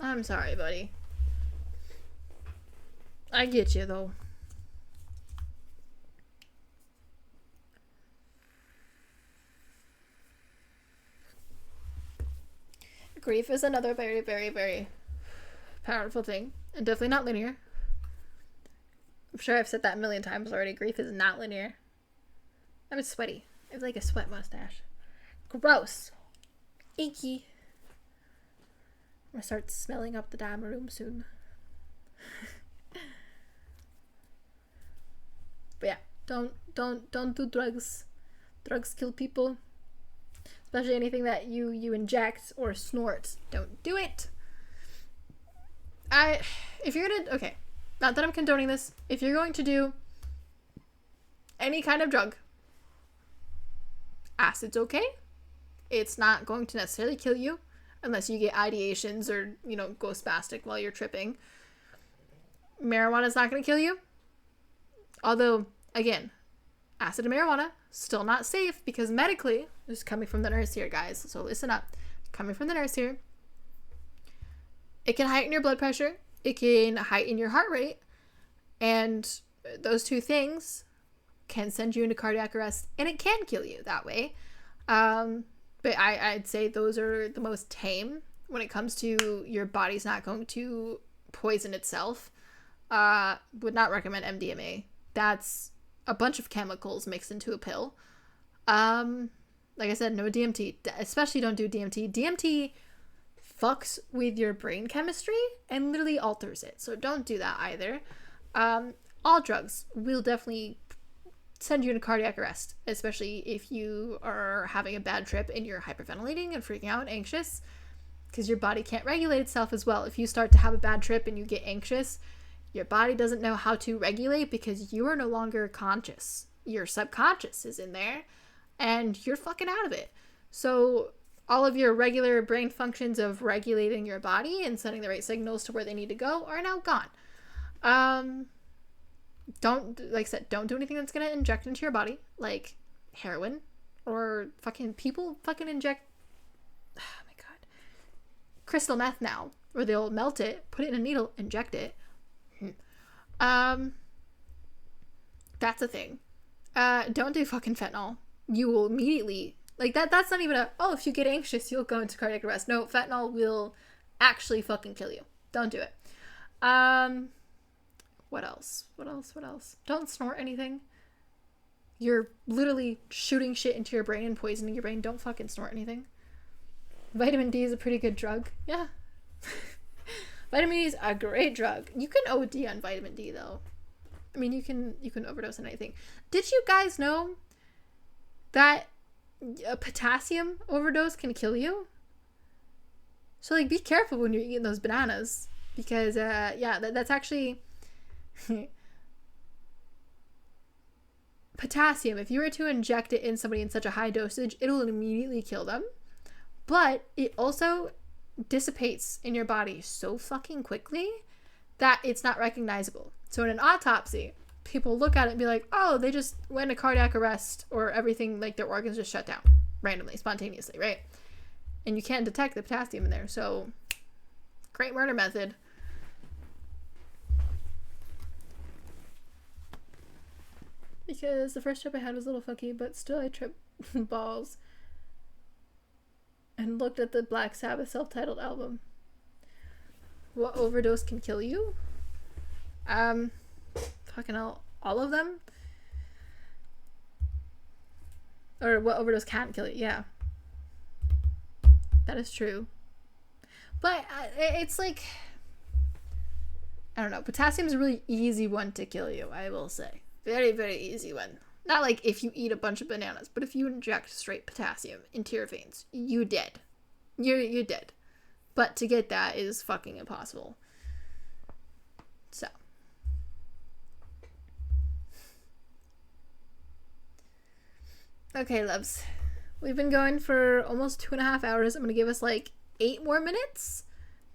Speaker 1: I'm sorry, buddy. I get you, though. Grief is another very, very, very powerful thing, and definitely not linear. I'm sure I've said that a million times already. Grief is not linear. I'm sweaty. I have like a sweat mustache. Gross. Icky. I'm gonna start smelling up the damn room soon. But yeah, don't do drugs. Drugs kill people. Especially anything that you inject or snort. Don't do it. If you're gonna, okay, not that I'm condoning this. If you're going to do any kind of drug, acid's okay. It's not going to necessarily kill you unless you get ideations or, you know, go spastic while you're tripping. Marijuana's not going to kill you. Although, again, acid and marijuana, still not safe, because medically, this is coming from the nurse here, guys, so listen up. Coming from the nurse here, it can heighten your blood pressure, it can heighten your heart rate, and those two things can send you into cardiac arrest, and it can kill you that way. But I'd say those are the most tame when it comes to your body's not going to poison itself. Would not recommend MDMA. That's a bunch of chemicals mixed into a pill. Like I said, no DMT. Especially don't do DMT. DMT fucks with your brain chemistry and literally alters it. So don't do that either. All drugs will definitely send you into cardiac arrest, especially if you are having a bad trip and you're hyperventilating and freaking out and anxious, because your body can't regulate itself as well. If you start to have a bad trip and you get anxious, your body doesn't know how to regulate, because you are no longer conscious. Your subconscious is in there and you're fucking out of it. So all of your regular brain functions of regulating your body and sending the right signals to where they need to go are now gone. Don't, like I said, don't do anything that's going to inject into your body, like heroin, or fucking people fucking inject, oh my god, crystal meth now, where they'll melt it, put it in a needle, inject it. That's a thing. Don't do fucking fentanyl. You will immediately, like, that's not even a, oh, if you get anxious, you'll go into cardiac arrest. No, fentanyl will actually fucking kill you. Don't do it. What else? Don't snort anything. You're literally shooting shit into your brain and poisoning your brain. Don't fucking snort anything. Vitamin D is a pretty good drug. Yeah. Vitamin D is a great drug. You can OD on vitamin D, though. I mean, you can overdose on anything. Did you guys know that a potassium overdose can kill you? So, like, be careful when you're eating those bananas, because, yeah, that's actually potassium. If you were to inject it in somebody in such a high dosage, it'll immediately kill them. But it also dissipates in your body so fucking quickly that it's not recognizable. So in an autopsy, people look at it and be like, oh, they just went into cardiac arrest, or everything, like their organs just shut down randomly, spontaneously, right? and you can't detect the potassium in there. So, great murder method. Because the first trip I had was a little funky, but still I tripped balls and looked at the Black Sabbath self-titled album. What overdose can kill you? Fucking hell, all of them? Or what overdose can't kill you, yeah. That is true. But it's like, I don't know, potassium's a really easy one to kill you, I will say. Very, very easy one. Not like if you eat a bunch of bananas, but if you inject straight potassium into your veins, you dead. You're dead. But to get that is fucking impossible. So. Okay, loves. We've been going for almost 2.5 hours. I'm going to give us like 8 more minutes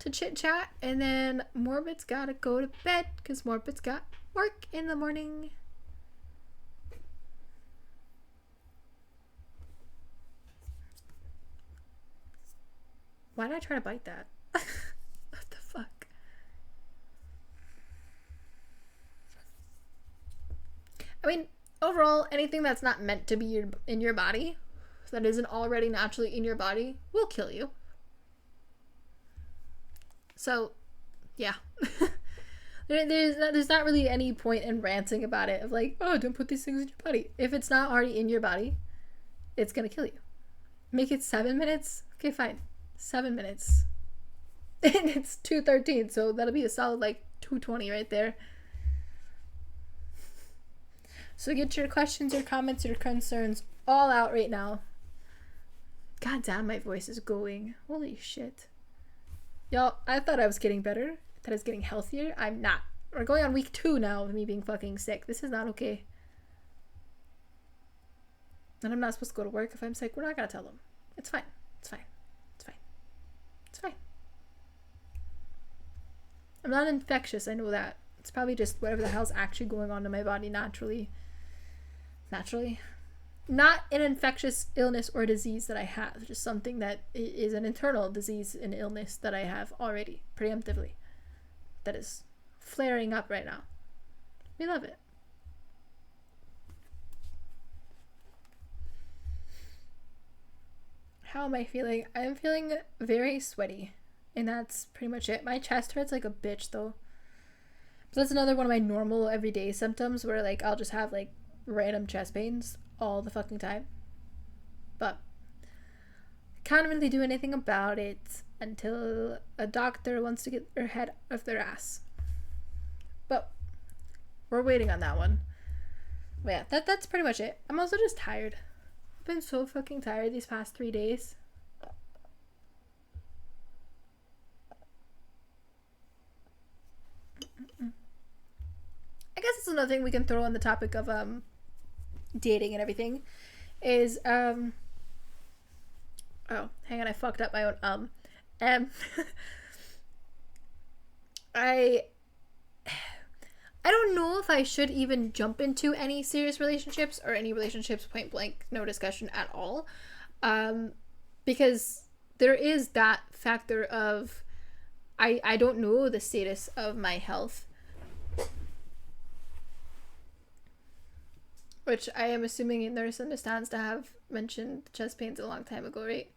Speaker 1: to chit chat. And then Morbid's got to go to bed because Morbid's got work in the morning. Why did I try to bite that? What the fuck? I mean, overall, anything that's not meant to be in your body, that isn't already naturally in your body, will kill you. So, yeah. There's not really any point in ranting about it, of like, oh, don't put these things in your body. If it's not already in your body, it's gonna kill you. Make it 7 minutes? Okay, fine. 7 minutes. And it's 2:13, so that'll be a solid like 2:20 right there. So get your questions, your comments, your concerns all out right now. God damn, my voice is going. Holy shit. Y'all, I thought I was getting better. That I was getting healthier. I'm not. We're going on week 2 now of me being fucking sick. This is not okay. And I'm not supposed to go to work if I'm sick. We're not gonna tell them. It's fine. It's fine. It's fine. It's fine. I'm not infectious, I know that. It's probably just whatever the hell's actually going on in my body naturally. Naturally. Not an infectious illness or disease that I have. Just something that is an internal disease and illness that I have already, preemptively. That is flaring up right now. We love it. How am I feeling? I'm feeling very sweaty. And that's pretty much it. My chest hurts like a bitch though. But that's another one of my normal everyday symptoms where like I'll just have like random chest pains all the fucking time. But can't really do anything about it until a doctor wants to get their head off their ass. But we're waiting on that one. But yeah, that's pretty much it. I'm also just tired. I've been so fucking tired these past 3 days. I guess it's another thing we can throw on the topic of dating and everything is oh, hang on, I fucked up my own I don't know if I should even jump into any serious relationships or any relationships point blank, no discussion at all, because there is that factor of I don't know the status of my health, which I am assuming Nurse understands to have mentioned chest pains a long time ago, right?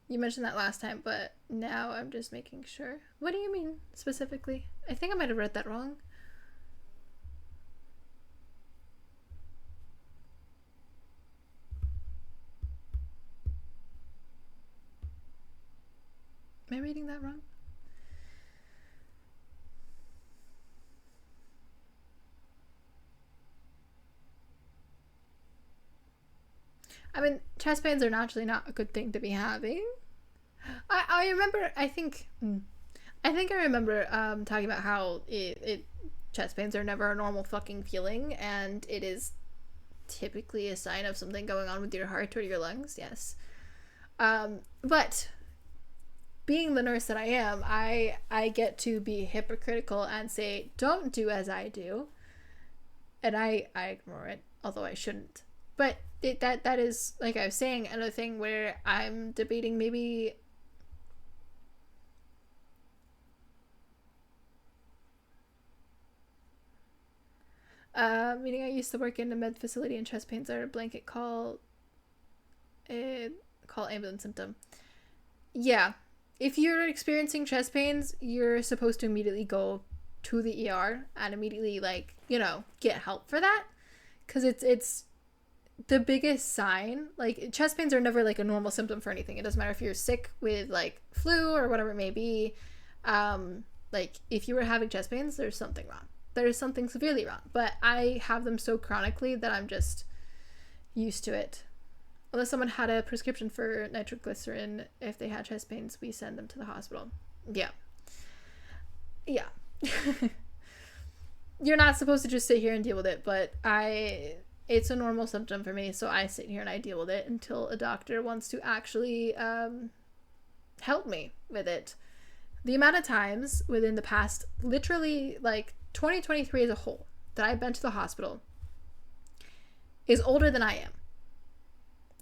Speaker 1: You mentioned that last time, but now I'm just making sure. What do you mean specifically? I think I might have read that wrong. Am I reading that wrong? I mean, chest pains are naturally not a good thing to be having. I remember, I think I remember talking about how chest pains are never a normal fucking feeling, and it is typically a sign of something going on with your heart or your lungs, yes. But being the nurse that I am, I get to be hypocritical and say, don't do as I do. And I ignore it, although I shouldn't. But that is, like I was saying, another thing where I'm debating maybe meaning I used to work in a med facility and chest pains are a blanket call ambulance symptom. Yeah. If you're experiencing chest pains, you're supposed to immediately go to the ER and immediately, like, you know, get help for that. Because it's the biggest sign. Like, chest pains are never, like, a normal symptom for anything. It doesn't matter if you're sick with, like, flu or whatever it may be. Like, if you were having chest pains, there's something wrong. There's something severely wrong. But I have them so chronically that I'm just used to it. Unless someone had a prescription for nitroglycerin, if they had chest pains, we send them to the hospital. Yeah. Yeah. You're not supposed to just sit here and deal with it, but it's a normal symptom for me, so I sit here and I deal with it until a doctor wants to actually help me with it. The amount of times within the past, literally, like, 2023 as a whole, that I've been to the hospital is older than I am.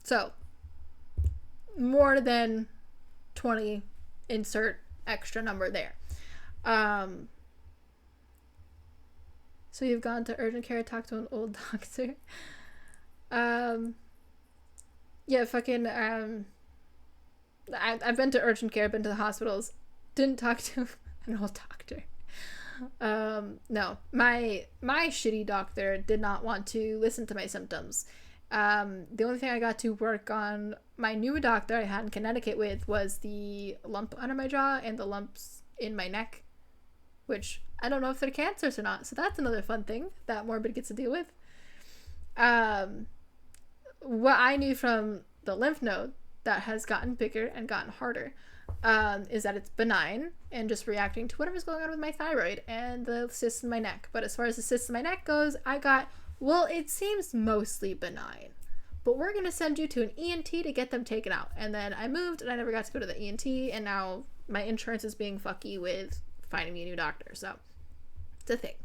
Speaker 1: So, more than 20, insert extra number there. So you've gone to urgent care, talked to an old doctor. Yeah, fucking, I've been to urgent care, been to the hospitals, didn't talk to an old doctor. No, my shitty doctor did not want to listen to my symptoms. The only thing I got to work on my new doctor I had in Connecticut with was the lump under my jaw and the lumps in my neck, which I don't know if they're cancers or not. So that's another fun thing that Morbid gets to deal with. What I knew from the lymph node that has gotten bigger and gotten harder is that it's benign and just reacting to whatever's going on with my thyroid and the cysts in my neck. But as far as the cysts in my neck goes, I got, well, it seems mostly benign, but we're going to send you to an ENT to get them taken out. And then I moved and I never got to go to the ENT, and now my insurance is being fucky with finding me a new doctor. So it's a thing.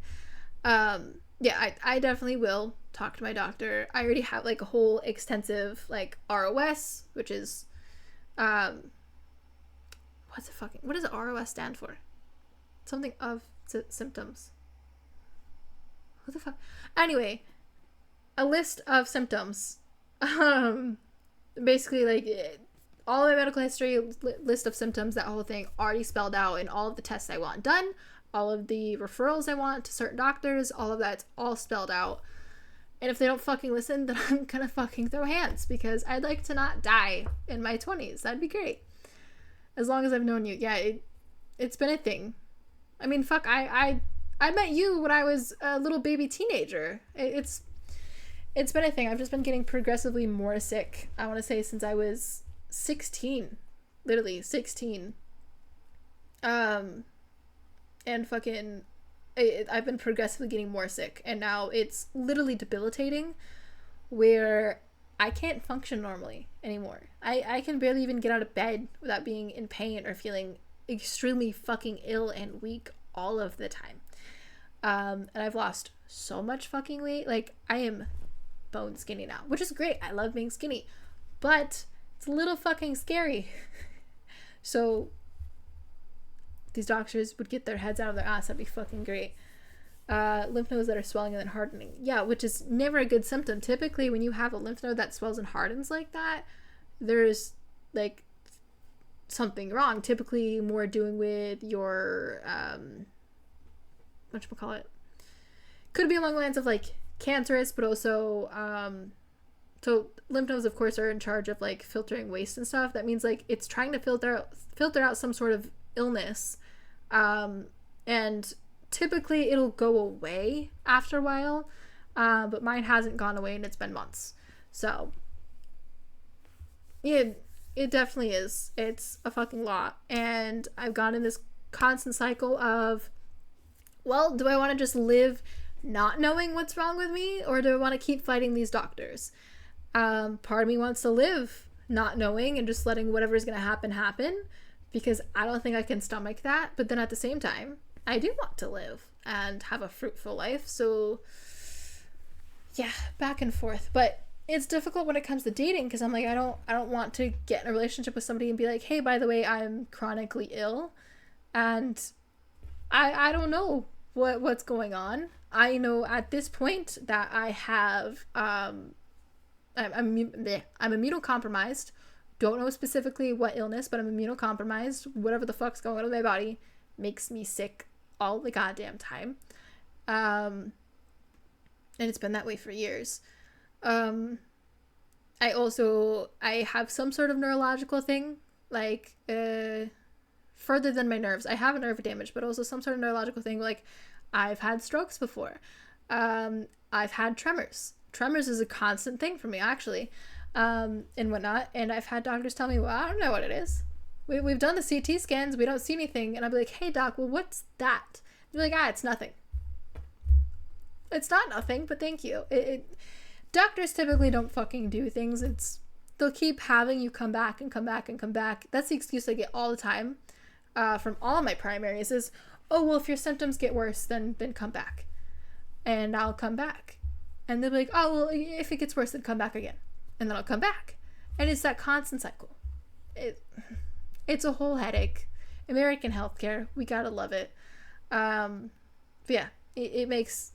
Speaker 1: Yeah, I definitely will talk to my doctor. I already have, like, a whole extensive, like, ROS, which is, what does ROS stand for? Something of symptoms. What the fuck? Anyway, a list of symptoms. Basically, like, all of my medical history, list of symptoms, that whole thing already spelled out, and all of the tests I want done, all of the referrals I want to certain doctors, all of that's all spelled out. And if they don't fucking listen, then I'm gonna fucking throw hands, because I'd like to not die in my 20s. That'd be great. As long as I've known you. Yeah, it's been a thing. I mean, fuck, I met you when I was a little baby teenager. It's been a thing. I've just been getting progressively more sick, I want to say, since I was 16. Literally 16. And fucking, I've been progressively getting more sick, and now it's literally debilitating, where I can't function normally anymore. I can barely even get out of bed without being in pain or feeling extremely fucking ill and weak all of the time. And I've lost so much fucking weight. Like, I am bone skinny now, which is great. I love being skinny, but it's a little fucking scary. So these doctors would get their heads out of their ass. That'd be fucking great. Lymph nodes that are swelling and then hardening. Yeah, which is never a good symptom. Typically, when you have a lymph node that swells and hardens like that, there's, like, something wrong. Typically more doing with your, whatchamacallit? Could be along the lines of, like, cancerous, but also, so lymph nodes, of course, are in charge of, like, filtering waste and stuff. That means, like, it's trying to filter out some sort of illness, and typically it'll go away after a while, but mine hasn't gone away, and it's been months. So it definitely is. It's a fucking lot, and I've gone in this constant cycle of, well, do I want to just live not knowing what's wrong with me, or do I want to keep fighting these doctors? Part of me wants to live not knowing and just letting whatever's gonna happen, because I don't think I can stomach that. But then at the same time, I do want to live and have a fruitful life. So yeah, back and forth. But it's difficult when it comes to dating because I'm like, I don't want to get in a relationship with somebody and be like, hey, by the way, I'm chronically ill, and I don't know what's going on. I know at this point that I have I'm immunocompromised. Don't know specifically what illness, but I'm immunocompromised. Whatever the fuck's going on in my body makes me sick all the goddamn time. And it's been that way for years. I have some sort of neurological thing, like, further than my nerves. I have a nerve damage, but also some sort of neurological thing. Like, I've had strokes before. I've had tremors. Tremors is a constant thing for me, actually, and whatnot. And I've had doctors tell me, well, I don't know what it is. We've done the CT scans. We don't see anything. And I'll be like, hey, doc, well, what's that? They're like, it's nothing. It's not nothing, but thank you. Doctors typically don't fucking do things. They'll keep having you come back and come back and come back. That's the excuse I get all the time from all my primaries is, oh, well, if your symptoms get worse, then come back. And I'll come back. And they'll be like, oh, well, if it gets worse, then come back again. And then I'll come back. And it's that constant cycle. It's a whole headache. American healthcare, we gotta love it. But yeah, it makes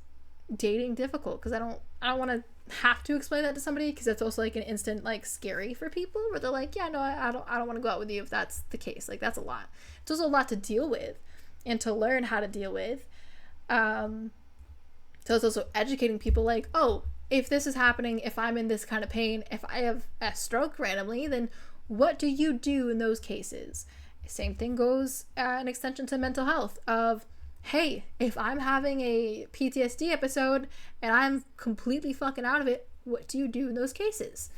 Speaker 1: dating difficult because I don't want to have to explain that to somebody because that's also like an instant like scary for people where they're like, yeah, no, I don't want to go out with you if that's the case. Like, that's a lot. It's also a lot to deal with and to learn how to deal with. So it's also educating people like, oh, if this is happening, if I'm in this kind of pain, if I have a stroke randomly, then what do you do in those cases? Same thing goes an extension to mental health of, hey, if I'm having a PTSD episode and I'm completely fucking out of it, what do you do in those cases?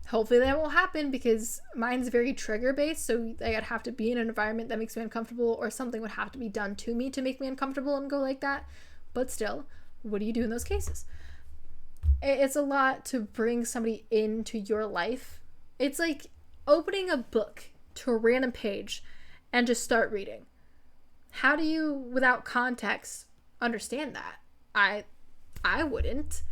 Speaker 1: Hopefully that won't happen because mine's very trigger based, so I'd have to be in an environment that makes me uncomfortable or something would have to be done to me to make me uncomfortable and go like that. But still, what do you do in those cases? It's a lot to bring somebody into your life. It's like opening a book to a random page and just start reading. How do you, without context, understand that? I wouldn't.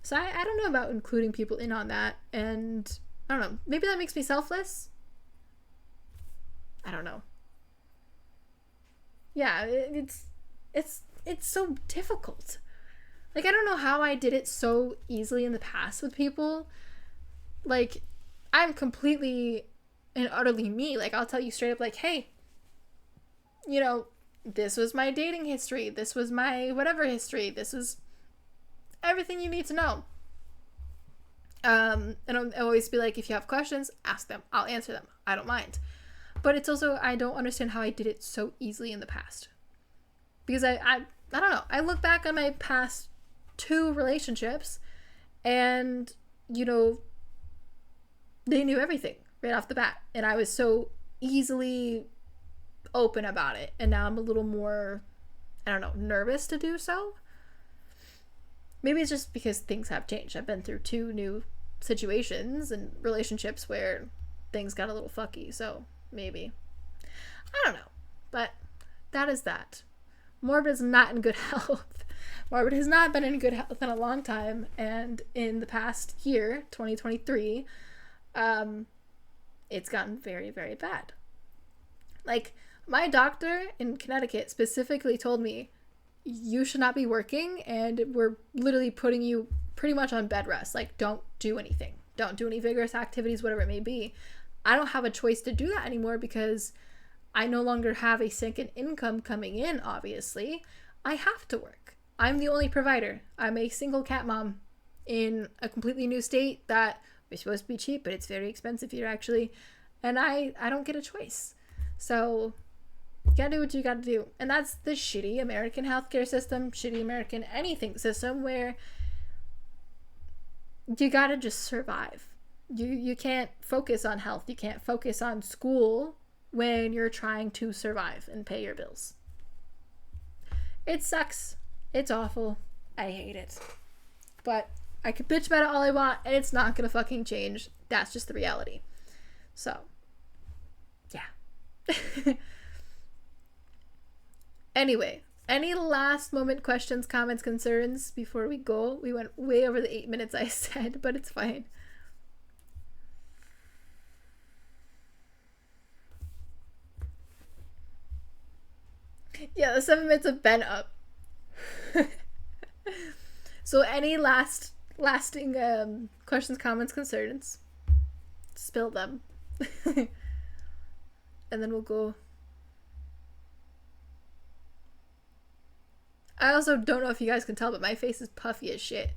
Speaker 1: So I don't know about including people in on that, and I don't know. Maybe that makes me selfless? I don't know. Yeah, it's so difficult. Like, I don't know how I did it so easily in the past with people. Like, I'm completely and utterly me. Like, I'll tell you straight up, like, hey, you know, this was my dating history. This was my whatever history. This is everything you need to know. And I'll always be like, if you have questions, ask them. I'll answer them. I don't mind. But it's also, I don't understand how I did it so easily in the past. Because I don't know. I look back on my past 2 relationships and, you know, they knew everything right off the bat. And I was so easily open about it. And now I'm a little more, I don't know, nervous to do so. Maybe it's just because things have changed. I've been through 2 new situations and relationships where things got a little fucky. So maybe. I don't know. But that is that. Morbid is not in good health. Morbid has not been in good health in a long time. And in the past year, 2023, it's gotten very, very bad. Like, my doctor in Connecticut specifically told me, you should not be working, and we're literally putting you pretty much on bed rest. Like, don't do anything. Don't do any vigorous activities, whatever it may be. I don't have a choice to do that anymore because I no longer have a second income coming in, obviously. I have to work. I'm the only provider. I'm a single cat mom in a completely new state that is supposed to be cheap, but it's very expensive here, actually. And I don't get a choice. So you gotta do what you gotta do. And that's the shitty American healthcare system, shitty American anything system where you gotta just survive. You can't focus on health. You can't focus on school when you're trying to survive and pay your bills. It sucks. It's awful. I hate it. But I could bitch about it all I want, and it's not gonna fucking change. That's just the reality. So, yeah. Anyway, Any last moment questions, comments, concerns before we go? We went way over the 8 minutes I said, but it's fine. Yeah, the 7 minutes have been up. So any lasting questions, comments, concerns? Spill them. And then we'll go. I also don't know if you guys can tell, but my face is puffy as shit.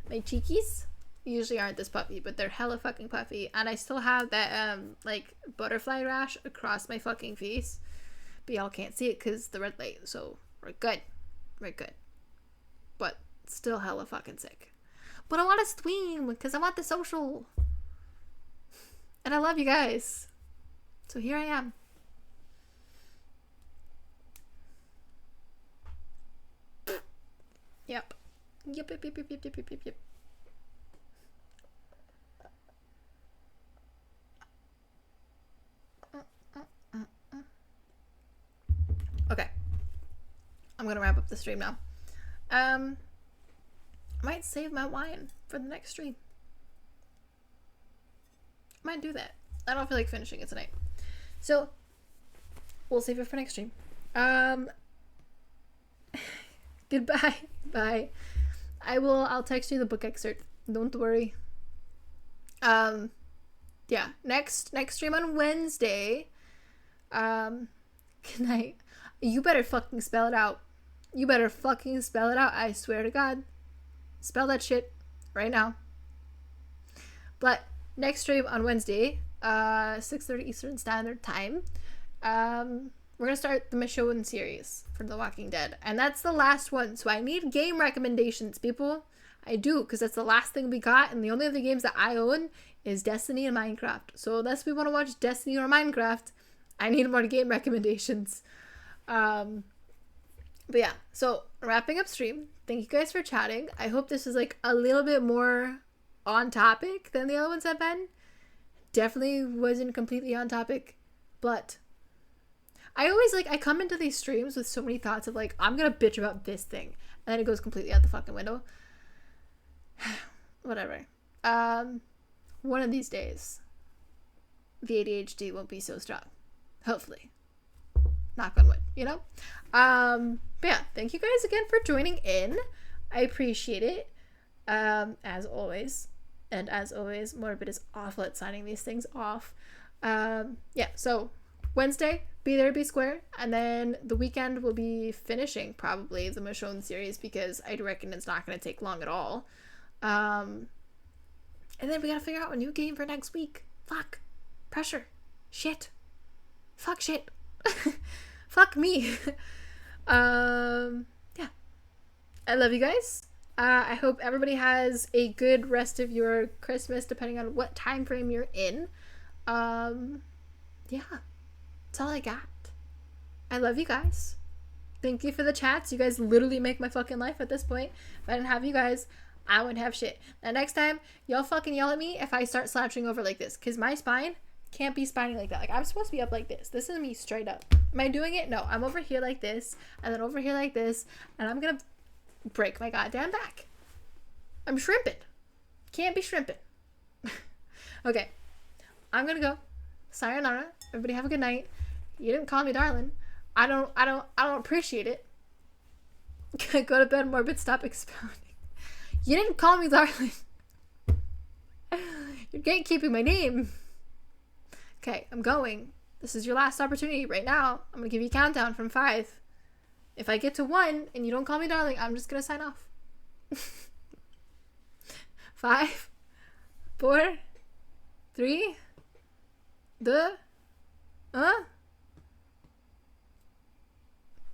Speaker 1: My cheekies usually aren't this puffy, but they're hella fucking puffy. And I still have that, like, butterfly rash across my fucking face. But y'all can't see it because the red light, so we're good. We're good. But still hella fucking sick. But I want to stream because I want the social. And I love you guys. So here I am. Yep. Yep. Okay. I'm gonna wrap up the stream now. I might save my wine for the next stream. Might do that. I don't feel like finishing it tonight. So, we'll save it for next stream. Goodbye. Bye. I'll text you the book excerpt. Don't worry. Yeah. Next stream on Wednesday. Good night. You better fucking spell it out. You better fucking spell it out. I swear to God. Spell that shit right now. But next stream on Wednesday, 6:30 Eastern Standard Time. We're gonna start the Michonne series for The Walking Dead, and that's the last one. So I need game recommendations, people. I do, because that's the last thing we got, and the only other games that I own is Destiny and Minecraft. So unless we want to watch Destiny or Minecraft, I need more game recommendations. But yeah, so wrapping up stream. Thank you guys for chatting. I hope this is like a little bit more on topic than the other ones have been. Definitely wasn't completely on topic, but I always I come into these streams with so many thoughts of like, I'm gonna bitch about this thing, and then it goes completely out the fucking window. Whatever. One of these days, the ADHD won't be so strong. Hopefully. Knock on wood, you know? But yeah, thank you guys again for joining in. I appreciate it. As always. And as always, Morbid is awful at signing these things off. Yeah, so Wednesday, be there, be square. And then the weekend will be finishing probably the Michonne series because I reckon it's not going to take long at all. And then we gotta figure out a new game for next week. Fuck. Pressure. Shit. Fuck shit. Fuck me. Yeah. I love you guys. I hope everybody has a good rest of your Christmas, depending on what time frame you're in. Yeah. That's all I got. I love you guys. Thank you for the chats. You guys literally make my fucking life at this point. If I didn't have you guys, I wouldn't have shit. Now next time, y'all fucking yell at me if I start slouching over like this. Because my spine can't be spining like that. Like, I'm supposed to be up like this. This is me straight up. Am I doing it? No. I'm over here like this. And then over here like this. And I'm gonna break my goddamn back. I'm shrimping. Can't be shrimping. Okay. I'm gonna go. Sayonara. Everybody have a good night. You didn't call me darling. I don't appreciate it. Go to bed, Morbid. Stop expounding. You didn't call me darling. You're gatekeeping my name. Okay, I'm going. This is your last opportunity right now. I'm gonna give you a countdown from 5. If I get to 1 and you don't call me darling, I'm just gonna sign off. 5, 4, 3, 2,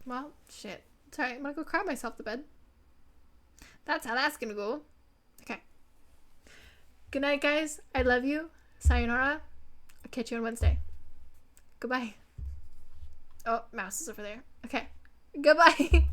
Speaker 1: well, shit. Sorry, I'm gonna go cry myself to bed. That's how that's gonna go. Okay. Good night, guys. I love you. Sayonara. I'll catch you on Wednesday. Goodbye. Oh, mouse is over there. Okay. Goodbye.